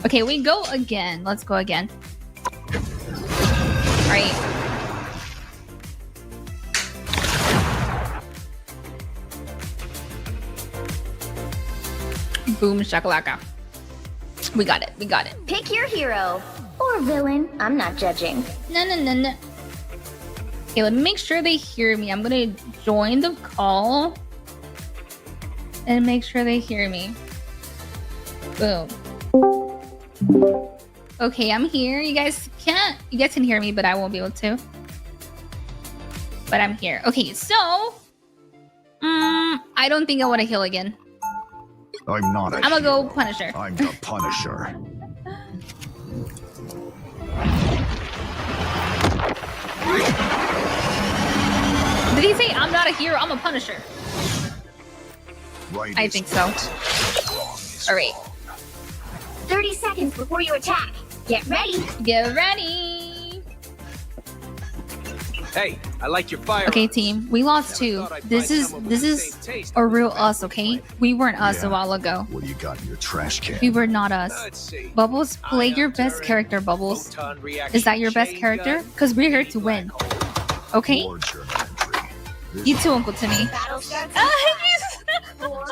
Okay, we go again. Let's go again. All right. Boom shakalaka. We got it. We got it. Pick your hero or villain. I'm not judging. No, no, no, no. Okay, let me make sure they hear me. I'm gonna join the call and make sure they hear me. Boom. Okay, I'm here. You guys can hear me, but I won't be able to. But I'm here. Okay, so I don't think I want to heal again. I'm not a I'm gonna go Punisher. I'm the Punisher. Did he say I'm not a hero? I'm a Punisher. Right I think so. All right. 30 seconds before you attack. Get ready. Get ready. Hey, I like your fire. Okay, team. We lost 2. This is a real us, okay? We weren't us a while ago. What do you got in your trash can? We were not us. Bubbles, play your best character, Bubbles. Is that your best character? Because we're here to win. Okay? You too, Uncle Timmy. Battle starts in 4,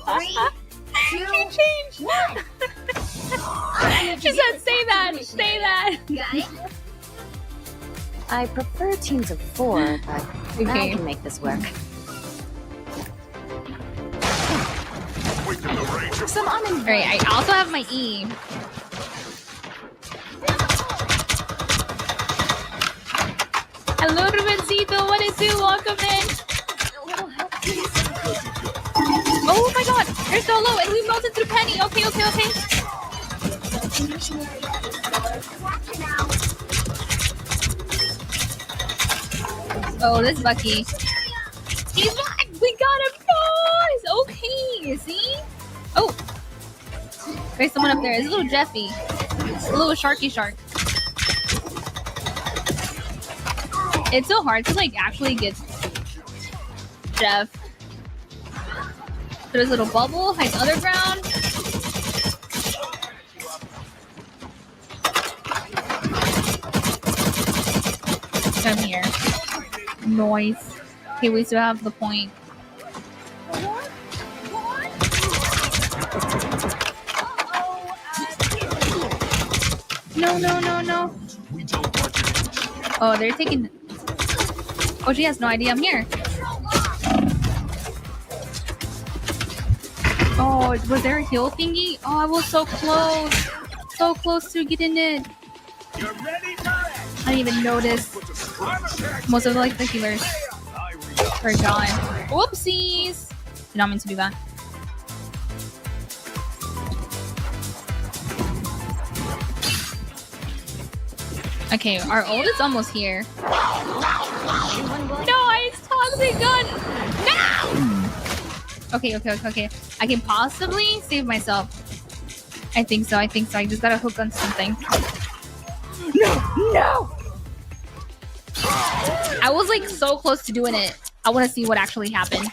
3, 2, He changed. 1. She said, say that. Say that. Got it? I prefer teams of 4, but I can make this work. Some Alright, I also have my E. Hello, Rubencito. What is it? Welcome in. Oh my god, you're so low, and we melted through Penny. Okay, okay, okay. Oh, this Bucky. He's back! We got him, guys! Okay, see? Oh. There's someone up there. It's a little Jeffy. A little Sharky Shark. It's so hard to, like, actually get Jeff. There's a little bubble, hides underground. I'm here. Noise. Okay, we still have the point. No, no, no, no. Oh, they're taking... Oh, she has no idea I'm here. Oh, was there a heal thingy? Oh, I was so close. So close to getting it. I didn't even notice. Most of like the healers are gone. Whoopsies! Did not mean to do that. Okay, our ult is almost here. Nice! Toxic gun! No! Okay. I can possibly save myself. I think so. I just gotta hook on something. No! I was like so close to doing it. I want to see what actually happened.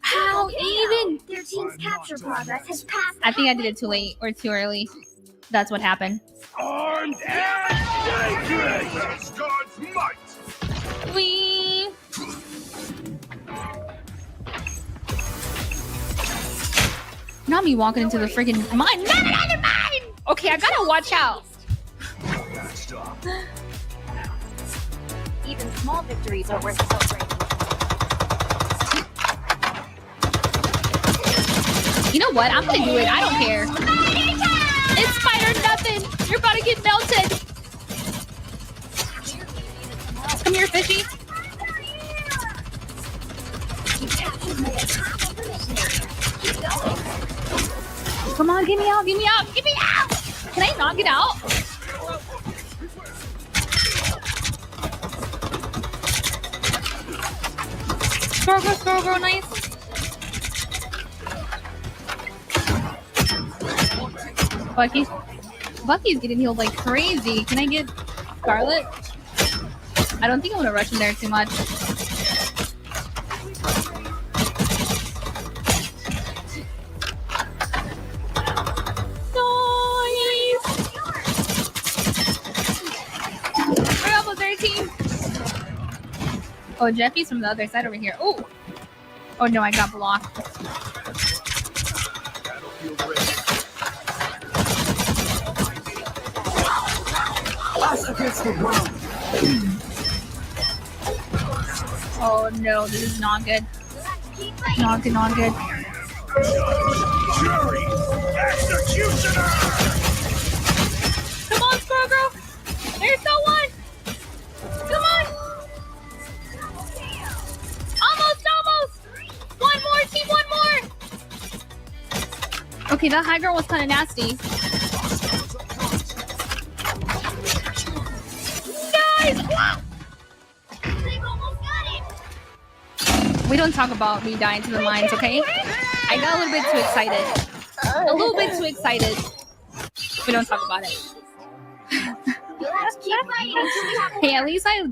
How even? Their team's capture progress has passed. I think I did it too late or too early. That's what happened. Armed and dangerous! God's might! We. Not me walking into the freaking mine. No, mine! Okay, I gotta watch out. Even small victories are worth celebrating. You know what? I'm gonna do it. I don't care. It's spider nothing. You're about to get melted. Come here, fishy. Come on, get me out, get me out, get me out! Can I not get out? Scroll, nice. Bucky's getting healed like crazy. Can I get Scarlet? I don't think I'm gonna rush in there too much. We're almost 13. Oh, Jeffy's from the other side over here. Oh! Oh no, I got blocked. Oh no, this is not good. Not good. Jury! Executioner! Come on, Squirrel Girl! There's no one! Come on! Almost! One more, team, one more! Okay, that high girl was kind of nasty. Guys! We don't talk about me dying to the mines, okay? I got a little bit too excited. We don't talk about it. Hey, at least I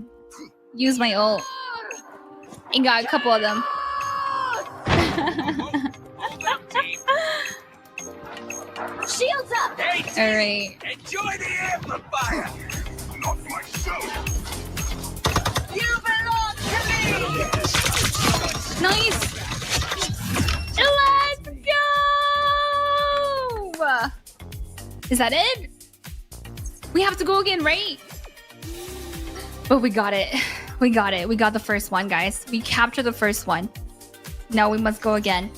used my ult and got a couple of them. Shields up! All right. Enjoy the amplifier! Not myself! You belong to me! Nice! Let's go! Is that it? We have to go again, right? But we got it. We got the first one, guys. We captured the first one. Now we must go again.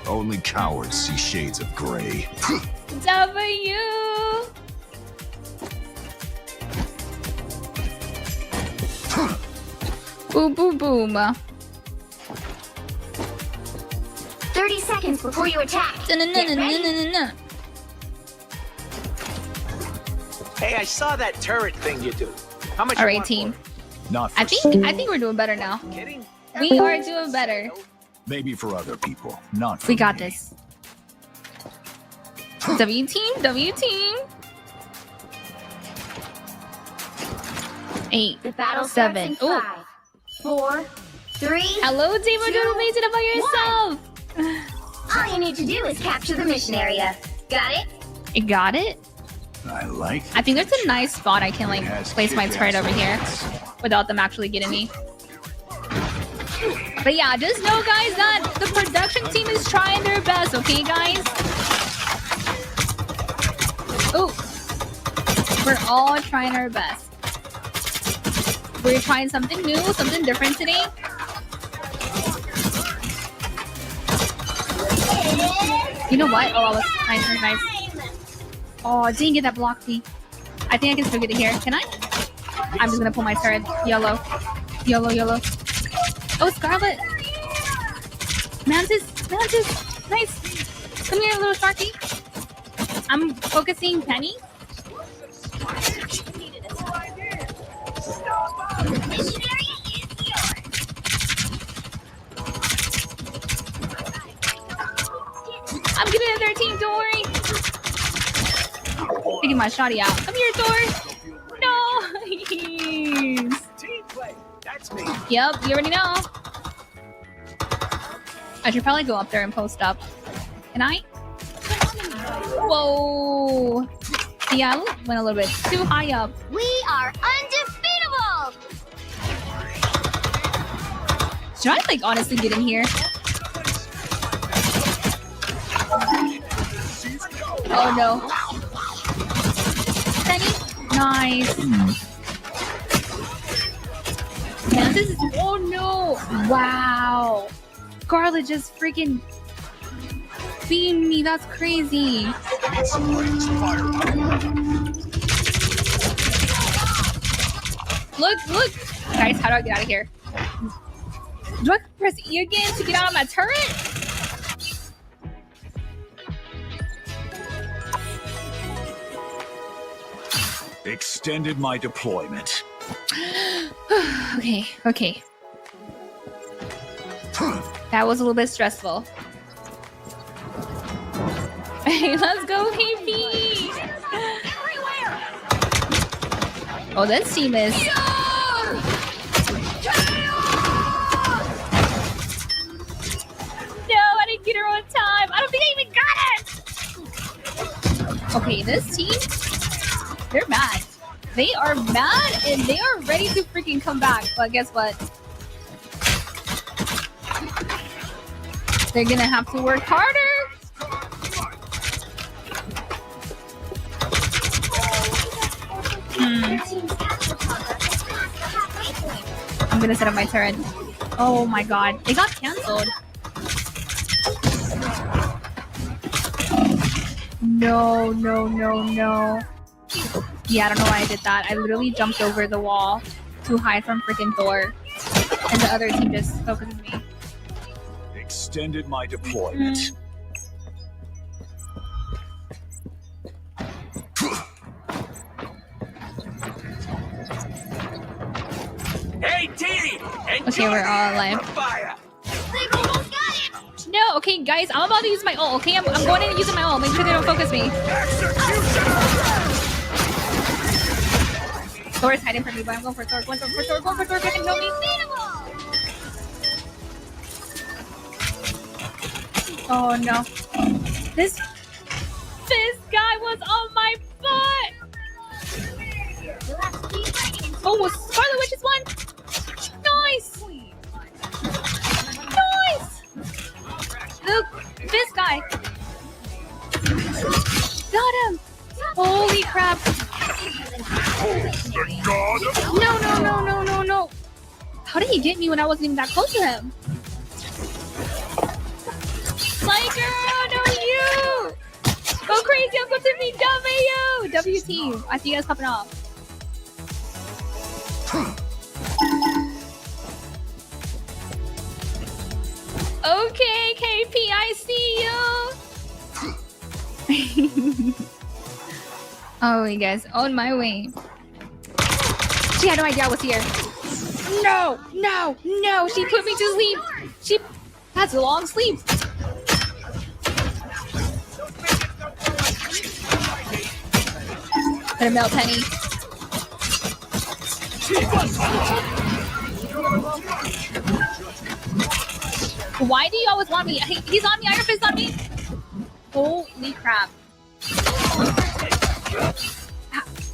Only cowards see shades of gray. W! Boom, boom, boom. 30 seconds before you attack. Hey, I saw that turret thing you do. How much? All right, team. Not for I think we're doing better now. kidding. We are doing better. Maybe for other people, not for We got me. this. W team. 8, The battle 7. starts in 5, 4, 3. Hello, Demo Doodle Mason, about yourself. All you need to do is capture the mission area. Got it? You got it? I like I think there's a nice spot I can like place my turret over here without them actually getting me. But yeah, just know guys that the production team is trying their best, okay guys? Oh, we're all trying our best. We're trying something new, something different today. You know what? Oh, I was nice. Oh, dang it, that blocked me. I think I can still get it here. Can I? I'm just gonna pull my turret. Yellow. Oh, Scarlet. Mantis. Nice. Come here, little Sharky. I'm focusing Penny. I'm getting a 13, don't worry. Taking my shotty out. Come here, Thor. Nice. Yep, you already know. I should probably go up there and post up. Can I? Whoa. Yeah, I went a little bit too high up. We are undefeatable! Should I like honestly get in here? Oh no. Penny? Nice. Man, this is. Oh no. Wow. Scarlet just freaking beamed me. That's crazy. Look. Guys, how do I get out of here? Do I press E again to get out of my turret? Extended my deployment. Okay. That was a little bit stressful. Hey, let's go, KP! Oh, this team is... No, I didn't get her on time. I don't think I even got it! Okay, this team... They're mad. They are mad and they are ready to freaking come back. But guess what? They're gonna have to work harder. I'm gonna set up my turret. Oh my god. It got cancelled. No. Yeah, I don't know why I did that. I literally jumped over the wall to hide from freaking Thor. And the other team just focuses me. Extended my deployment. Hey, T! Okay, we're all alive. No, okay, guys, I'm about to use my ult, okay? I'm going in and using my ult. Make sure they don't focus me. Thor is hiding from me, but I'm going for Thor. Going for Thor. They can know me. Oh no. This guy was on my foot! Oh, Scarlet Witch is one! Nice! Look, this guy! Got him! Holy crap! No. How did he get me when I wasn't even that close to him? Liker, no you! Go crazy, Uncle Timmy, W team. I see you guys popping off. Okay, KP, I see you. Oh, you guys, on my way. She had no idea I was here. No. She put me to sleep. She has a long sleep. Better melt, Penny. Why do you always want me? He's on me. Iron Fist on me. Holy crap.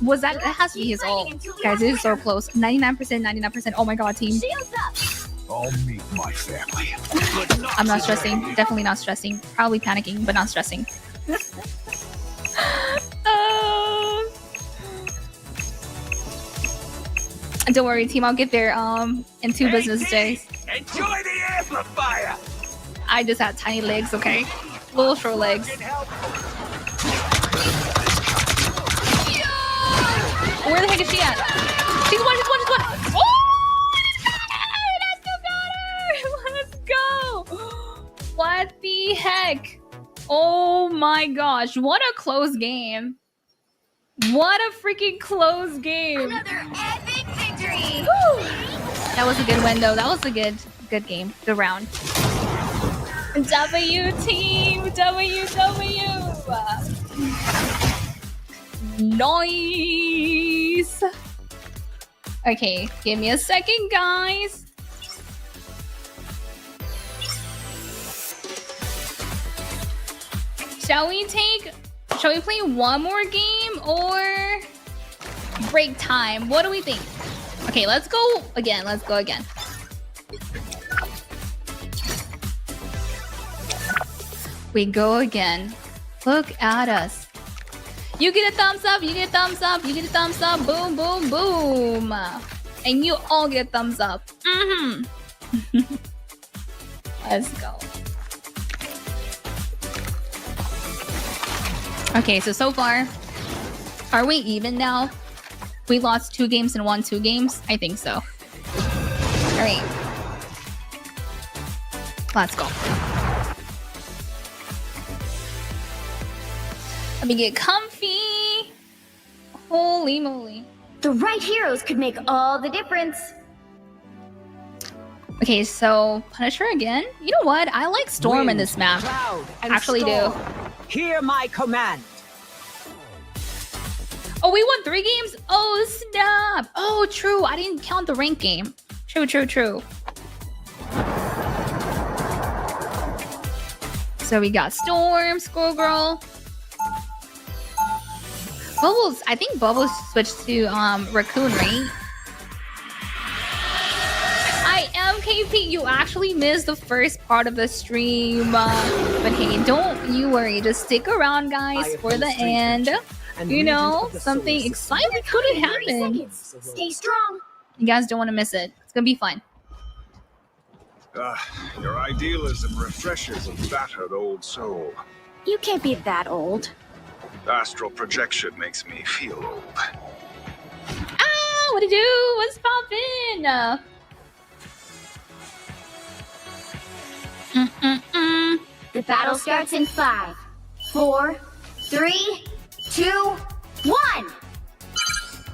Was that? It has to be his ult. Guys, it is so close. 99%, 99%. Oh my god, team. I'll meet my family. I'm not stressing. Definitely not stressing. Probably panicking, but not stressing. Don't worry, team. I'll get there in 2 business days. Enjoy the amplifier. I just had tiny legs, okay? Little short legs. Where the heck is she at? She's one. Oh! Let's go! What the heck? Oh my gosh, what a close game. What a freaking close game. Another epic victory. Woo! That was a good win though. That was a good game. Good round. W team! W! Nice! Okay, give me a second, guys. Shall we play one more game or break time? What do we think? Okay, let's go again. We go again. Look at us. You get a thumbs up, you get a thumbs up, you get a thumbs up. Boom, boom, boom. And you all get a thumbs up. Let's go. Okay, so far, are we even now? We lost 2 games and won 2 games? I think so. Alright. Let's go. Let me get comfy. Holy moly. The right heroes could make all the difference. Okay, so Punisher again. You know what? I like Storm in this map. Actually do. Hear my command. Oh, we won 3 games? Oh, snap. Oh, true. I didn't count the rank game. True. So we got Storm, Skullgirl. Bubbles, I think Bubbles switched to Raccoon, right? I am KP. You actually missed the first part of the stream. But hey, don't you worry. Just stick around, guys, for the end. You know, something exciting could happen. Stay strong. You guys don't want to miss it. It's gonna be fun. Your idealism refreshes a battered old soul. You can't be that old. Astral projection makes me feel old. Ah, what to do? What's poppin'? The battle starts in 5, 4, 3, 2, 1.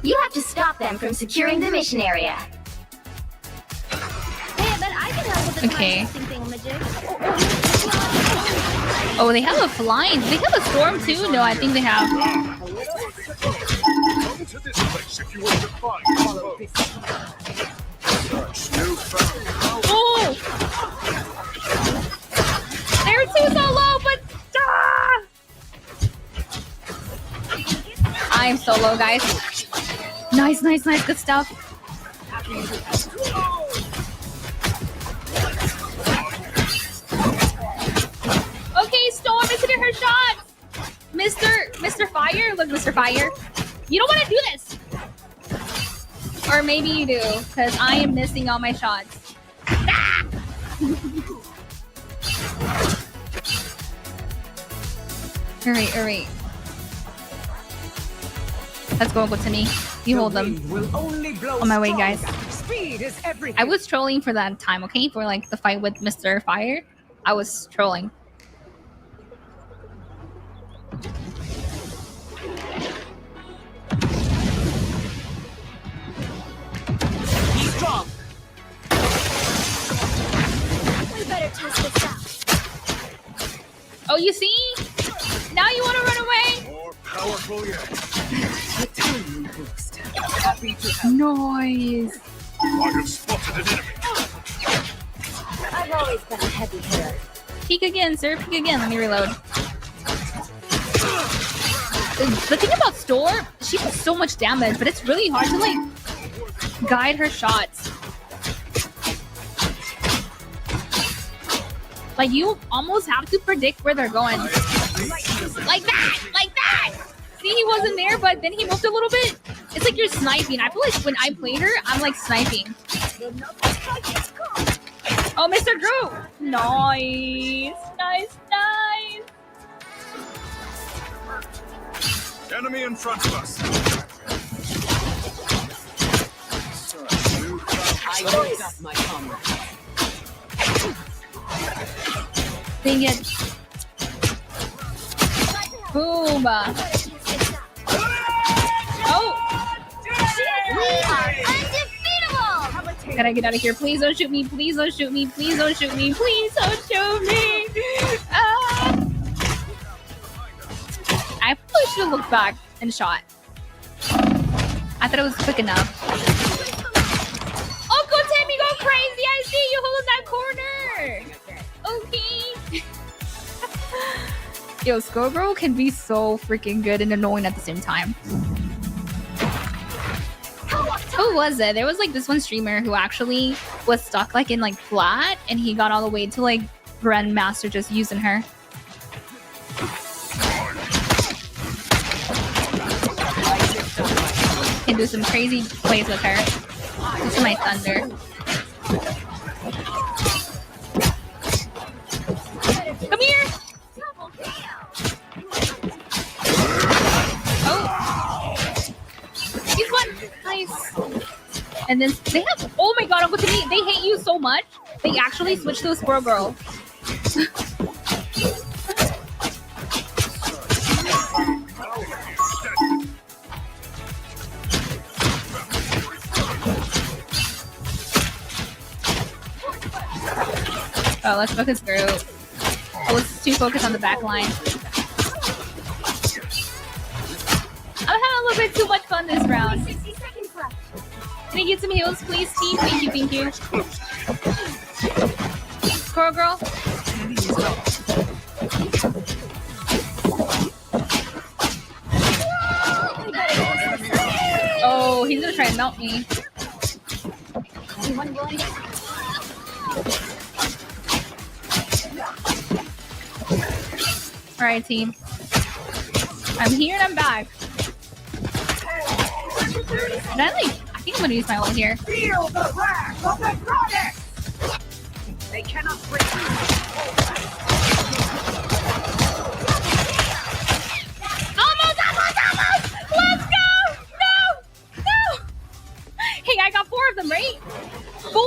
You have to stop them from securing the mission area. Hey, but I can help with the Oh, they have a flying. They have a storm too? No, I think they have. Come to this place if you want to find Oh! They're too so low, but I'm so low, guys. Nice, good stuff. Okay, Storm is hitting her shots. Mr. Fire, look, Mr. Fire. You don't want to do this. Or maybe you do, because I am missing all my shots. Ah! Alright. Let's go to me. You hold them. On my way, guys. I was trolling for that time, okay? For like the fight with Mr. Fire. I was trolling. Be strong. We better test this out. Oh, you see? Now you want to run away? More powerful yet. Noise. I have spotted an enemy. I've I've always been a heavy hitter. Peek again, sir. Peek again. Let me reload. The thing about Storm, she does so much damage, but it's really hard to like guide her shots. Like you almost have to predict where they're going. Like that! Like that! See, he wasn't there, but then he moved a little bit. It's like you're sniping. I feel like when I played her, I'm like sniping. Oh, Mr. Drew! Nice! Nice, nice! Enemy in front of us. I raised up my comrade. Dang it. Boom! Oh! We are undefeatable! Gotta get out of here. Please don't shoot me. Please don't shoot me. Please don't shoot me. Please don't shoot me. I probably should have looked back and shot. I thought it was quick enough. Oh, go Tammy, go crazy. I see you holding that corner. Okay. Yo, Skullgirl can be so freaking good and annoying at the same time. Who was it? There was like this one streamer who actually was stuck like in like flat and he got all the way to like Grandmaster just using her. Can do some crazy plays with her. This is my thunder. Come here! Oh! He's one! Nice! And then they have, oh my god, Uncle Timmy, they hate you so much, they actually switched to a Squirrel Girl. Oh, let's focus through. I was too focused on the back line. I'm having a little bit too much fun this round. Can I get some heals, please, team? Thank you, thank you. Squirrel Girl. Oh, he's gonna try and melt me. Alright, team. I'm here and I'm back. And I think I'm gonna use my ult here. Feel the wrath of the goddess! They cannot break Almost! Let's go! No! No! Hey, I got 4 of them, right? 4?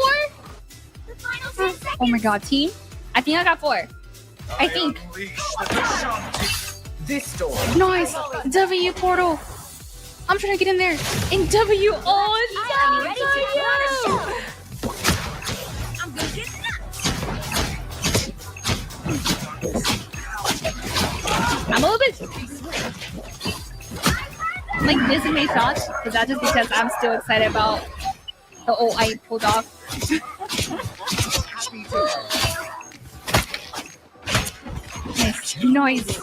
Oh my god, team. I think I got 4. I think. this door. Nice! W portal! I'm trying to get in there. And W. Oh, it's I'm gonna get I'm a little bit like missing my shots, but that's just because I'm still excited about the ult I pulled off. Nice. Nice.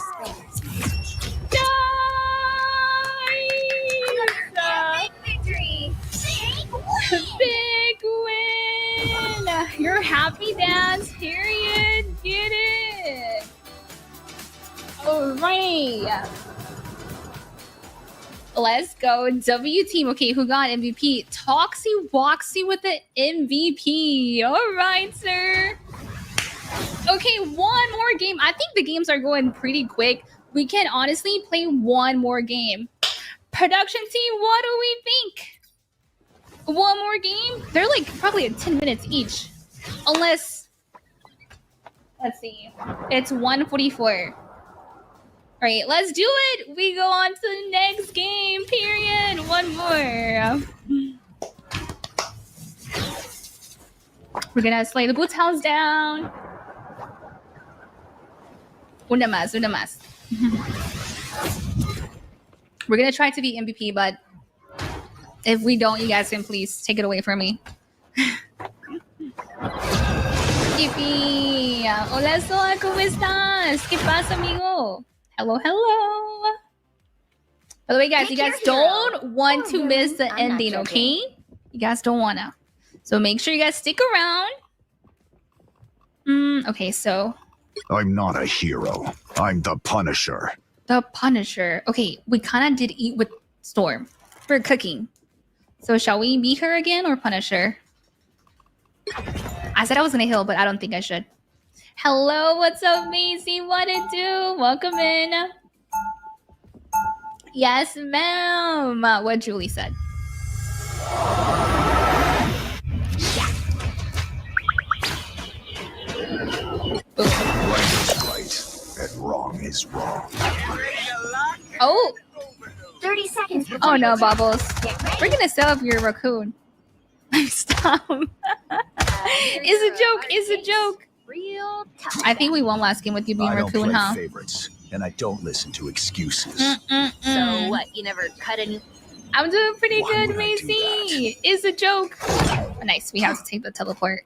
Big win! You're happy dance, period. Get it. Alright. Let's go. W team. Okay, who got MVP? Toxie Woxie with the MVP. Alright, sir. Okay, one more game. I think the games are going pretty quick. We can honestly play one more game. Production team, what do we think? One more game? They're like probably at 10 minutes each. Unless, let's see. It's 1:44. All right, let's do it. We go on to the next game, period. One more. We're gonna slay the Boots House down. Una más, una más. We're gonna try to be MVP, but if we don't, you guys can please take it away from me. Skippy. Hola, Soa, ¿cómo estás? ¿Qué pasa, amigo? Hello, hello. By the way, guys, you guys don't want to miss the ending, okay? You guys don't wanna. So make sure you guys stick around. Okay, so I'm not a hero. I'm the Punisher. the Punisher. Okay, we kind of did eat with Storm for cooking. So shall we beat her again or punish her? I said I was gonna heal, but I don't think I should. Hello, what's up, Macy? What it do? Welcome in. Yes, ma'am. What Julie said. Right is right, and wrong is wrong. Oh. 30 seconds. Oh no, Bubbles. We're gonna sell up your raccoon. Stop. It's a joke. It's a joke. Real tough. I think we won last game with you being I don't raccoon, play huh? favorites, and I don't listen to excuses. So what? You never cut any? I'm doing pretty good, Macy. It's a joke. Oh, nice. We have to take the teleport.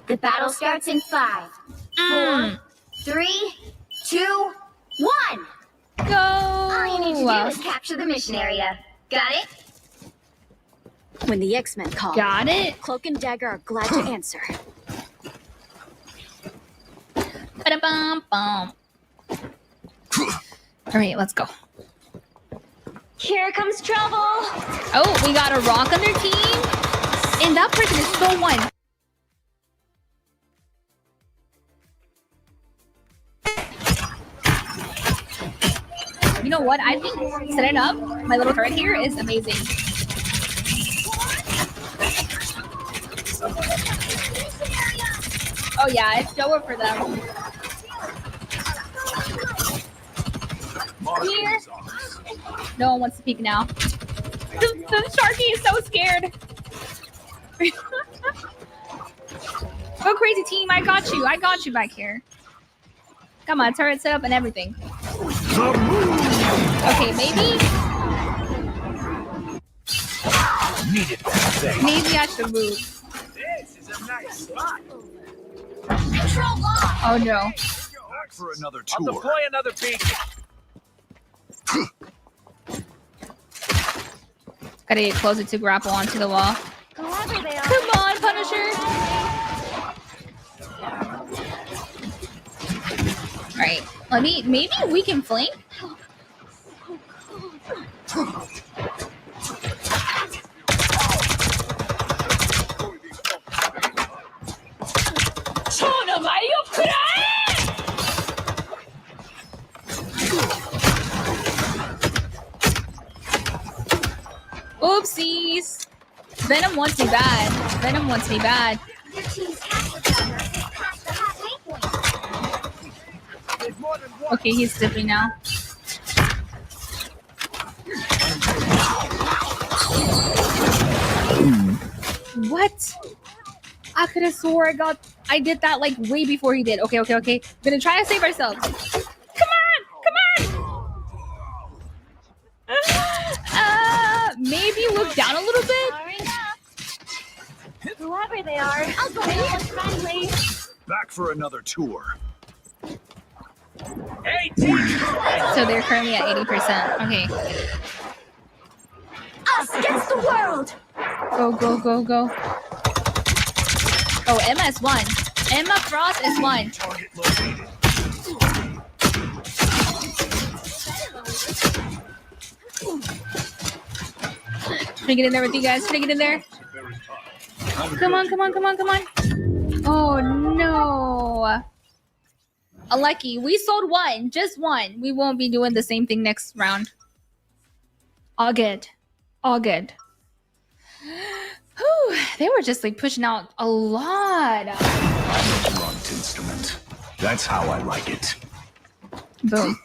The battle starts in 5, 4, 3, 2, 1. Go! All you need to do is capture the mission area. Got it? When the X-Men call, Got it. Cloak and Dagger are glad to answer. Ba-da-bum-bum. All right, let's go. Here comes trouble. Oh, we got a rock on their team. And that person is still one. You know what? I think setting up my little turret here is amazing. Oh yeah, it's Joa for them. Here. No one wants to peek now. The Sharky is so scared. Go crazy, team. I got you. I got you back here. Come on, turret set up and everything. Okay, maybe. Maybe I should move. This is a nice spot. Oh no. Back for another I'll tour. deploy another beacon. Gotta get closer to grapple onto the wall. Clever they are. Come on, Punisher. Alright. Maybe we can flank. Oopsies. Venom wants me bad. Venom wants me bad. Your team's captured Dagger and passed the halfway point. There's more than one. Okay, he's dipping now. What? I could have swore I did that like way before he did. Okay. Gonna try to save ourselves. Come on! Maybe look down a little bit. Whoever they are, I'll go anyone friendly. Back for another tour. Hey, team. So they're currently at 80%. Okay. Us against the world. Go. Oh, Emma is one. Emma Frost is one. Target located. Should I get in there with you guys? Should I get in there? Come on. Oh no. Aleki, we sold one. Just one. We won't be doing the same thing next round. All good. Whew, they were just like pushing out a lot. I'm a blunt instrument. That's how I like it. Boom.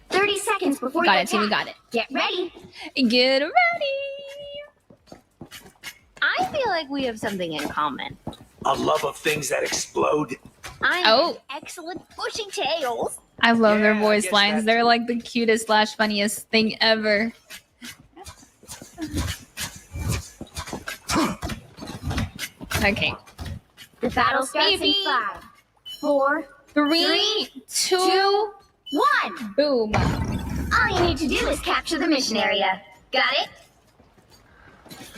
30 seconds before We got you it, team. We attack. got it. Get ready. Get ready. I feel like we have something in common. A love of things that explode. I'm Oh. an excellent pushing tails. I love their voice lines. They're like the cutest / funniest thing ever. Okay. The battle starts in 5, 4, 3, 2, 1. Boom. All you need to do is capture the mission area. Got it?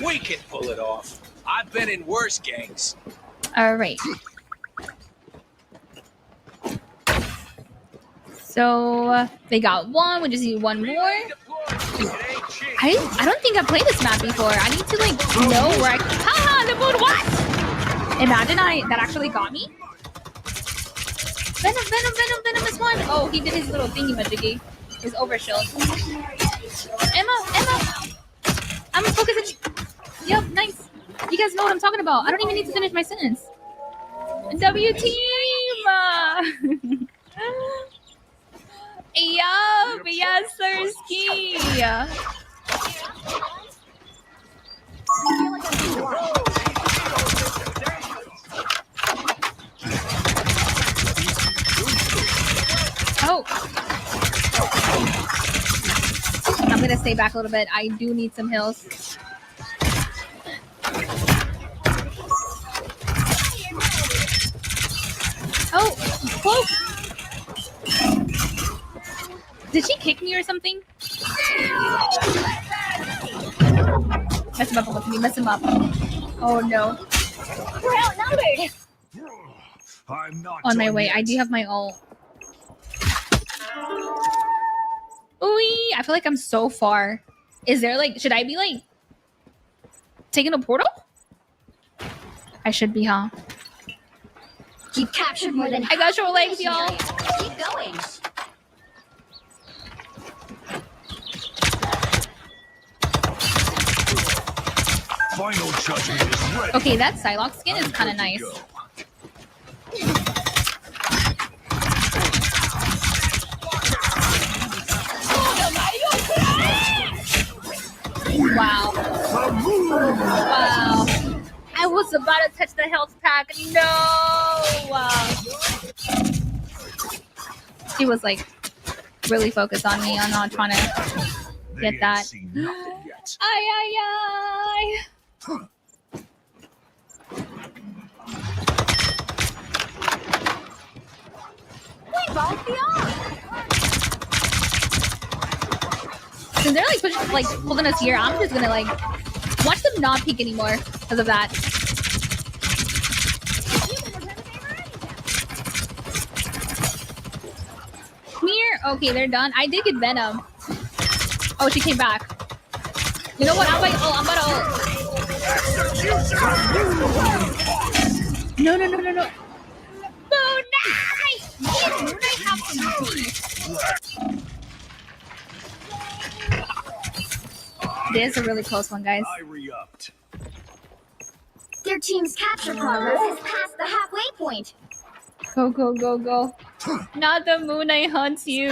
We can pull it off. I've been in worse gangs. All right. So they got one. We just need one more. I don't think I've played this map before. I need to like know where I. Haha, the moon. What? Imagine that actually got me. Venom is one. Oh, he did his little thingy majiggy. His overshield. Emma. I'm focusing. Yep, nice. You guys know what I'm talking about. I don't even need to finish my sentence. W team. Yup, yes, Sirski. Oh. I'm gonna stay back a little bit. I do need some heals. Oh, cloak. Did she kick me or something? Mess him up, mess him up. Oh no. We're outnumbered. On my way. I do have my ult. Ooh, I feel like I'm so far. Is there like, should I be like taking a portal? I should be, huh? You've captured more than I got your legs, y'all. Keep going. Final judgment is ready. Okay, that Psylocke skin is kind of nice. Wow. Wow. I was about to touch the health pack. No. She was like really focused on me. I'm not trying to get that. Ay. Since they're like pushing, like holding us here, I'm just gonna like watch them not peek anymore because of that. Come here. Okay, they're done. I did get Venom. Oh, she came back. You know what? I'm about to. No. This is a really close one, guys. Their team's capture progress is past the halfway point. Go. Not the Moon Knight hunts you.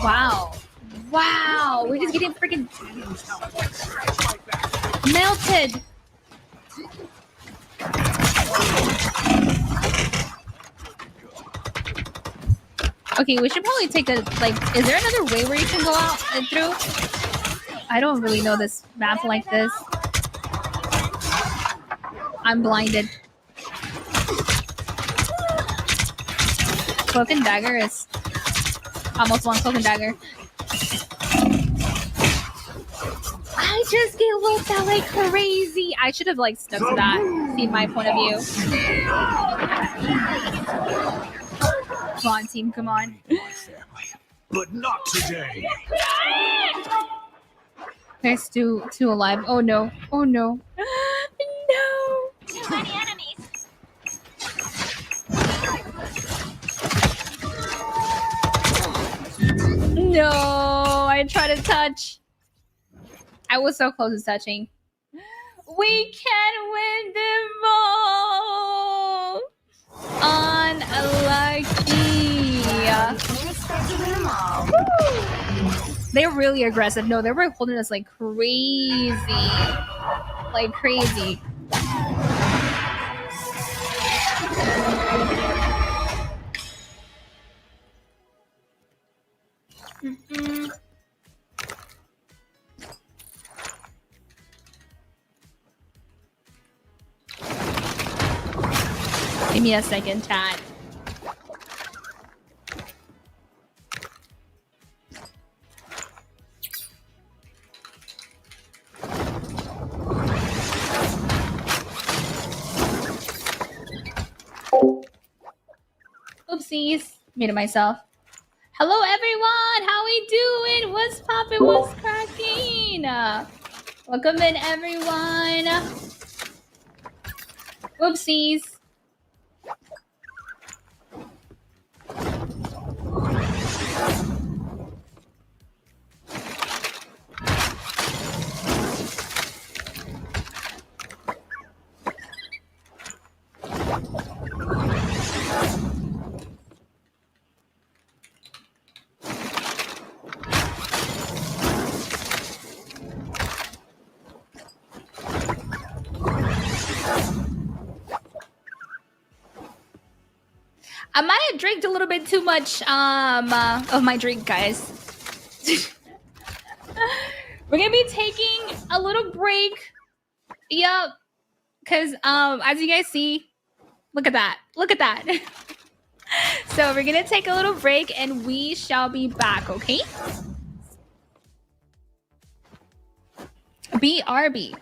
Wow. We're just getting freaking melted. Okay, we should probably take a, like, is there another way where you can go out and through? I don't really know this map like this. I'm blinded. Cloak and Dagger is almost one Cloak and Dagger. I just get looked at like crazy. I should have like stuck to that. See my point of view. Come on, team. Come on. But not today. There's two alive. Oh no. No. Too many enemies. No. I tried to touch. I was so close to touching. We can win them all. Unlucky. They're really aggressive. No, they were holding us like crazy. Like crazy. Give me a second, chat. Oopsies. Muted myself. Hello, everyone. How we doing? What's poppin'? What's cracking? Welcome in, everyone. Oopsies. I might have drank a little bit too much of my drink, guys. We're gonna be taking a little break. Yup. Cause as you guys see, look at that. Look at that. So we're gonna take a little break and we shall be back, okay? BRB.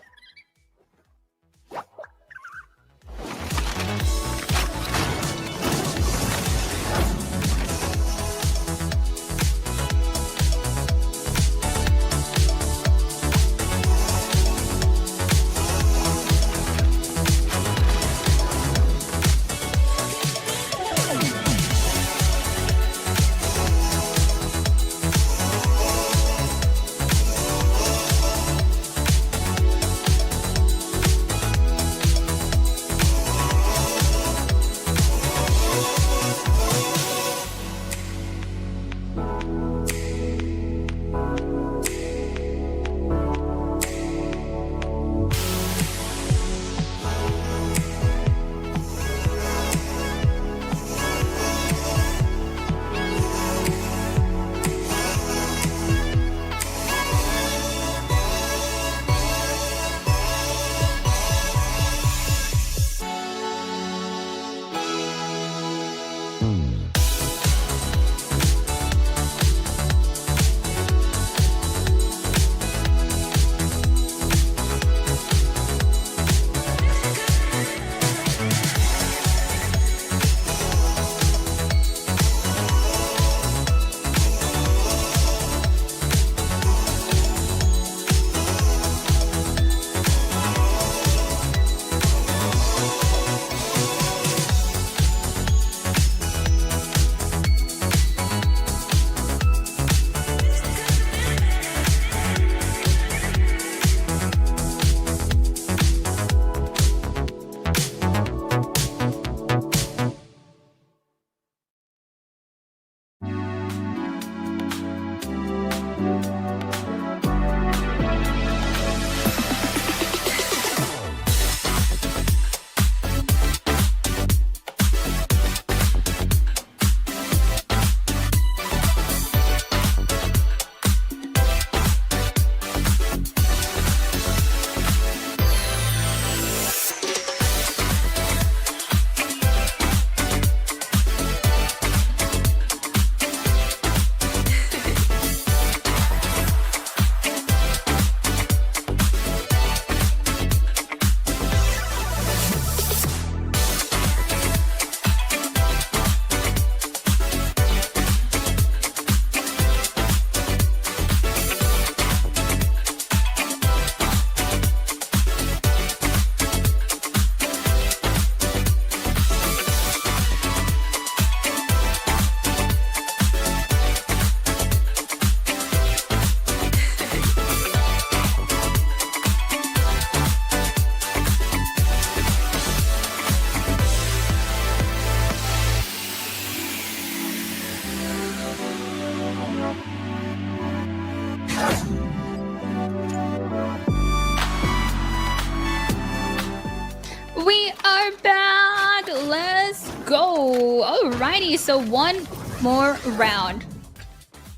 Alrighty, so one more round.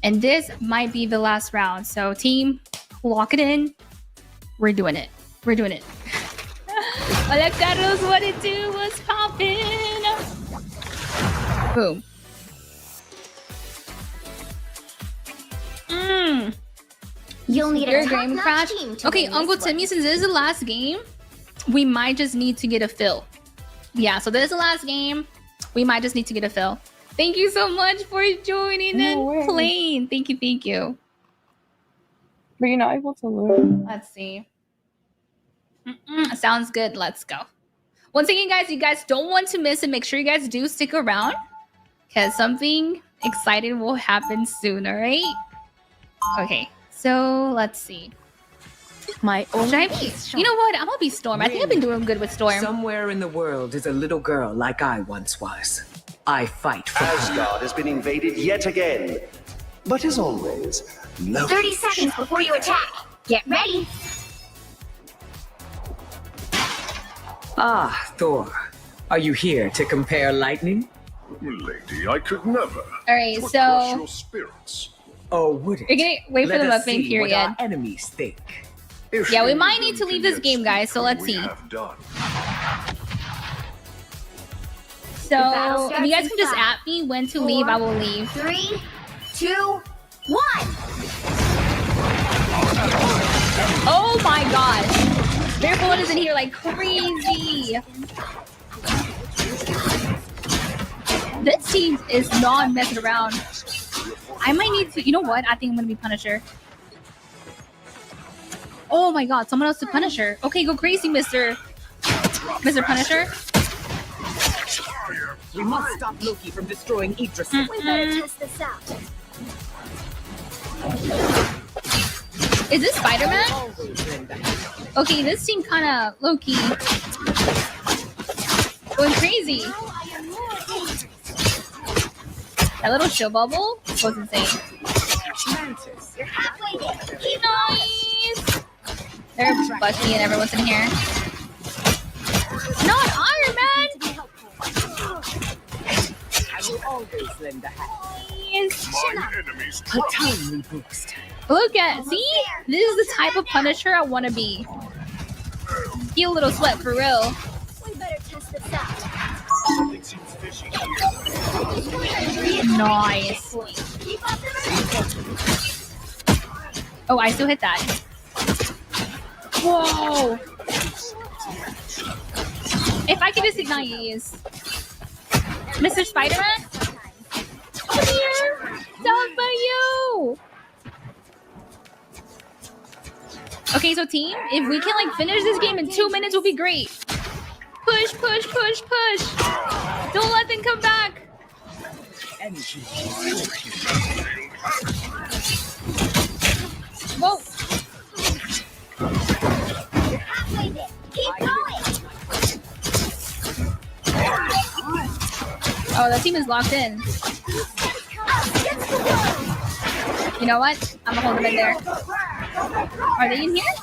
And this might be the last round. So team, lock it in. We're doing it. We're doing it. Hola Carlos, what it do? What's poppin'? Boom. You'll need Your a game top-notch crash. team to Okay, win Uncle this one. Timmy, since this is the last game, we might just need to get a fill. Yeah, so this is the last game. We might just need to get a fill. Thank you so much for joining and playing. Thank you, thank you. But you're not able to look. Let's see. Sounds good. Let's go. Once again, guys, you guys don't want to miss it. Make sure you guys do stick around because something exciting will happen soon, all right? Okay, so let's see. My Should I be? You know what? I'm gonna be Storm. I think I've been doing good with Storm. Somewhere in the world is a little girl like I once was. I fight for her. Asgard has been invaded yet again. But as always, no. 30 seconds before you attack. Get ready. Ah, Thor. Are you here to compare lightning? Lady, I could never. All right, Twould so crush your spirits. Oh, would it? you're gonna wait for Let the us muffin see what period. our enemies think. Yeah, we might need to leave this game, guys. So let's see. So if you guys can just at me when to leave, I will leave. 3, 2, 1. Oh my gosh. Their bullet is in here like crazy. This team is not messing around. I might need to, you know what? I think I'm going to be Punisher. Oh my god, someone else to Punisher. Okay, go crazy, Mr. Punisher. We must stop Loki from destroying Idris. We better test this out. Is this Spider-Man? Okay, this seemed kind of low-key. Going crazy. That little show bubble was insane. You're halfway there. Keep Nice! They're Bucky and everyone's in here. Not Iron Man! I will always lend a hand. Nice. Enemies A tiny boost. Look at, see? This is the type of Punisher I want to be. Feel a little sweat for real. We better test this out. Something seems fishy here. Nice. Oh, I still hit that. Whoa! If I could just ignite these. Mr. Spider-Man? Come here! Done by you! Okay, so team, if we can like finish this game in 2 minutes, will be great. Push, push, push, push! Don't let them come back! Whoa! You're halfway there. Keep going. Oh, that team is locked in. You know what? I'm gonna hold them in there. Are they in here?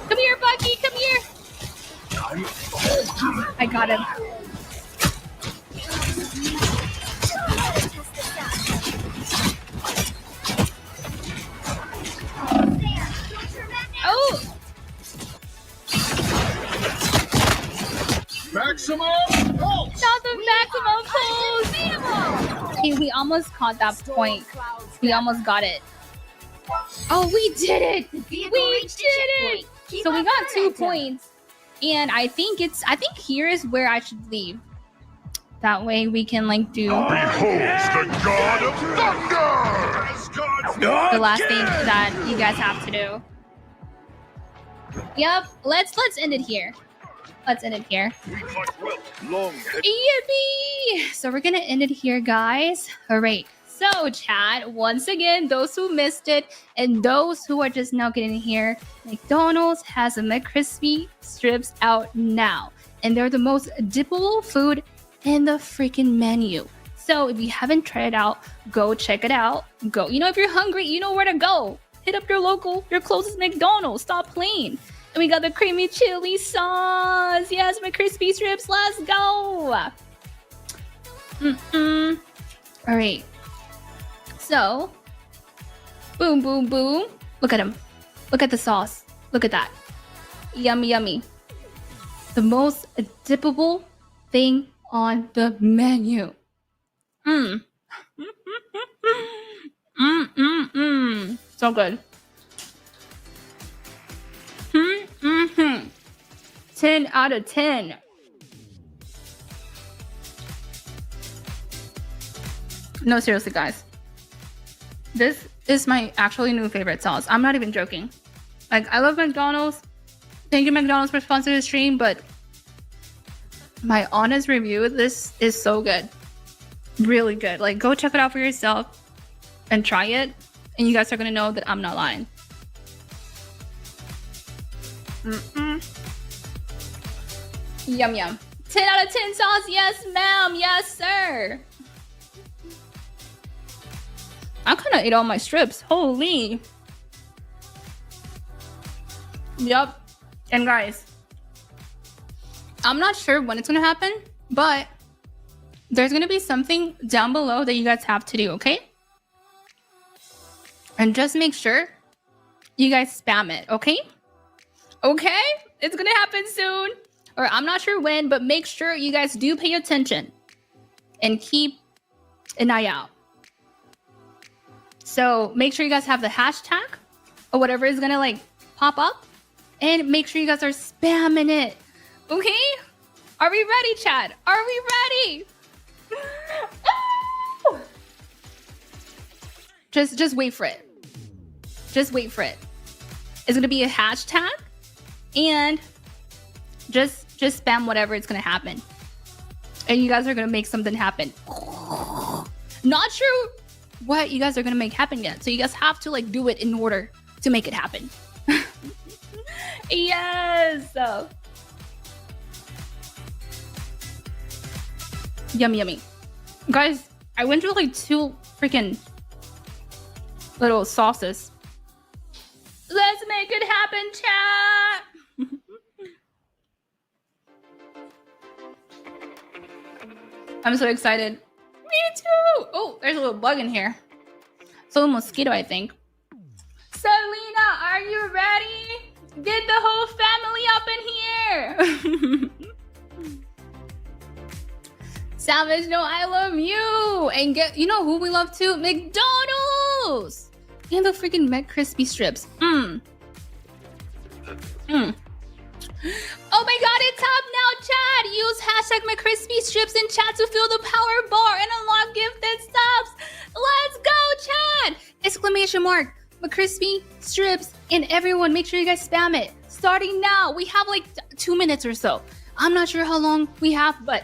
Come here, Bucky! Come here! I got him. Oh! Maximum pulse! Not the maximum pulse! Okay, we almost caught that point. We almost got it. Oh, we did it! We did it! So we got 2 points. And I think here is where I should leave. That way we can like do Beholds the god of thunder! the last thing that you guys have to do. Yep, let's end it here. Let's end it here. Yippee! So we're gonna end it here, guys. All right. So, chat, once again, those who missed it and those who are just now getting here, McDonald's has the McCrispy strips out now. And they're the most dippable food in the freaking menu. So, if you haven't tried it out, go check it out. Go. You know, if you're hungry, you know where to go. Hit up your closest McDonald's. Stop playing. We got the creamy chili sauce. Yes, my crispy strips. Let's go. All right. So, boom, boom, boom. Look at him. Look at the sauce. Look at that. Yummy, yummy. The most dippable thing on the menu. So good. 10 out of 10. No, seriously, guys. This is my actually new favorite sauce. I'm not even joking. Like, I love McDonald's. Thank you, McDonald's, for sponsoring the stream, but my honest review, this is so good. Really good. Like, go check it out for yourself and try it, and you guys are gonna know that I'm not lying. Yum, yum. 10 out of 10 sauce. Yes, ma'am. Yes, sir. I kind of ate all my strips. Holy. Yup. And guys, I'm not sure when it's going to happen, but there's going to be something down below that you guys have to do, okay? And just make sure you guys spam it, okay? Okay? It's going to happen soon. Or I'm not sure when, but make sure you guys do pay attention and keep an eye out. So make sure you guys have the hashtag or whatever is gonna like pop up, and make sure you guys are spamming it. Okay? Are we ready, Chad? Are we ready? Just wait for it. Just wait for it. It's gonna be a hashtag, and just spam whatever it's gonna happen, and you guys are gonna make something happen. Not sure what you guys are gonna make happen yet, so you guys have to like do it in order to make it happen. Yes. Yummy, yummy. Guys, I went through like 2 freaking little sauces. Let's make it happen, chat. I'm so excited. Me too. Oh, there's a little bug in here. It's a little mosquito, I think. Selena, are you ready? Get the whole family up in here. Savage, no, I love you. And get, you know who we love too? McDonald's. And the freaking McCrispy strips. Oh my god, it's up now, Chad! Use hashtag McCrispy strips in chat to fill the power bar and unlock gifted subs. Let's go, Chad! Exclamation mark. McCrispy strips, and everyone, make sure you guys spam it. Starting now. We have like 2 minutes or so. I'm not sure how long we have, but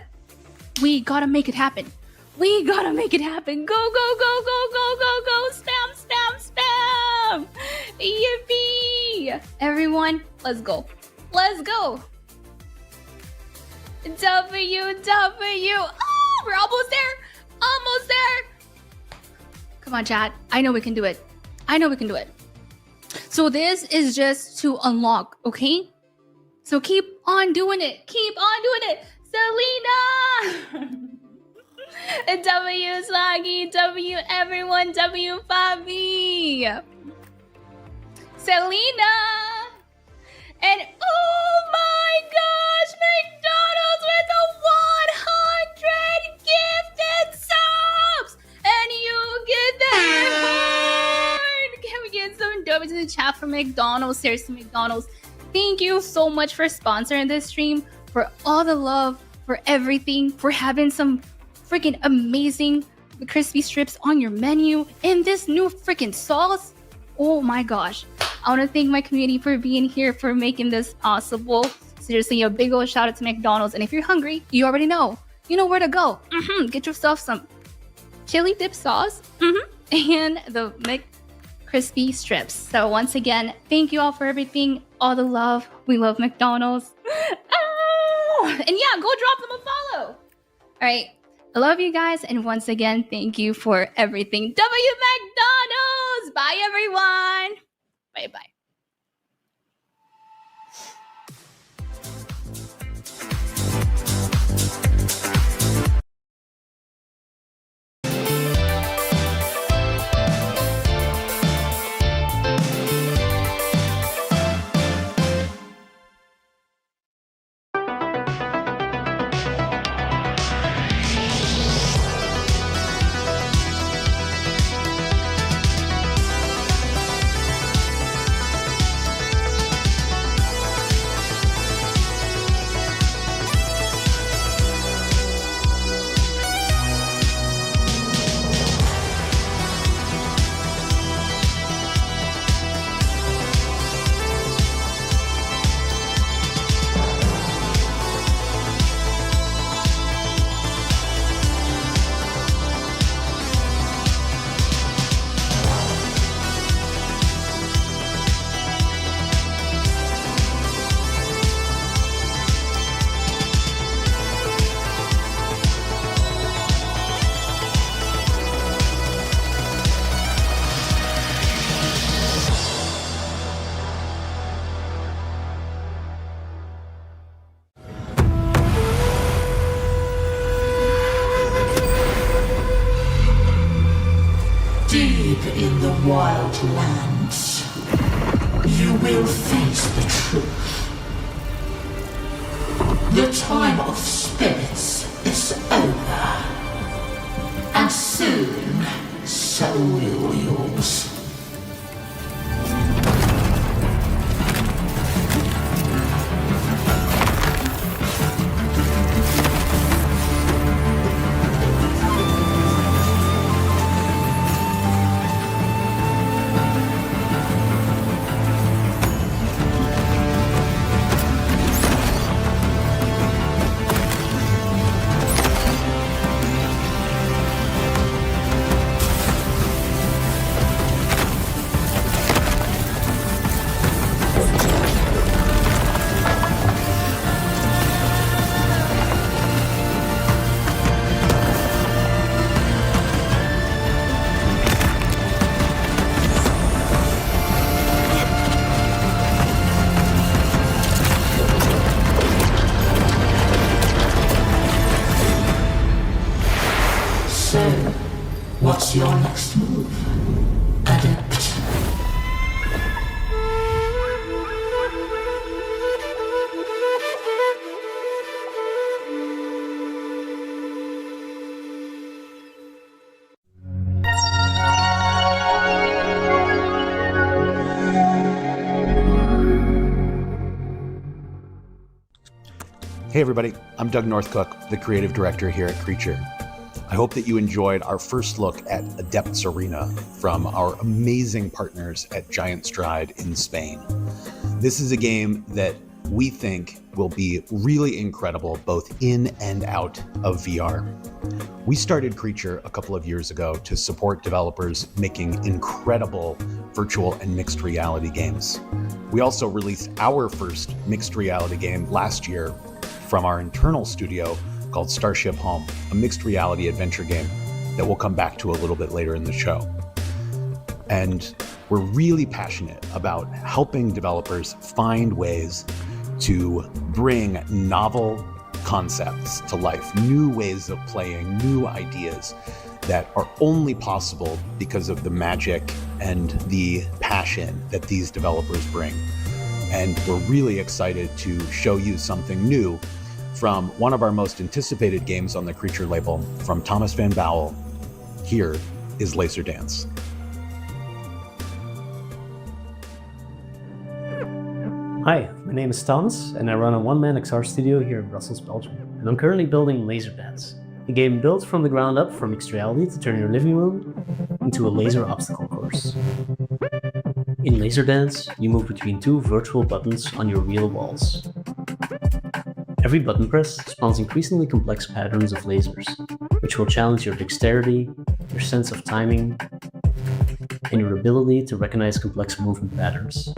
we gotta make it happen. We gotta make it happen. Go, go, go, go, go, go, go. Spam, spam, spam. Yippee. Everyone, let's go. Let's go. W. Oh, we're almost there. Almost there. Come on, chat. I know we can do it. I know we can do it. So this is just to unlock, okay? So keep on doing it. Keep on doing it. Selena. W Slaggy. W everyone. W Fabi. Selena. And oh my gosh, McDonald's with the 100 gifted subs! And you get the reward! Can we get some donuts in the chat for McDonald's? Seriously, McDonald's, thank you so much for sponsoring this stream, for all the love, for everything, for having some freaking amazing crispy strips on your menu, and this new freaking sauce. Oh my gosh. I want to thank my community for being here, for making this possible. Seriously, a big old shout out to McDonald's. And if you're hungry, you already know. You know where to go. Get yourself some chili dip sauce and the McCrispy strips. So once again, thank you all for everything. All the love. We love McDonald's. And yeah, go drop them a follow. All right. I love you guys. And once again, thank you for everything. McDonald's. Bye, everyone. Bye-bye. in the wild lands, you will face the truth. The time of spirits is over, and soon, so will yours. What's your next move, Adept? Hey everybody, I'm Doug Northcook, the creative director here at Creature. I hope that you enjoyed our first look at Adept's Arena from our amazing partners at Giant Stride in Spain. This is a game that we think will be really incredible both in and out of VR. We started Creature a couple of years ago to support developers making incredible virtual and mixed reality games. We also released our first mixed reality game last year from our internal studio called Starship Home, a mixed reality adventure game that we'll come back to a little bit later in the show. And we're really passionate about helping developers find ways to bring novel concepts to life, new ways of playing, new ideas that are only possible because of the magic and the passion that these developers bring. And we're really excited to show you something new from one of our most anticipated games on the Creature label, from Thomas Van Bowel. Here is Laser Dance. Hi, my name is Thomas, and I run a one-man XR studio here in Brussels, Belgium. And I'm currently building Laser Dance, a game built from the ground up for mixed reality to turn your living room into a laser obstacle course. In Laser Dance, you move between two virtual buttons on your real walls. Every button press spawns increasingly complex patterns of lasers, which will challenge your dexterity, your sense of timing, and your ability to recognize complex movement patterns.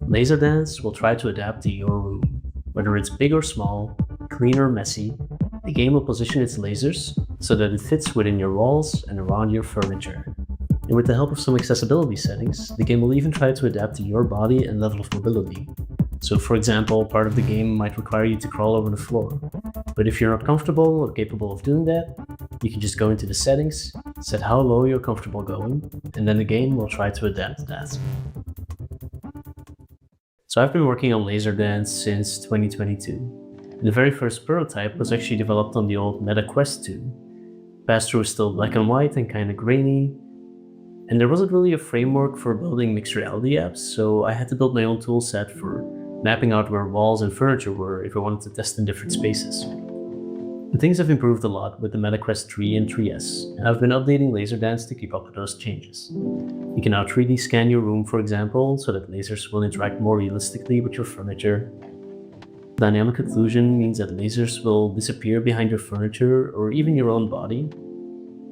Laser Dance will try to adapt to your room. Whether it's big or small, clean or messy, the game will position its lasers so that it fits within your walls and around your furniture. And with the help of some accessibility settings, the game will even try to adapt to your body and level of mobility. So for example, part of the game might require you to crawl over the floor. But if you're not comfortable or capable of doing that, you can just go into the settings, set how low you're comfortable going, and then the game will try to adapt to that. So I've been working on Laser Dance since 2022. And the very first prototype was actually developed on the old Meta Quest 2. Pass-through was still black and white and kinda grainy, and there wasn't really a framework for building mixed reality apps, so I had to build my own tool set for mapping out where walls and furniture were if I wanted to test in different spaces. And things have improved a lot with the Meta Quest 3 and 3S, and I've been updating Laser Dance to keep up with those changes. You can now 3D scan your room, for example, so that lasers will interact more realistically with your furniture. Dynamic occlusion means that lasers will disappear behind your furniture or even your own body.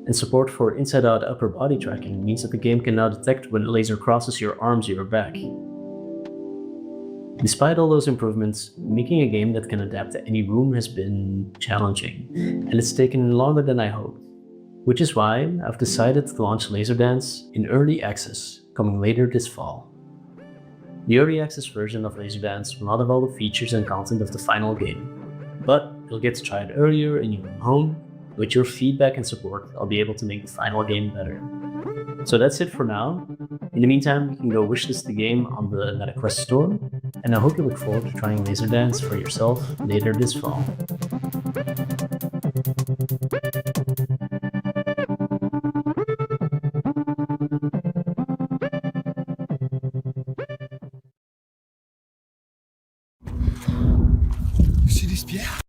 And support for inside-out upper body tracking means that the game can now detect when a laser crosses your arms or your back. Despite all those improvements, making a game that can adapt to any room has been challenging, and it's taken longer than I hoped. Which is why I've decided to launch Laser Dance in early access, coming later this fall. The early access version of Laser Dance will not have all the features and content of the final game, but you'll get to try it earlier in your own home, With your feedback and support, I'll be able to make the final game better. So that's it for now. In the meantime, you can go wishlist the game on the MetaQuest store, and I hope you look forward to trying Laser Dance for yourself later this fall. C'est des pierres.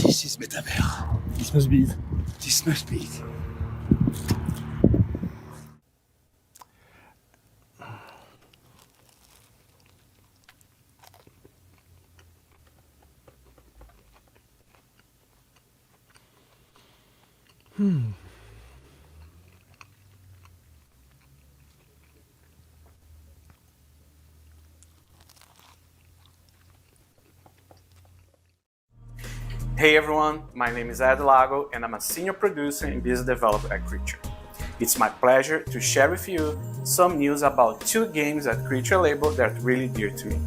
This is Metaverse. This must be it. This must be it. Hey everyone, my name is Ed Lago and I'm a senior producer and business developer at Creature. It's my pleasure to share with you some news about two games at Creature label that are really dear to me.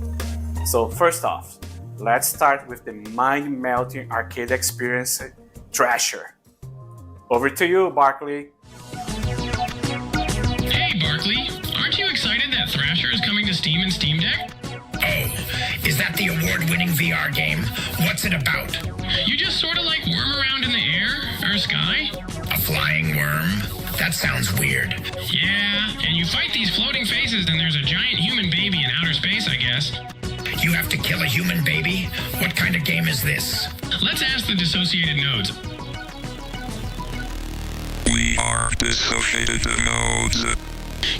So first off, let's start with the mind-melting arcade experience, Thrasher. Over to you, Barkley. Hey Barkley, aren't you excited that Thrasher is coming to Steam and Steam Deck? Oh, is that the award-winning VR game? What's it about? You just sort of like worm around in the air, or sky? A flying worm? That sounds weird. Yeah, and you fight these floating faces and there's a giant human baby in outer space, I guess. You have to kill a human baby? What kind of game is this? Let's ask the dissociated nodes. We are dissociated nodes.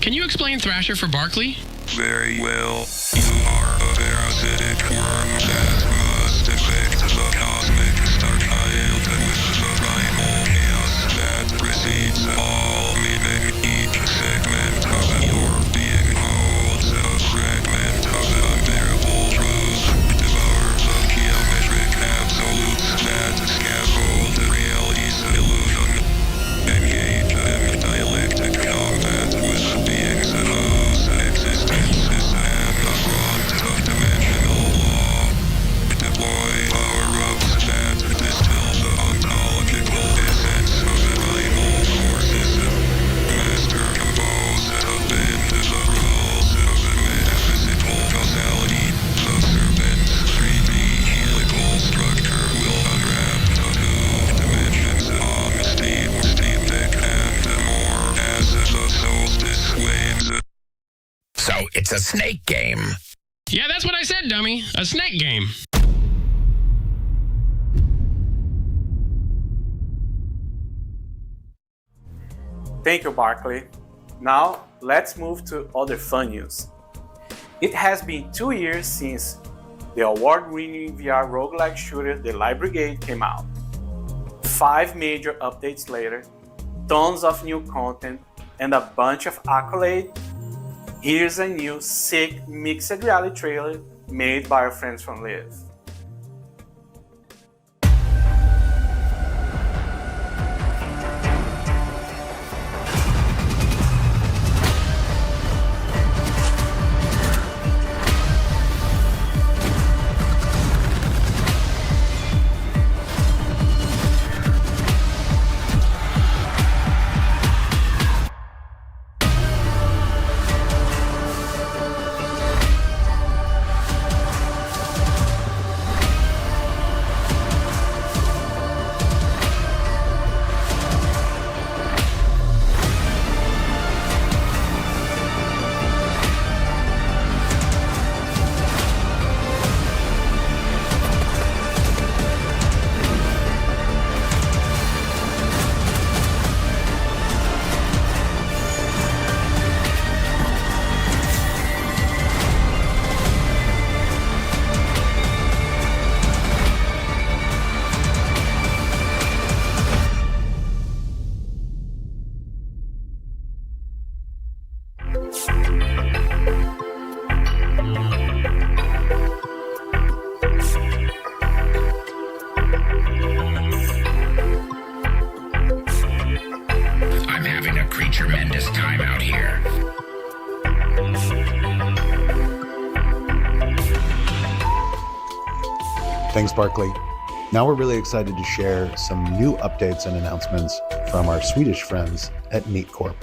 Can you explain Thrasher for Barkley? Very well. You are a parasitic worm that must infect the cosmic star child with the primal chaos that precedes all meaning. Each segment of your being holds a fragment of unbearable truth. Devour the geometric absolutes that scaffold reality's illusion. Engage in dialectic combat with beings whose existence is an affront of dimensional law. Deploy power-ups that distill the ontological essence of the primal forces. Master compose of into the rules of the metaphysical causality. The serpent's 3D helical structure will unwrap the two dimensions on Steam Deck and more as the solstice wanes. So it's a snake game. Yeah, that's what I said, dummy. A snake game. Thank you, Barkley. Now, let's move to other fun news. It has been 2 years since the award-winning VR roguelike shooter The Light Brigade came out. 5 major updates later, tons of new content, and a bunch of accolades. Here's a new sick mixed reality trailer made by our friends from Live. having a creature-mendous time out here. Thanks, Barkley. Now we're really excited to share some new updates and announcements from our Swedish friends at Neat Corp.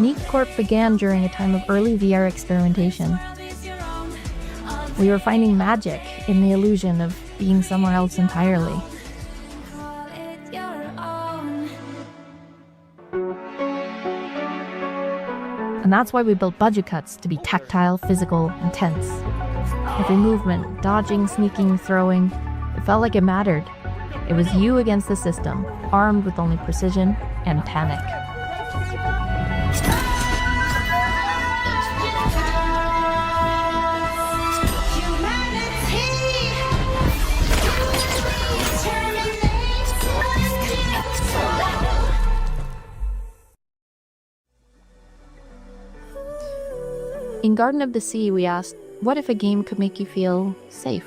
Neat Corp began during a time of early VR experimentation. We were finding magic in the illusion of being somewhere else entirely. And that's why we built budget cuts to be tactile, physical, and tense. Every movement, dodging, sneaking, throwing, it felt like it mattered. It was you against the system, armed with only precision and panic. In Garden of the Sea, we asked, what if a game could make you feel safe?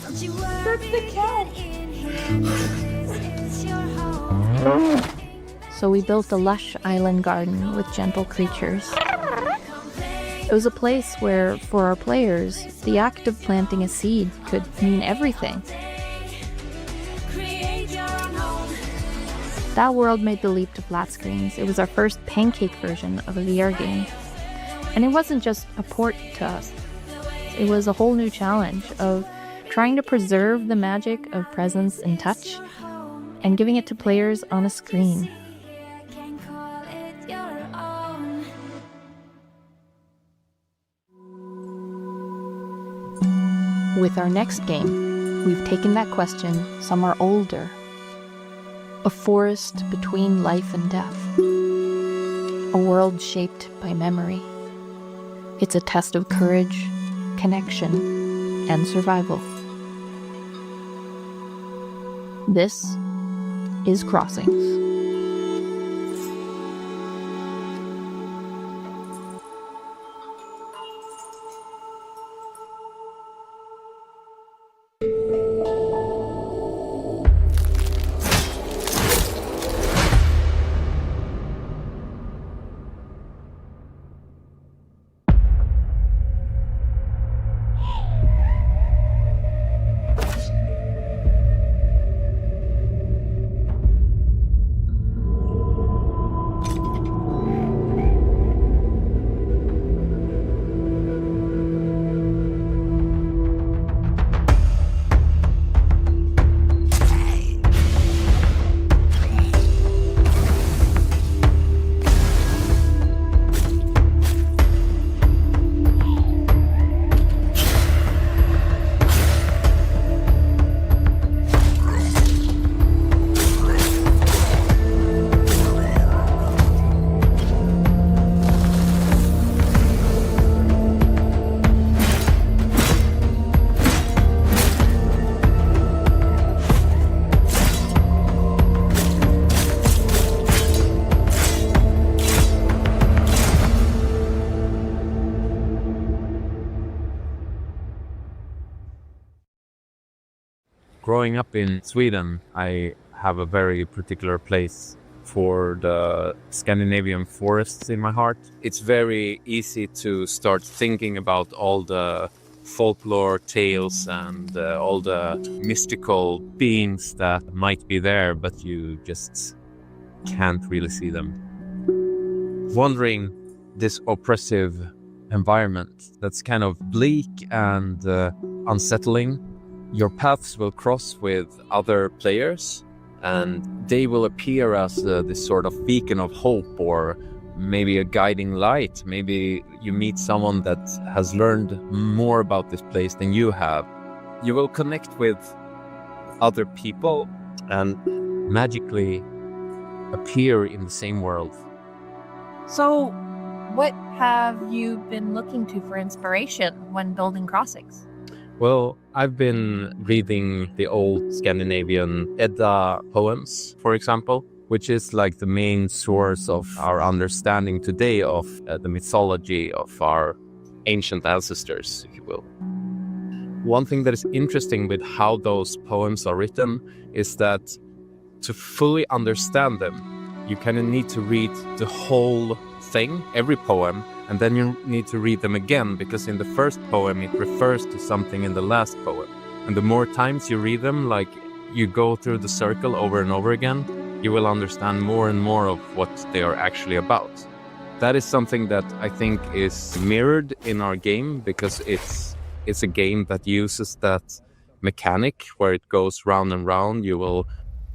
That's the cat! So we built a lush island garden with gentle creatures. It was a place where, for our players, the act of planting a seed could mean everything. That world made the leap to flat screens. It was our first pancake version of a VR game. And it wasn't just a port to us. It was a whole new challenge of trying to preserve the magic of presence and touch and giving it to players on a screen. With our next game, we've taken that question somewhere older. A forest between life and death. A world shaped by memory. It's a test of courage, connection, and survival. This is Crossings. Growing up in Sweden, I have a very particular place for the Scandinavian forests in my heart. It's very easy to start thinking about all the folklore tales and all the mystical beings that might be there, but you just can't really see them. Wandering this oppressive environment that's kind of bleak and unsettling, your paths will cross with other players and they will appear as this sort of beacon of hope or maybe a guiding light. Maybe you meet someone that has learned more about this place than you have. You will connect with other people and magically appear in the same world. So, what have you been looking to for inspiration when building Crossings? Well, I've been reading the old Scandinavian Edda poems, for example, which is like the main source of our understanding today of the mythology of our ancient ancestors, if you will. One thing that is interesting with how those poems are written is that to fully understand them, you kind of need to read the whole thing, every poem, and then you need to read them again, because in the first poem it refers to something in the last poem. And the more times you read them, like you go through the circle over and over again, you will understand more and more of what they are actually about. That is something that I think is mirrored in our game, because it's a game that uses that mechanic where it goes round and round. You will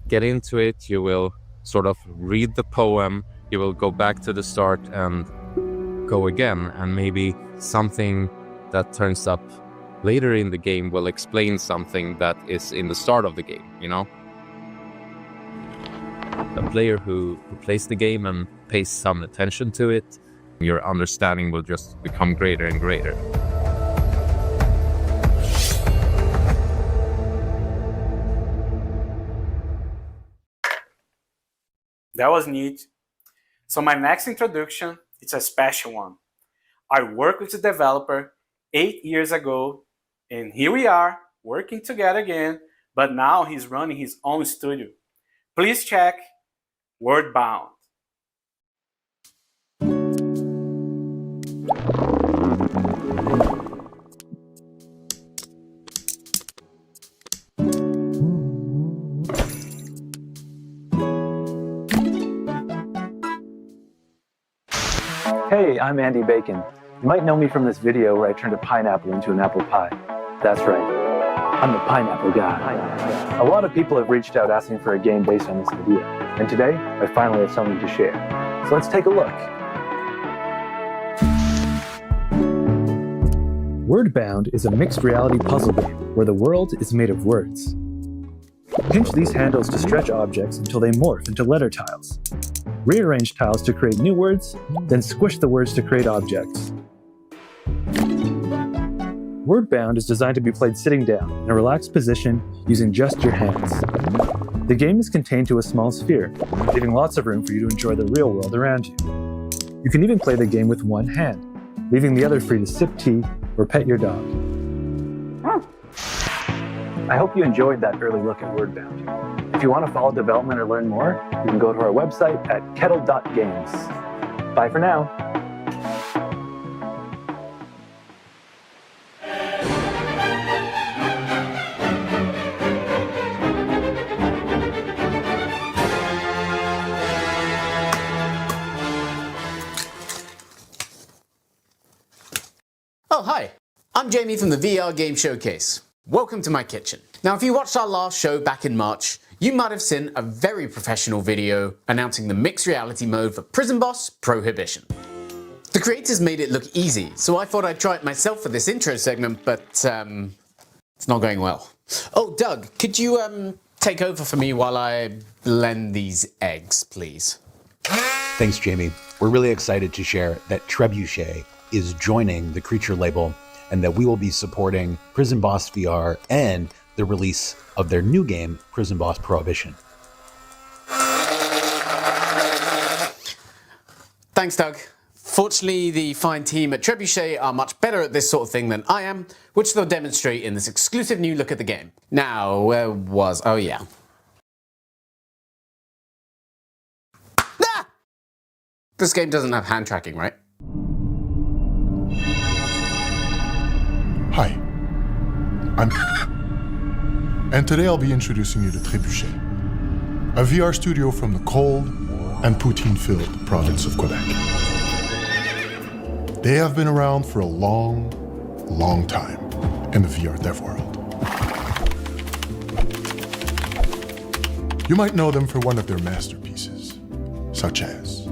get into it, you will sort of read the poem, you will go back to the start and go again, and maybe something that turns up later in the game will explain something that is in the start of the game, you know? A player who plays the game and pays some attention to it, your understanding will just become greater and greater. That was neat. So my next introduction, it's a special one. I worked with the developer 8 years ago, and here we are working together again, but now he's running his own studio. Please check Wordbound. Hey, I'm Andy Bacon. You might know me from this video where I turned a pineapple into an apple pie. That's right, I'm the pineapple guy. A lot of people have reached out asking for a game based on this idea, and today I finally have something to share. So let's take a look. Wordbound is a mixed reality puzzle game where the world is made of words. Pinch these handles to stretch objects until they morph into letter tiles. Rearrange tiles to create new words, then squish the words to create objects. Wordbound is designed to be played sitting down in a relaxed position using just your hands. The game is contained to a small sphere, leaving lots of room for you to enjoy the real world around you. You can even play the game with one hand, leaving the other free to sip tea or pet your dog. I hope you enjoyed that early look at Wordbound. If you want to follow development or learn more, you can go to our website at kettle.games. Bye for now. Oh, hi. I'm Jamie from the VR Game Showcase. Welcome to my kitchen. Now, if you watched our last show back in March, you might have seen a very professional video announcing the mixed reality mode for Prison Boss Prohibition. The creators made it look easy, so I thought I'd try it myself for this intro segment, but it's not going well. Oh, Doug, could you take over for me while I blend these eggs, please? Thanks, Jamie. We're really excited to share that Trebuchet is joining the Creature label, and that we will be supporting Prison Boss VR and the release of their new game, Prison Boss Prohibition. Thanks, Doug. Fortunately, the fine team at Trebuchet are much better at this sort of thing than I am, which they'll demonstrate in this exclusive new look at the game. Now, where was... oh yeah. Ah! This game doesn't have hand tracking, right? Hi, I'm and today I'll be introducing you to Trebuchet, a VR studio from the cold and poutine-filled province of Quebec. They have been around for a long, long time in the VR dev world. You might know them for one of their masterpieces, such as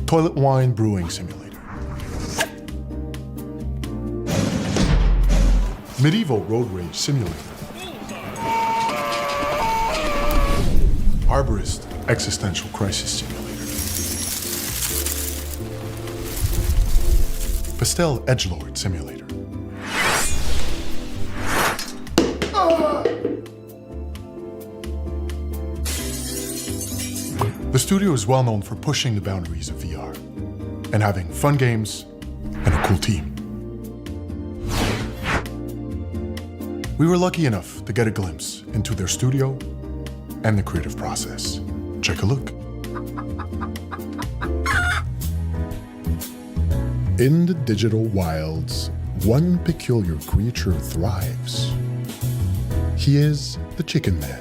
Toilet Wine Brewing Simulator, Medieval Road Rage Simulator, Arborist Existential Crisis Simulator, Pastel Edgelord Simulator, studio is well known for pushing the boundaries of VR and having fun games and a cool team. We were lucky enough to get a glimpse into their studio and the creative process. Check a look. In the digital wilds, one peculiar creature thrives. He is the Chicken Man,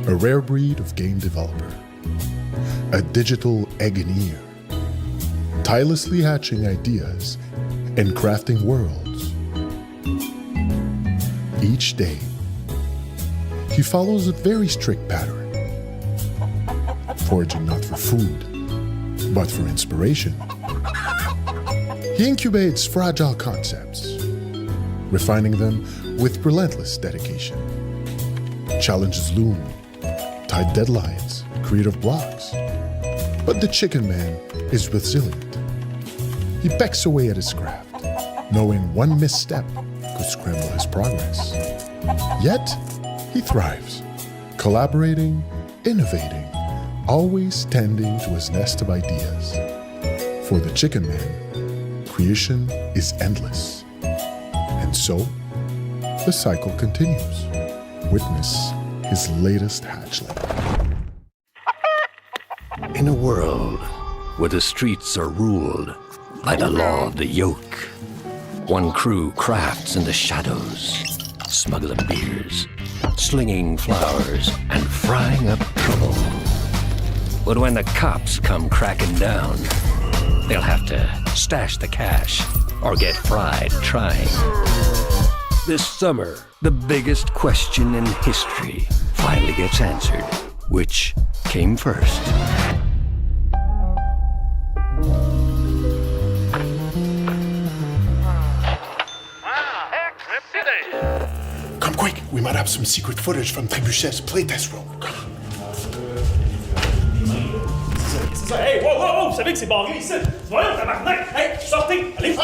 a rare breed of game developer, a digital engineer, tirelessly hatching ideas and crafting worlds. Each day, he follows a very strict pattern, foraging not for food, but for inspiration. He incubates fragile concepts, refining them with relentless dedication. Challenges loom, tight deadlines, creative blocks. But the Chicken Man is resilient. He pecks away at his craft, knowing one misstep could scramble his progress. Yet, he thrives, collaborating, innovating, always tending to his nest of ideas. For the Chicken Man, creation is endless. And so, the cycle continues. Witness his latest hatchling. In a world where the streets are ruled by the law of the yoke, one crew crafts in the shadows, smuggling beers, slinging flowers, and frying up trouble. But when the cops come cracking down, they'll have to stash the cash or get fried trying. This summer, the biggest question in history finally gets answered. Which came first? Come quick, we might have some secret footage from Trébuchet's playtest room. C'est ça, hey, wow, wow, wow, vous savez que c'est barré ici. Voyons, tabarnak, hey, sortez, allez,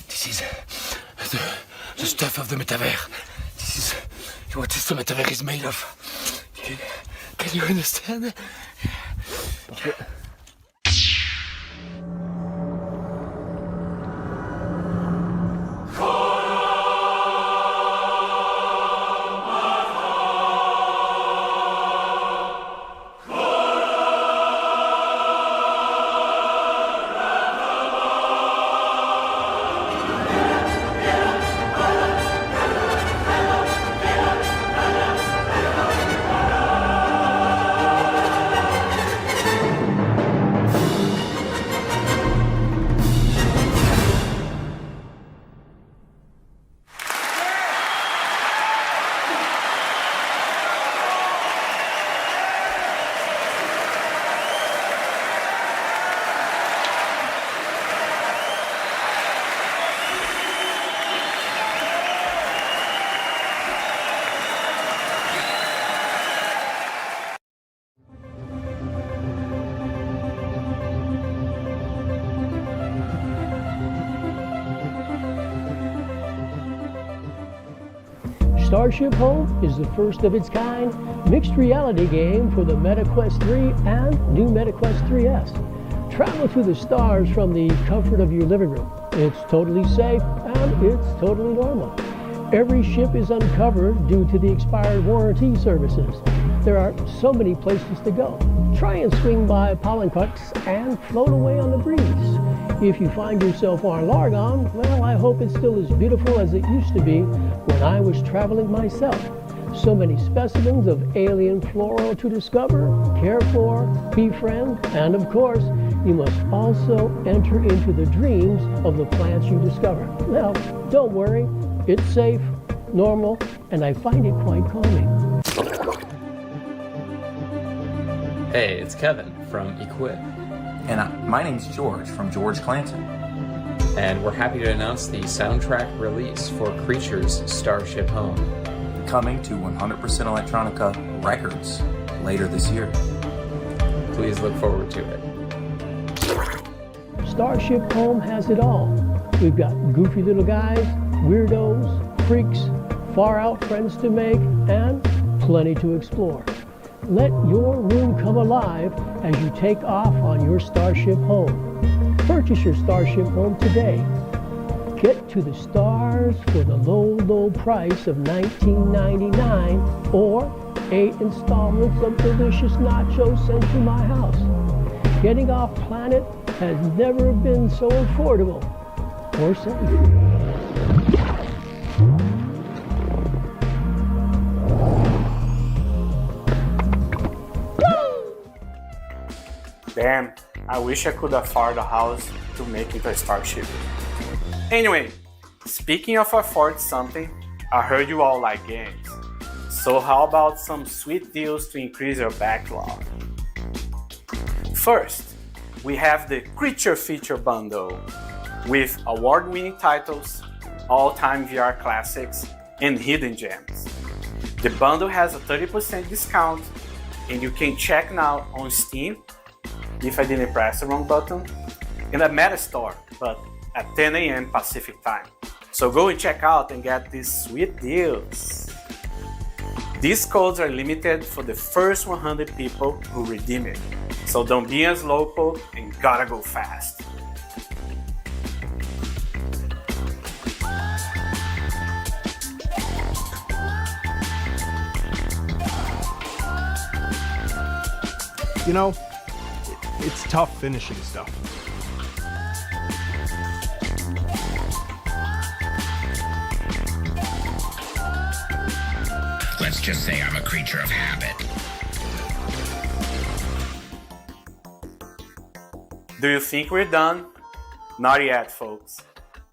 This is the stuff of the metaverse. This is what the metaverse is made of. Can you understand? Starship Home is the first of its kind mixed reality game for the MetaQuest 3 and new MetaQuest 3S. Travel to the stars from the comfort of your living room. It's totally safe and it's totally normal. Every ship is uncovered due to the expired warranty services. There are so many places to go. Try and swing by pollen cuts and float away on the breeze. If you find yourself on Largon, well, I hope it's still as beautiful as it used to be when I was traveling myself. So many specimens of alien flora to discover, care for, befriend, and of course, you must also enter into the dreams of the plants you discover. Well, don't worry, it's safe, normal, and I find it quite calming. Hey, it's Kevin from Equip. And my name's George from George Clanton. And we're happy to announce the soundtrack release for Creature's Starship Home, coming to 100% Electronica Records later this year. Please look forward to it. Starship Home has it all. We've got goofy little guys, weirdos, freaks, far out friends to make, and plenty to explore. Let your room come alive as you take off on your Starship Home. Purchase your Starship Home today. Get to the stars for the low, low price of $19.99 or 8 installments of delicious nachos sent to my house. Getting off planet has never been so affordable or safe. Damn, I wish I could afford a house to make it a starship. Anyway, speaking of afford something, I heard you all like games. So how about some sweet deals to increase your backlog? First, we have the Creature Feature Bundle with award-winning titles, all-time VR classics, and hidden gems. The bundle has a 30% discount and you can check now on Steam, if I didn't press the wrong button, in the Meta Store, but at 10 a.m. Pacific time. So go and check out and get these sweet deals. These codes are limited for the first 100 people who redeem it. So don't be as local and gotta go fast. You know, it's tough finishing stuff. Let's just say I'm a creature of habit. Do you think we're done? Not yet, folks.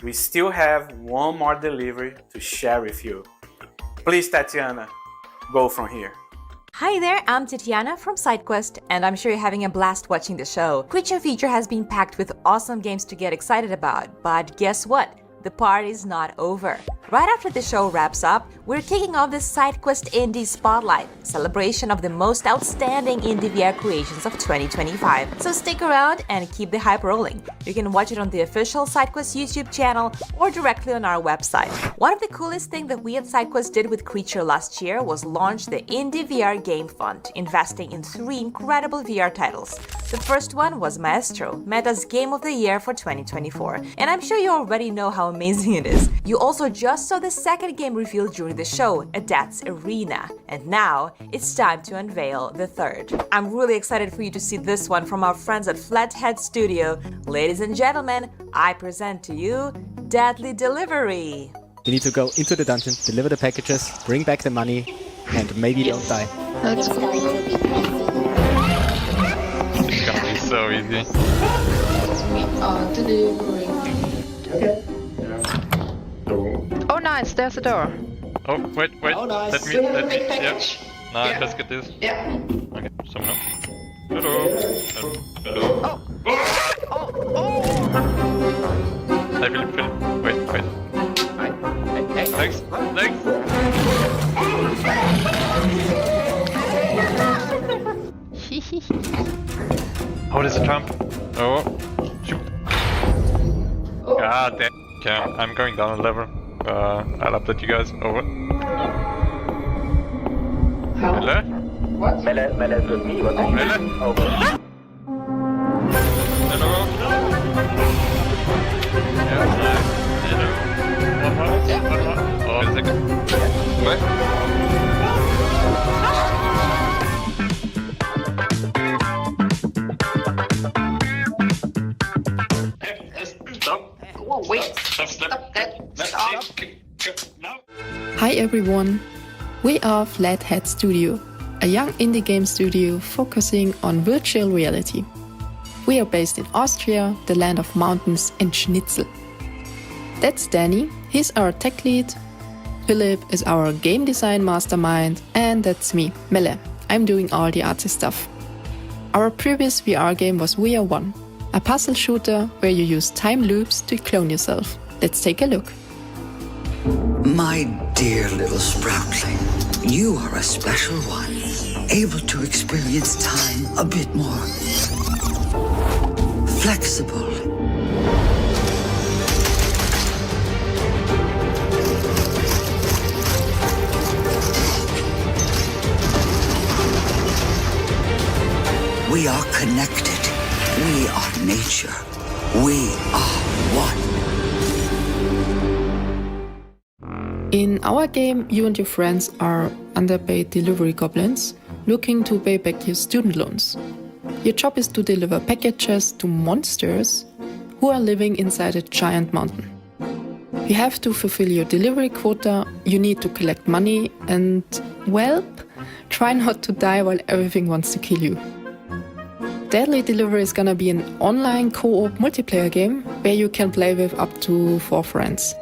We still have one more delivery to share with you. Please, Tatiana, go from here. Hi there, I'm Tatiana from SideQuest, and I'm sure you're having a blast watching the show. Creature Feature has been packed with awesome games to get excited about, but guess what? The party's not over. Right after the show wraps up, we're kicking off the SideQuest Indie Spotlight, celebration of the most outstanding indie VR creations of 2025. So stick around and keep the hype rolling. You can watch it on the official SideQuest YouTube channel or directly on our website. One of the coolest things that we at SideQuest did with Creature last year was launch the Indie VR Game Fund, investing in 3 incredible VR titles. The first one was Maestro, Meta's Game of the Year for 2024, and I'm sure you already know how amazing it is. You also just saw the second game revealed during the show, Adept's Arena, and now it's time to unveil the third. I'm really excited for you to see this one from our friends at Flathead Studio. Ladies and gentlemen, I present to you Deadly Delivery. You need to go into the dungeon, deliver the packages, bring back the money, and maybe don't die. Let's go. It's gonna be so easy. We are delivering. Okay. Oh nice, there's a door. Oh, wait. Oh, nice. Let me, yeah. Now let's get this. Yeah. Okay, someone else. Hello. Oh. Hey, Philip. Wait. Thanks. Oh, there's a jump. Oh, shoot. God damn. Okay, I'm going down a level. I'll update you guys. Over. Mele? What? Mele to me. What? Mele? Over. Hello. Hello. One more. Oh, a second. What? Stop. Oh, wait. Stop. Hi everyone, we are Flathead Studio, a young indie game studio focusing on virtual reality. We are based in Austria, the land of mountains and schnitzel. That's Danny, he's our tech lead. Philip is our game design mastermind, and that's me, Melle. I'm doing all the arty stuff. Our previous VR game was VR 1, a puzzle shooter where you use time loops to clone yourself. Let's take a look. My dear little sproutling, you are a special one, able to experience time a bit more flexible. We are connected. We are nature. We are one. In our game, you and your friends are underpaid delivery goblins looking to pay back your student loans. Your job is to deliver packages to monsters who are living inside a giant mountain. You have to fulfill your delivery quota, you need to collect money, and, well, try not to die while everything wants to kill you. Deadly Delivery is gonna be an online co-op multiplayer game where you can play with up to 4 friends.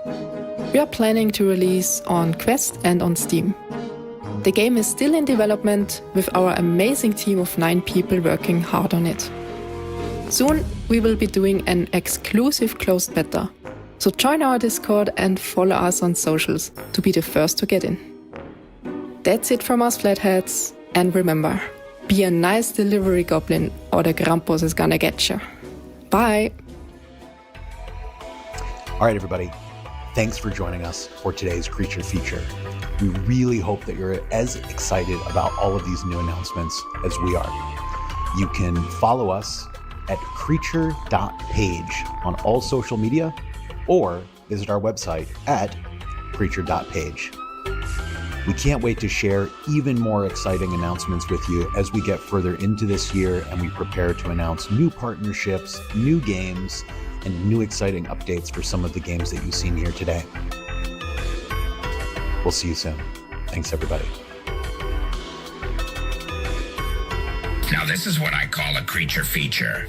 We are planning to release on Quest and on Steam. The game is still in development with our amazing team of 9 people working hard on it. Soon we will be doing an exclusive closed beta, so join our Discord and follow us on socials to be the first to get in. That's it from us Flatheads, and remember, be a nice delivery goblin or the Krampus is gonna get you. Bye! All right, everybody. Thanks for joining us for today's Creature Feature. We really hope that you're as excited about all of these new announcements as we are. You can follow us at creature.page on all social media or visit our website at creature.page. We can't wait to share even more exciting announcements with you as we get further into this year and we prepare to announce new partnerships, new games, and new exciting updates for some of the games that you've seen here today. We'll see you soon. Thanks, everybody. Now this is what I call a creature feature.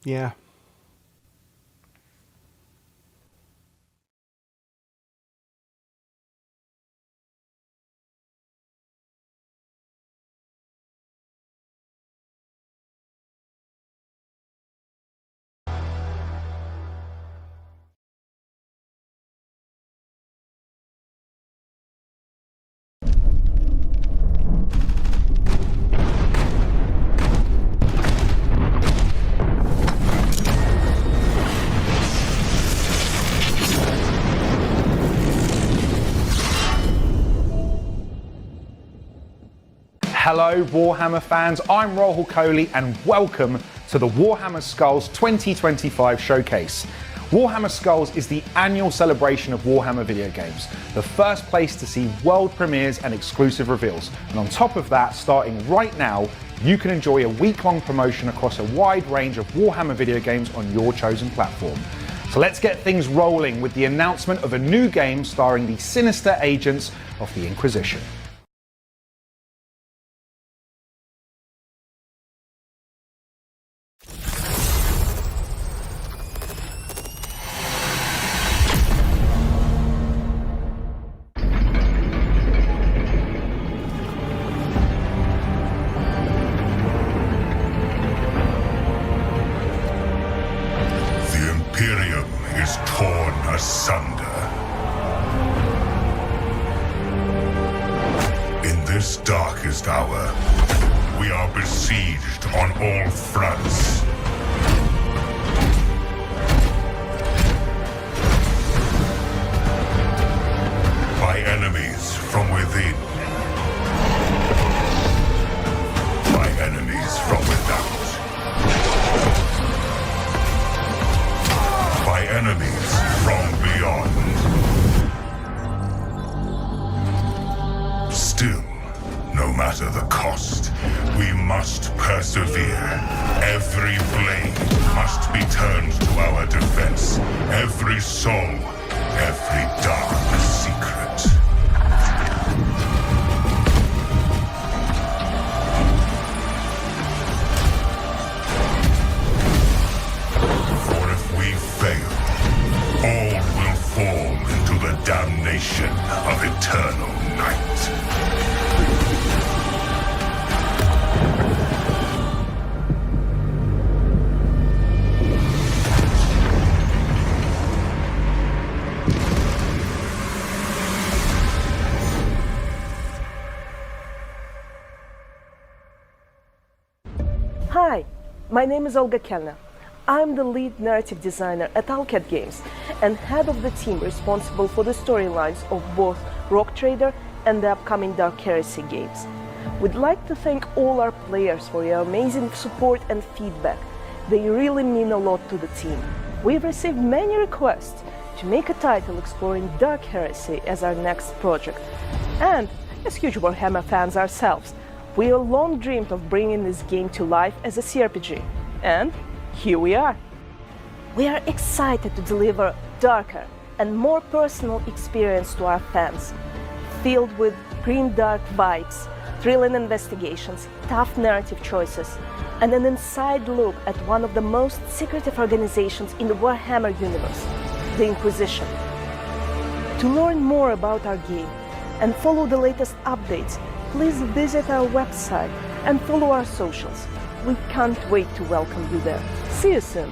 Yeah. Hello Warhammer fans, I'm Rohul Kohli and welcome to the Warhammer Skulls 2025 showcase. Warhammer Skulls is the annual celebration of Warhammer video games, the first place to see world premieres and exclusive reveals. And on top of that, starting right now, you can enjoy a week-long promotion across a wide range of Warhammer video games on your chosen platform. So let's get things rolling with the announcement of a new game starring the sinister agents of the Inquisition. Darkest hour, we are besieged on all fronts. By enemies from within enemies from beyond. Still, no matter the cost, we must persevere. Every blade must be turned to our defense. Every soul, every dark secret. For if we fail, all will fall into the damnation of eternal night. Hi, my name is Olga Kelner. I'm the lead narrative designer at Alcat Games and head of the team responsible for the storylines of both Rogue Trader and the upcoming Dark Heresy games. We'd like to thank all our players for your amazing support and feedback. They really mean a lot to the team. We've received many requests to make a title exploring Dark Heresy as our next project. And, as huge Warhammer fans ourselves, we have long dreamed of bringing this game to life as a CRPG. And here we are. We are excited to deliver darker and more personal experience to our fans, filled with grim-dark vibes, thrilling investigations, tough narrative choices, and an inside look at one of the most secretive organizations in the Warhammer universe, the Inquisition. To learn more about our game and follow the latest updates, please visit our website and follow our socials. We can't wait to welcome you there. See you soon.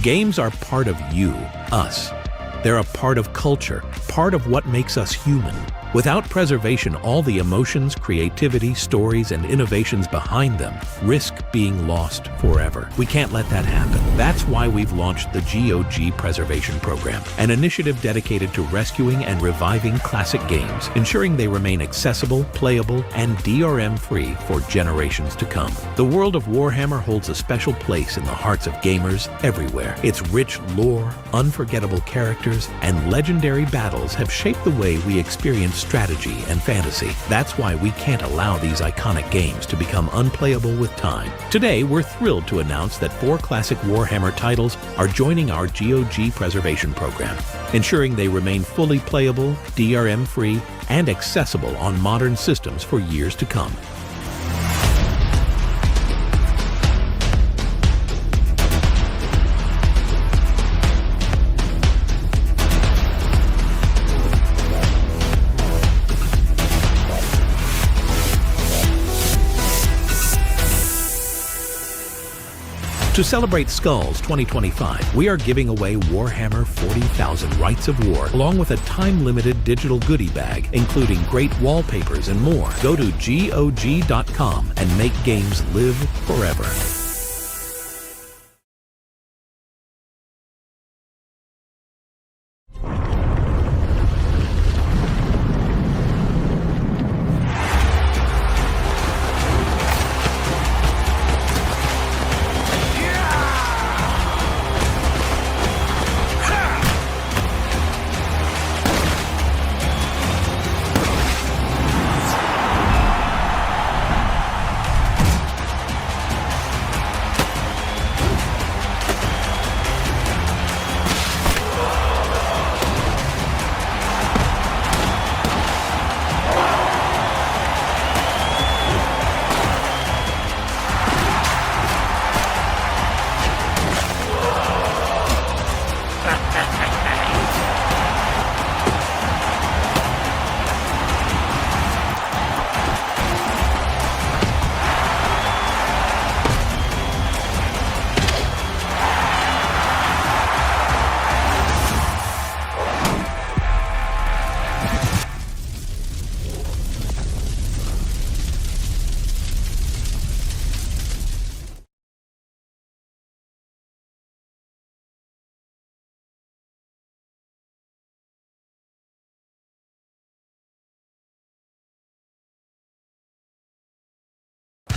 Games are part of you, us. They're a part of culture, part of what makes us human. Without preservation, all the emotions, creativity, stories, and innovations behind them risk being lost forever. We can't let that happen. That's why we've launched the GOG Preservation Program, an initiative dedicated to rescuing and reviving classic games, ensuring they remain accessible, playable, and DRM-free for generations to come. The world of Warhammer holds a special place in the hearts of gamers everywhere. Its rich lore, unforgettable characters, and legendary battles have shaped the way we experience strategy and fantasy. That's why we can't allow these iconic games to become unplayable with time. Today, we're thrilled to announce that 4 classic Warhammer titles are joining our GOG Preservation Program, ensuring they remain fully playable, DRM-free, and accessible on modern systems for years to come. To celebrate Skulls 2025, we are giving away Warhammer 40,000 Rights of War, along with a time-limited digital goodie bag, including great wallpapers and more. Go to GOG.com and make games live forever.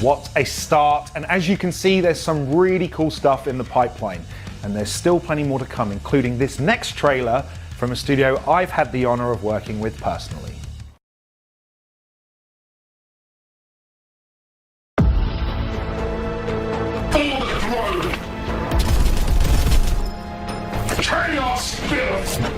What a start, and as you can see, there's some really cool stuff in the pipeline, and there's still plenty more to come, including this next trailer from a studio I've had the honor of working with personally. Chaos Spirit!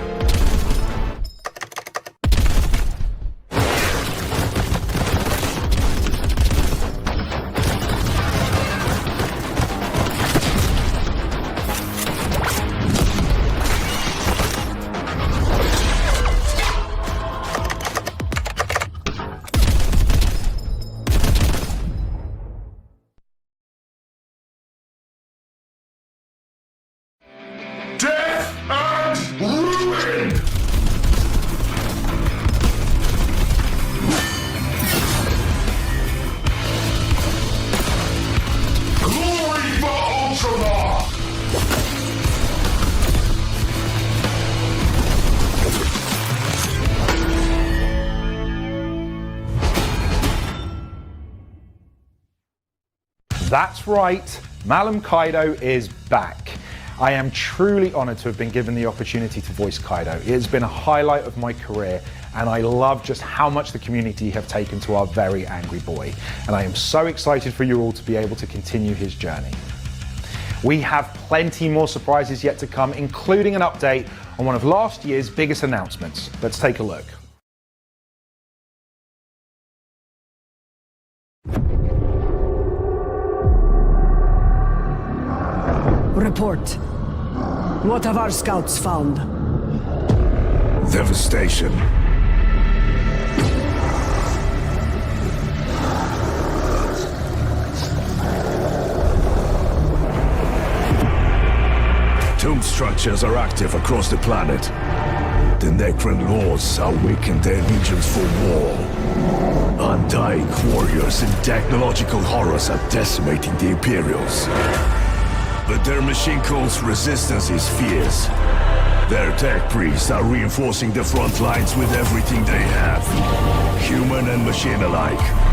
That's right, Malum Kaido is back. I am truly honored to have been given the opportunity to voice Kaido. It has been a highlight of my career, and I love just how much the community have taken to our very angry boy. And I am so excited for you all to be able to continue his journey. We have plenty more surprises yet to come, including an update on one of last year's biggest announcements. Let's take a look. Report. What have our scouts found? Devastation. Tomb structures are active across the planet. The Necron lords awaken their legions for war. Undying warriors and technological horrors are decimating the Imperials. But their machine cult's resistance is fierce. Their tech priests are reinforcing the front lines with everything they have. Human and machine alike.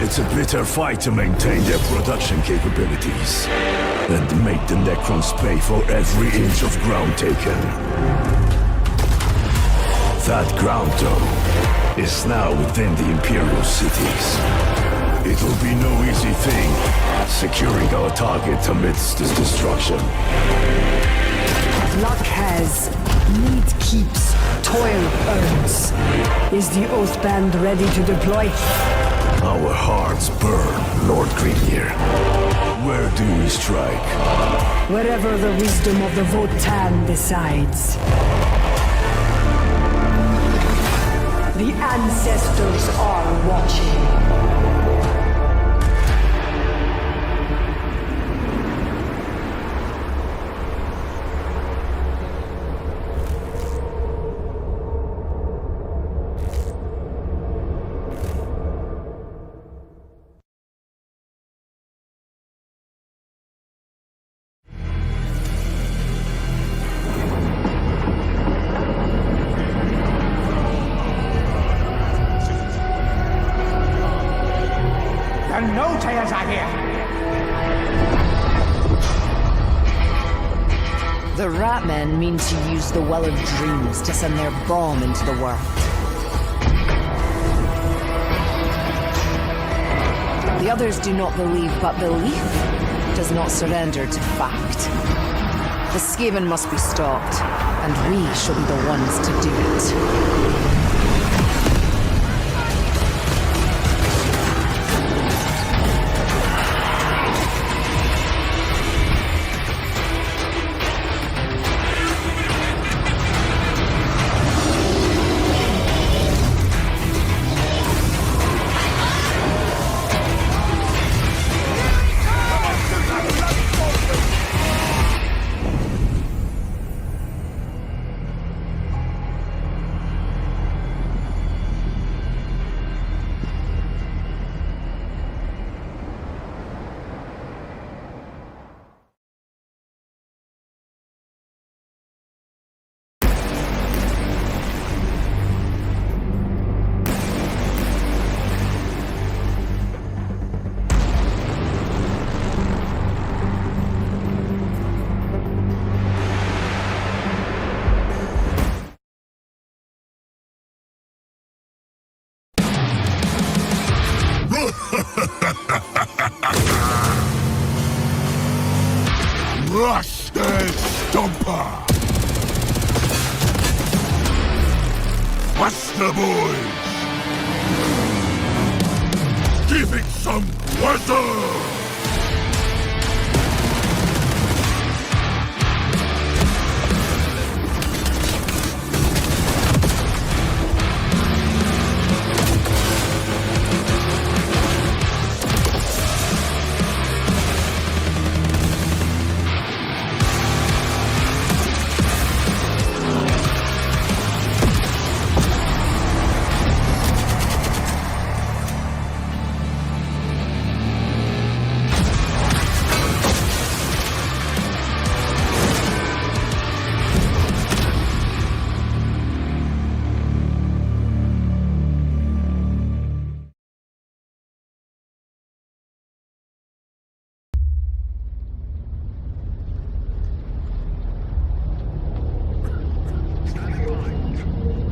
It's a bitter fight to maintain their production capabilities and make the Necrons pay for every inch of ground taken. That ground, though, is now within the Imperial cities. It'll be no easy thing securing our target amidst this destruction. Luck has, need keeps, toil earns. Is the Oathband ready to deploy? Our hearts burn, Lord Greenyear. Where do we strike? Wherever the wisdom of the Votan decides. The ancestors are watching. The Ratmen mean to use the Well of Dreams to send their bomb into the world. The others do not believe, but belief does not surrender to fact. The Skaven must be stopped, and we shall be the ones to do it. Rush the Stomper! What's the boys? Give it some weather!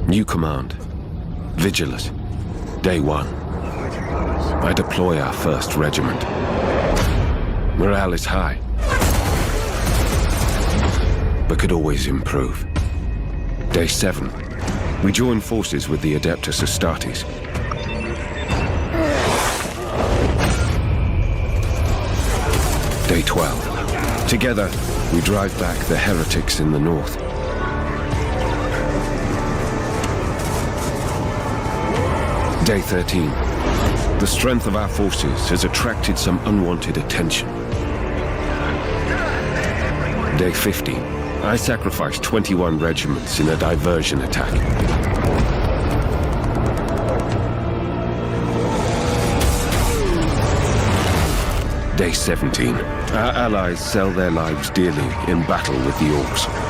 New command. Vigilant. Day 1. I deploy our 1st regiment. Morale is high, but could always improve. Day 7. We join forces with the Adeptus Astartes. Day 12. Together, we drive back the heretics in the north. Day 13. The strength of our forces has attracted some unwanted attention. Day 15. I sacrificed 21 regiments in a diversion attack. Day 17. Our allies sell their lives dearly in battle with the orcs.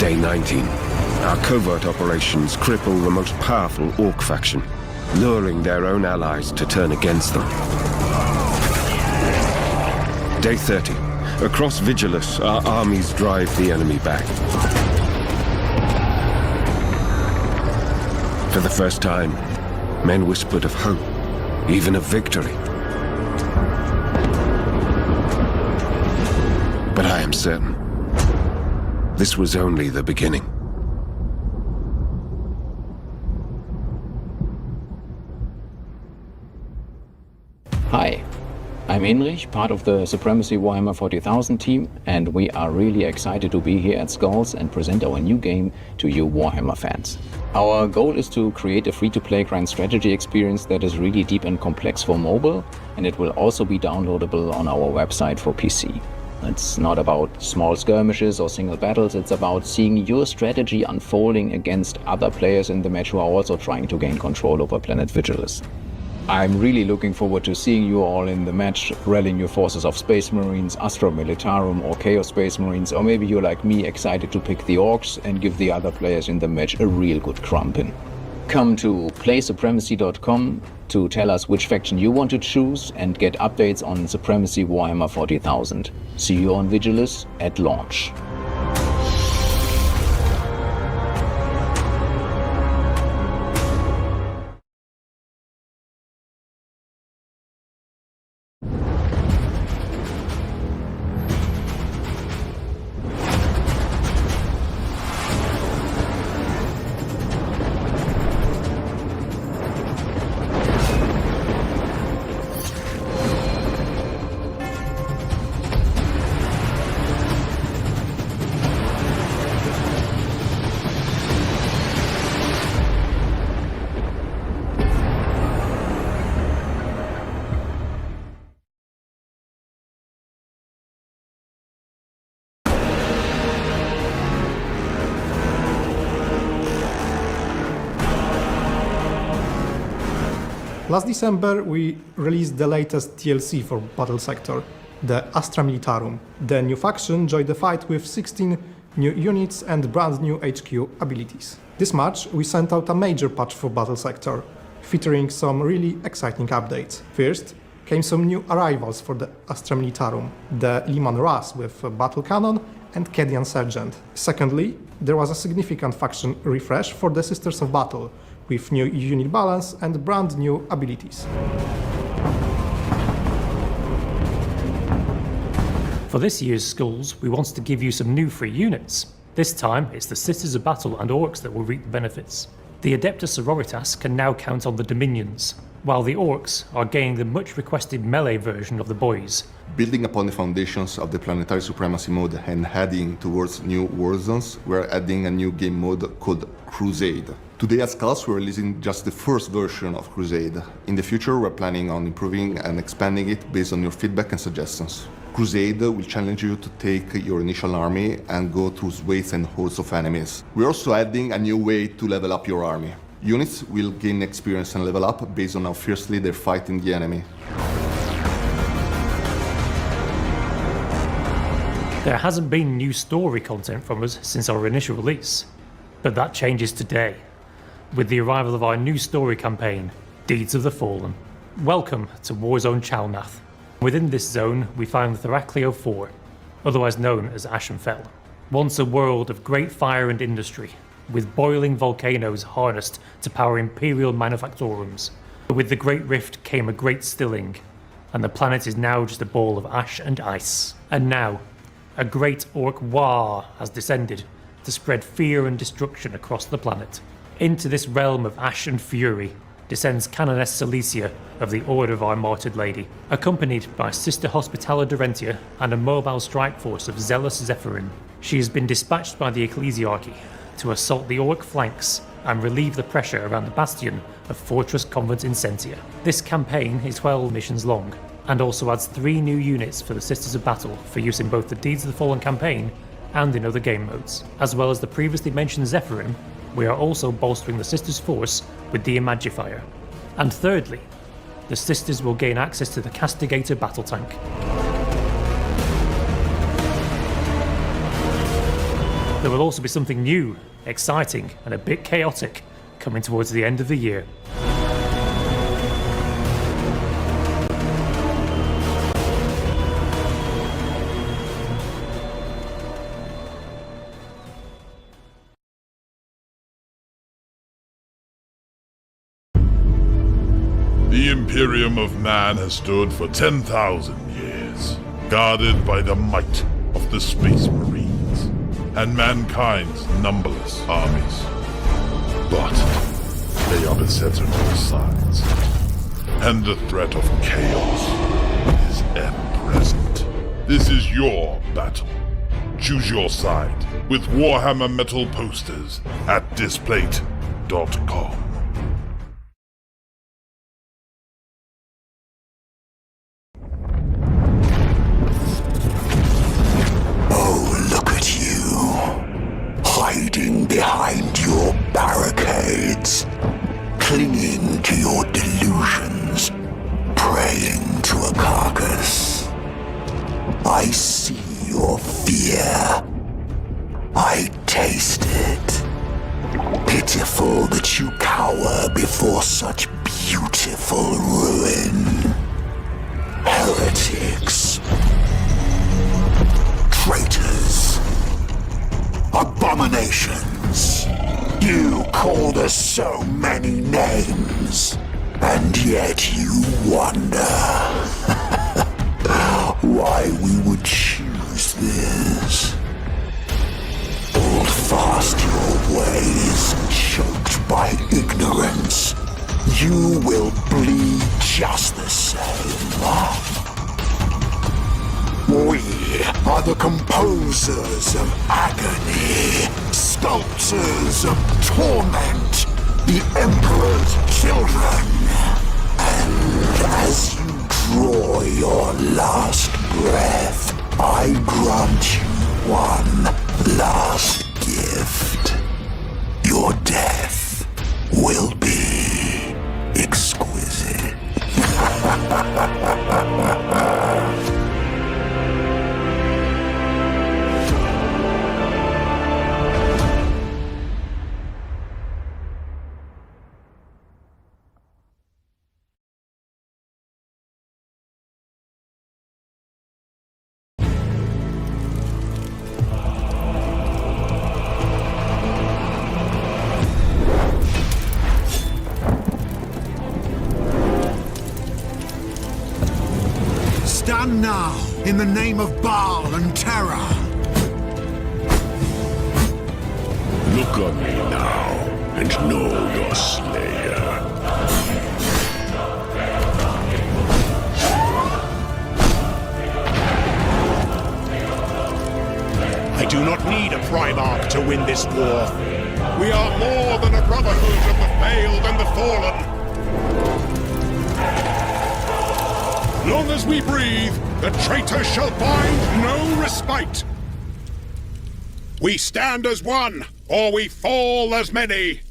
Day 19. Our covert operations cripple the most powerful orc faction, luring their own allies to turn against them. Day 30. Across Vigilus, our armies drive the enemy back. For the first time, men whispered of hope, even of victory. But I am certain, this was only the beginning. Hi, I'm Inrich, part of the Supremacy Warhammer 40,000 team, and we are really excited to be here at Skulls and present our new game to you Warhammer fans. Our goal is to create a free-to-play grand strategy experience that is really deep and complex for mobile, and it will also be downloadable on our website for PC. It's not about small skirmishes or single battles, it's about seeing your strategy unfolding against other players in the match who are also trying to gain control over Planet Vigilus. I'm really looking forward to seeing you all in the match, rallying your forces of Space Marines, Astra Militarum or Chaos Space Marines, or maybe you're like me, excited to pick the Orcs and give the other players in the match a real good crumpin'. Come to playsupremacy.com to tell us which faction you want to choose and get updates on Supremacy Warhammer 40,000. See you on Vigilus at launch. Last December, we released the latest DLC for Battle Sector, the Astra Militarum. The new faction joined the fight with 16 new units and brand new HQ abilities. This March, we sent out a major patch for Battle Sector, featuring some really exciting updates. First, came some new arrivals for the Astra Militarum, the Liman Ras with a battle cannon and Kedian Sergeant. Secondly, there was a significant faction refresh for the Sisters of Battle, with new unit balance and brand new abilities. For this year's Skulls, we wanted to give you some new free units. This time, it's the Sisters of Battle and Orcs that will reap the benefits. The Adepta Sororitas can now count on the Dominions, while the Orcs are gaining the much requested melee version of the Boys. Building upon the foundations of the Planetary Supremacy mode and heading towards new war zones, we're adding a new game mode called Crusade. Today at Skulls, we're releasing just the first version of Crusade. In the future, we're planning on improving and expanding it based on your feedback and suggestions. Crusade will challenge you to take your initial army and go through waves and hordes of enemies. We're also adding a new way to level up your army. Units will gain experience and level up based on how fiercely they're fighting the enemy. There hasn't been new story content from us since our initial release, but that changes today, with the arrival of our new story campaign, Deeds of the Fallen. Welcome to Warzone Chalnath. Within this zone, we find the Theracleo 4, otherwise known as Ashenfell. Once a world of great fire and industry, with boiling volcanoes harnessed to power imperial manufactorums. But with the Great Rift came a great stilling, and the planet is now just a ball of ash and ice. And now, a great orc war has descended to spread fear and destruction across the planet. Into this realm of ash and fury, descends Canoness Celicia of the Order of Our Martyred Lady, accompanied by Sister Hospitaller Dorentia and a mobile strike force of zealous Zephyrim. She has been dispatched by the Ecclesiarchy to assault the Orc flanks and relieve the pressure around the bastion of Fortress Convent Incentia. This campaign is 12 missions long, and also adds 3 new units for the Sisters of Battle for use in both the Deeds of the Fallen campaign and in other game modes. As well as the previously mentioned Zephyrim, we are also bolstering the Sisters' force with the Imagifier. And thirdly, the Sisters will gain access to the Castigator battle tank. There will also be something new, exciting, and a bit chaotic coming towards the end of the year. The Imperium of Man has stood for 10,000 years, guarded by the might of the Space Marines and mankind's numberless armies. But they are beset on all sides, and the threat of chaos is ever-present. This is your battle. Choose your side with Warhammer metal posters at displate.com. Hiding behind your barricades, clinging to your delusions, praying to a carcass. I see your fear. I taste it. Pitiful that you cower before such beautiful ruin. Heretics. Traitors. Abominations! You called us so many names, and yet you wonder why we would choose this. Hold fast your ways, choked by ignorance. You will bleed just the same. We are the composers of agony, sculptors of torment, the Emperor's children. And as you draw your last breath, I grant you one last gift. Your death will be exquisite. Stand now, in the name of Baal and terror. Look on me now, and know your slayer. I do not need a Primarch to win this war. We are more than a brotherhood of the failed and the fallen. Long as we breathe, the traitors shall find no respite. We stand as one, or we fall as many.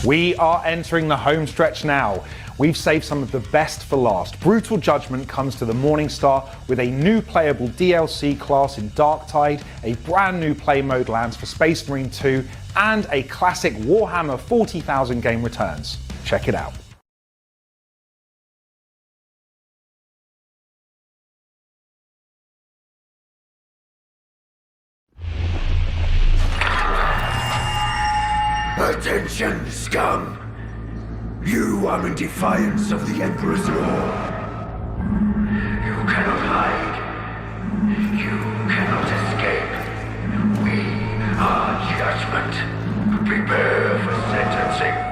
We are entering the home stretch now. We've saved some of the best for last. Brutal Judgment comes to the Morningstar with a new playable DLC class in Darktide, a brand new play mode lands for Space Marine 2, and a classic Warhammer 40,000 game returns. Check it out. Attention, scum! You are in defiance of the Emperor's law. You cannot hide. You cannot escape. We are judgment. Prepare for sentencing.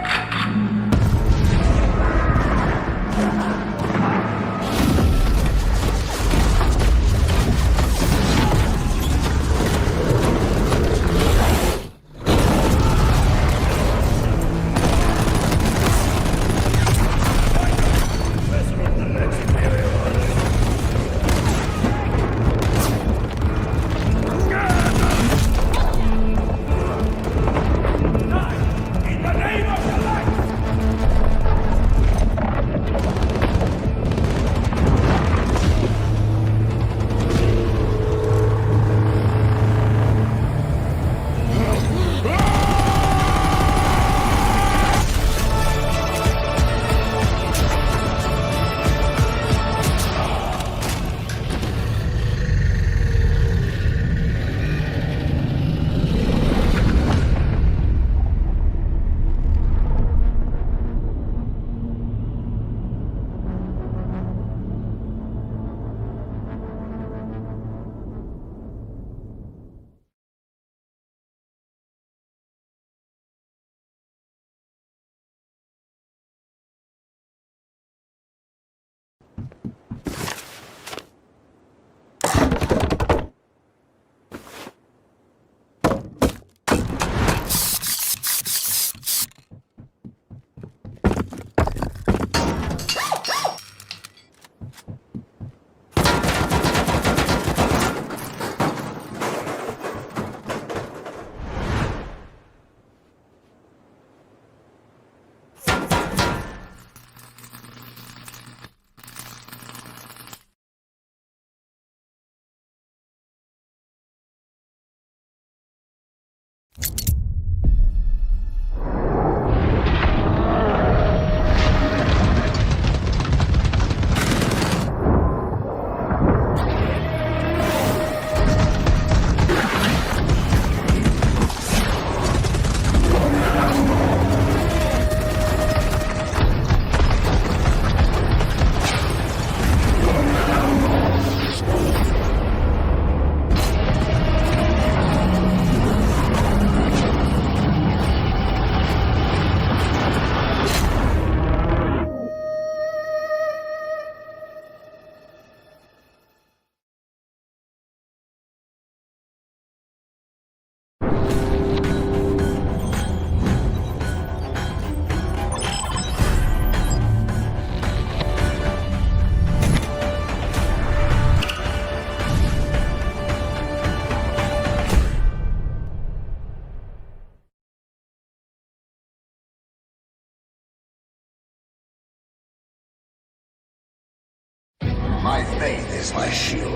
My faith is my shield.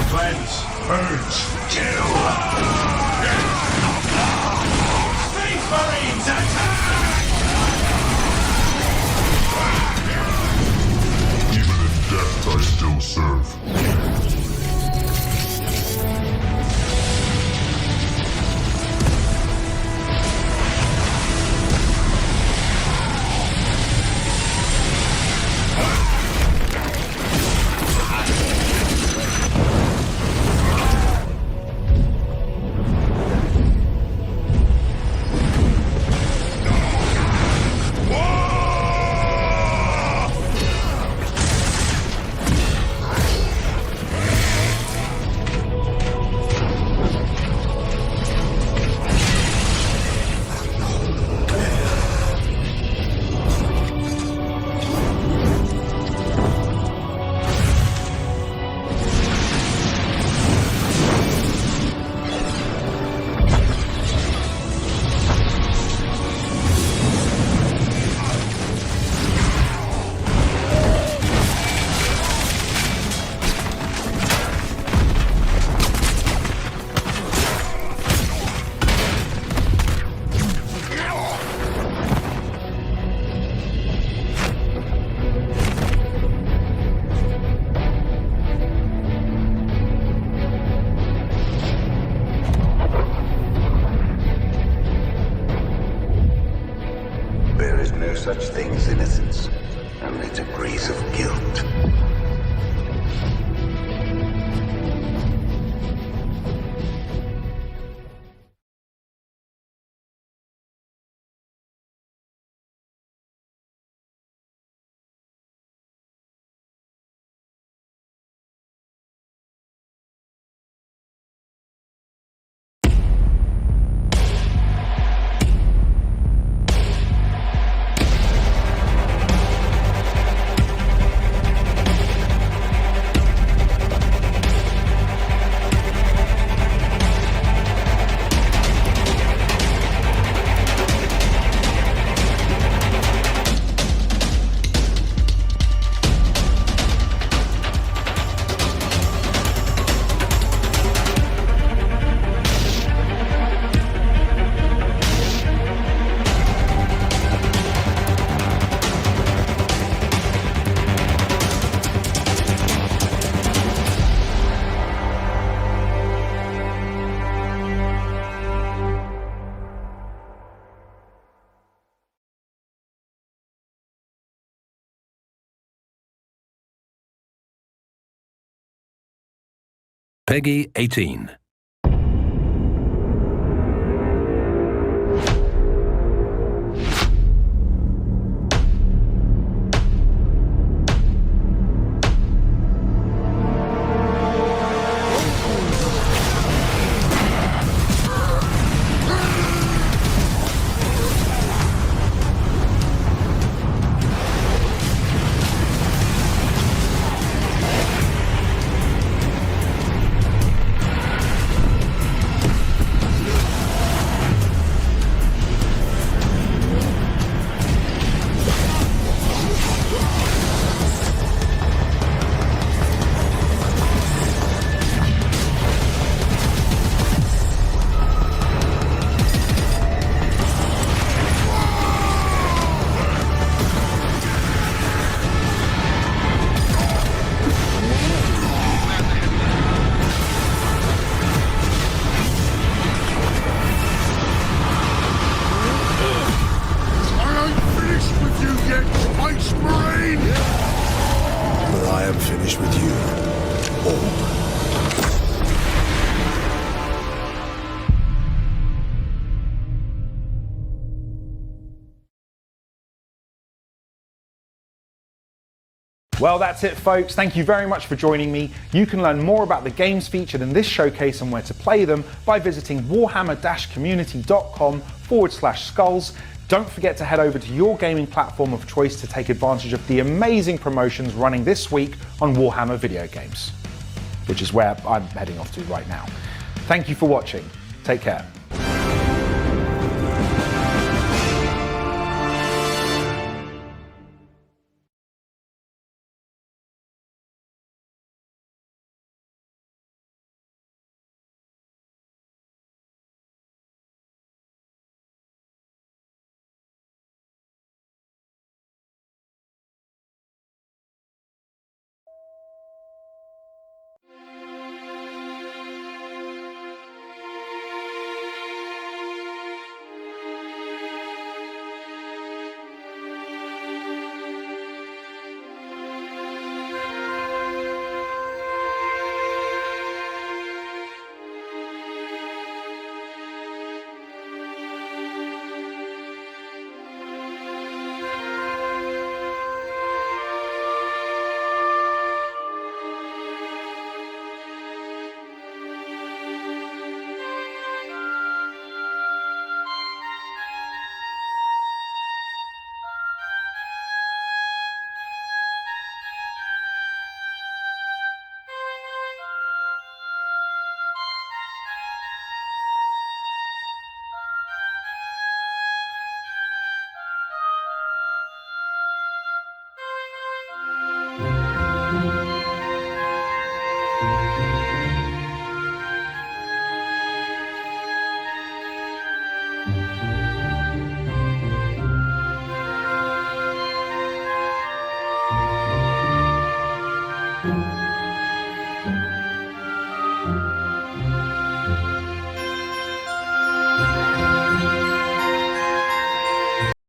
Cleanse, purge, kill! Marines attack! such thing as innocence, only degrees of guilt. Peggy 18. Well, that's it, folks. Thank you very much for joining me. You can learn more about the games featured in this showcase and where to play them by visiting warhammer-community.com/skulls. Don't forget to head over to your gaming platform of choice to take advantage of the amazing promotions running this week on Warhammer video games, which is where I'm heading off to right now. Thank you for watching. Take care.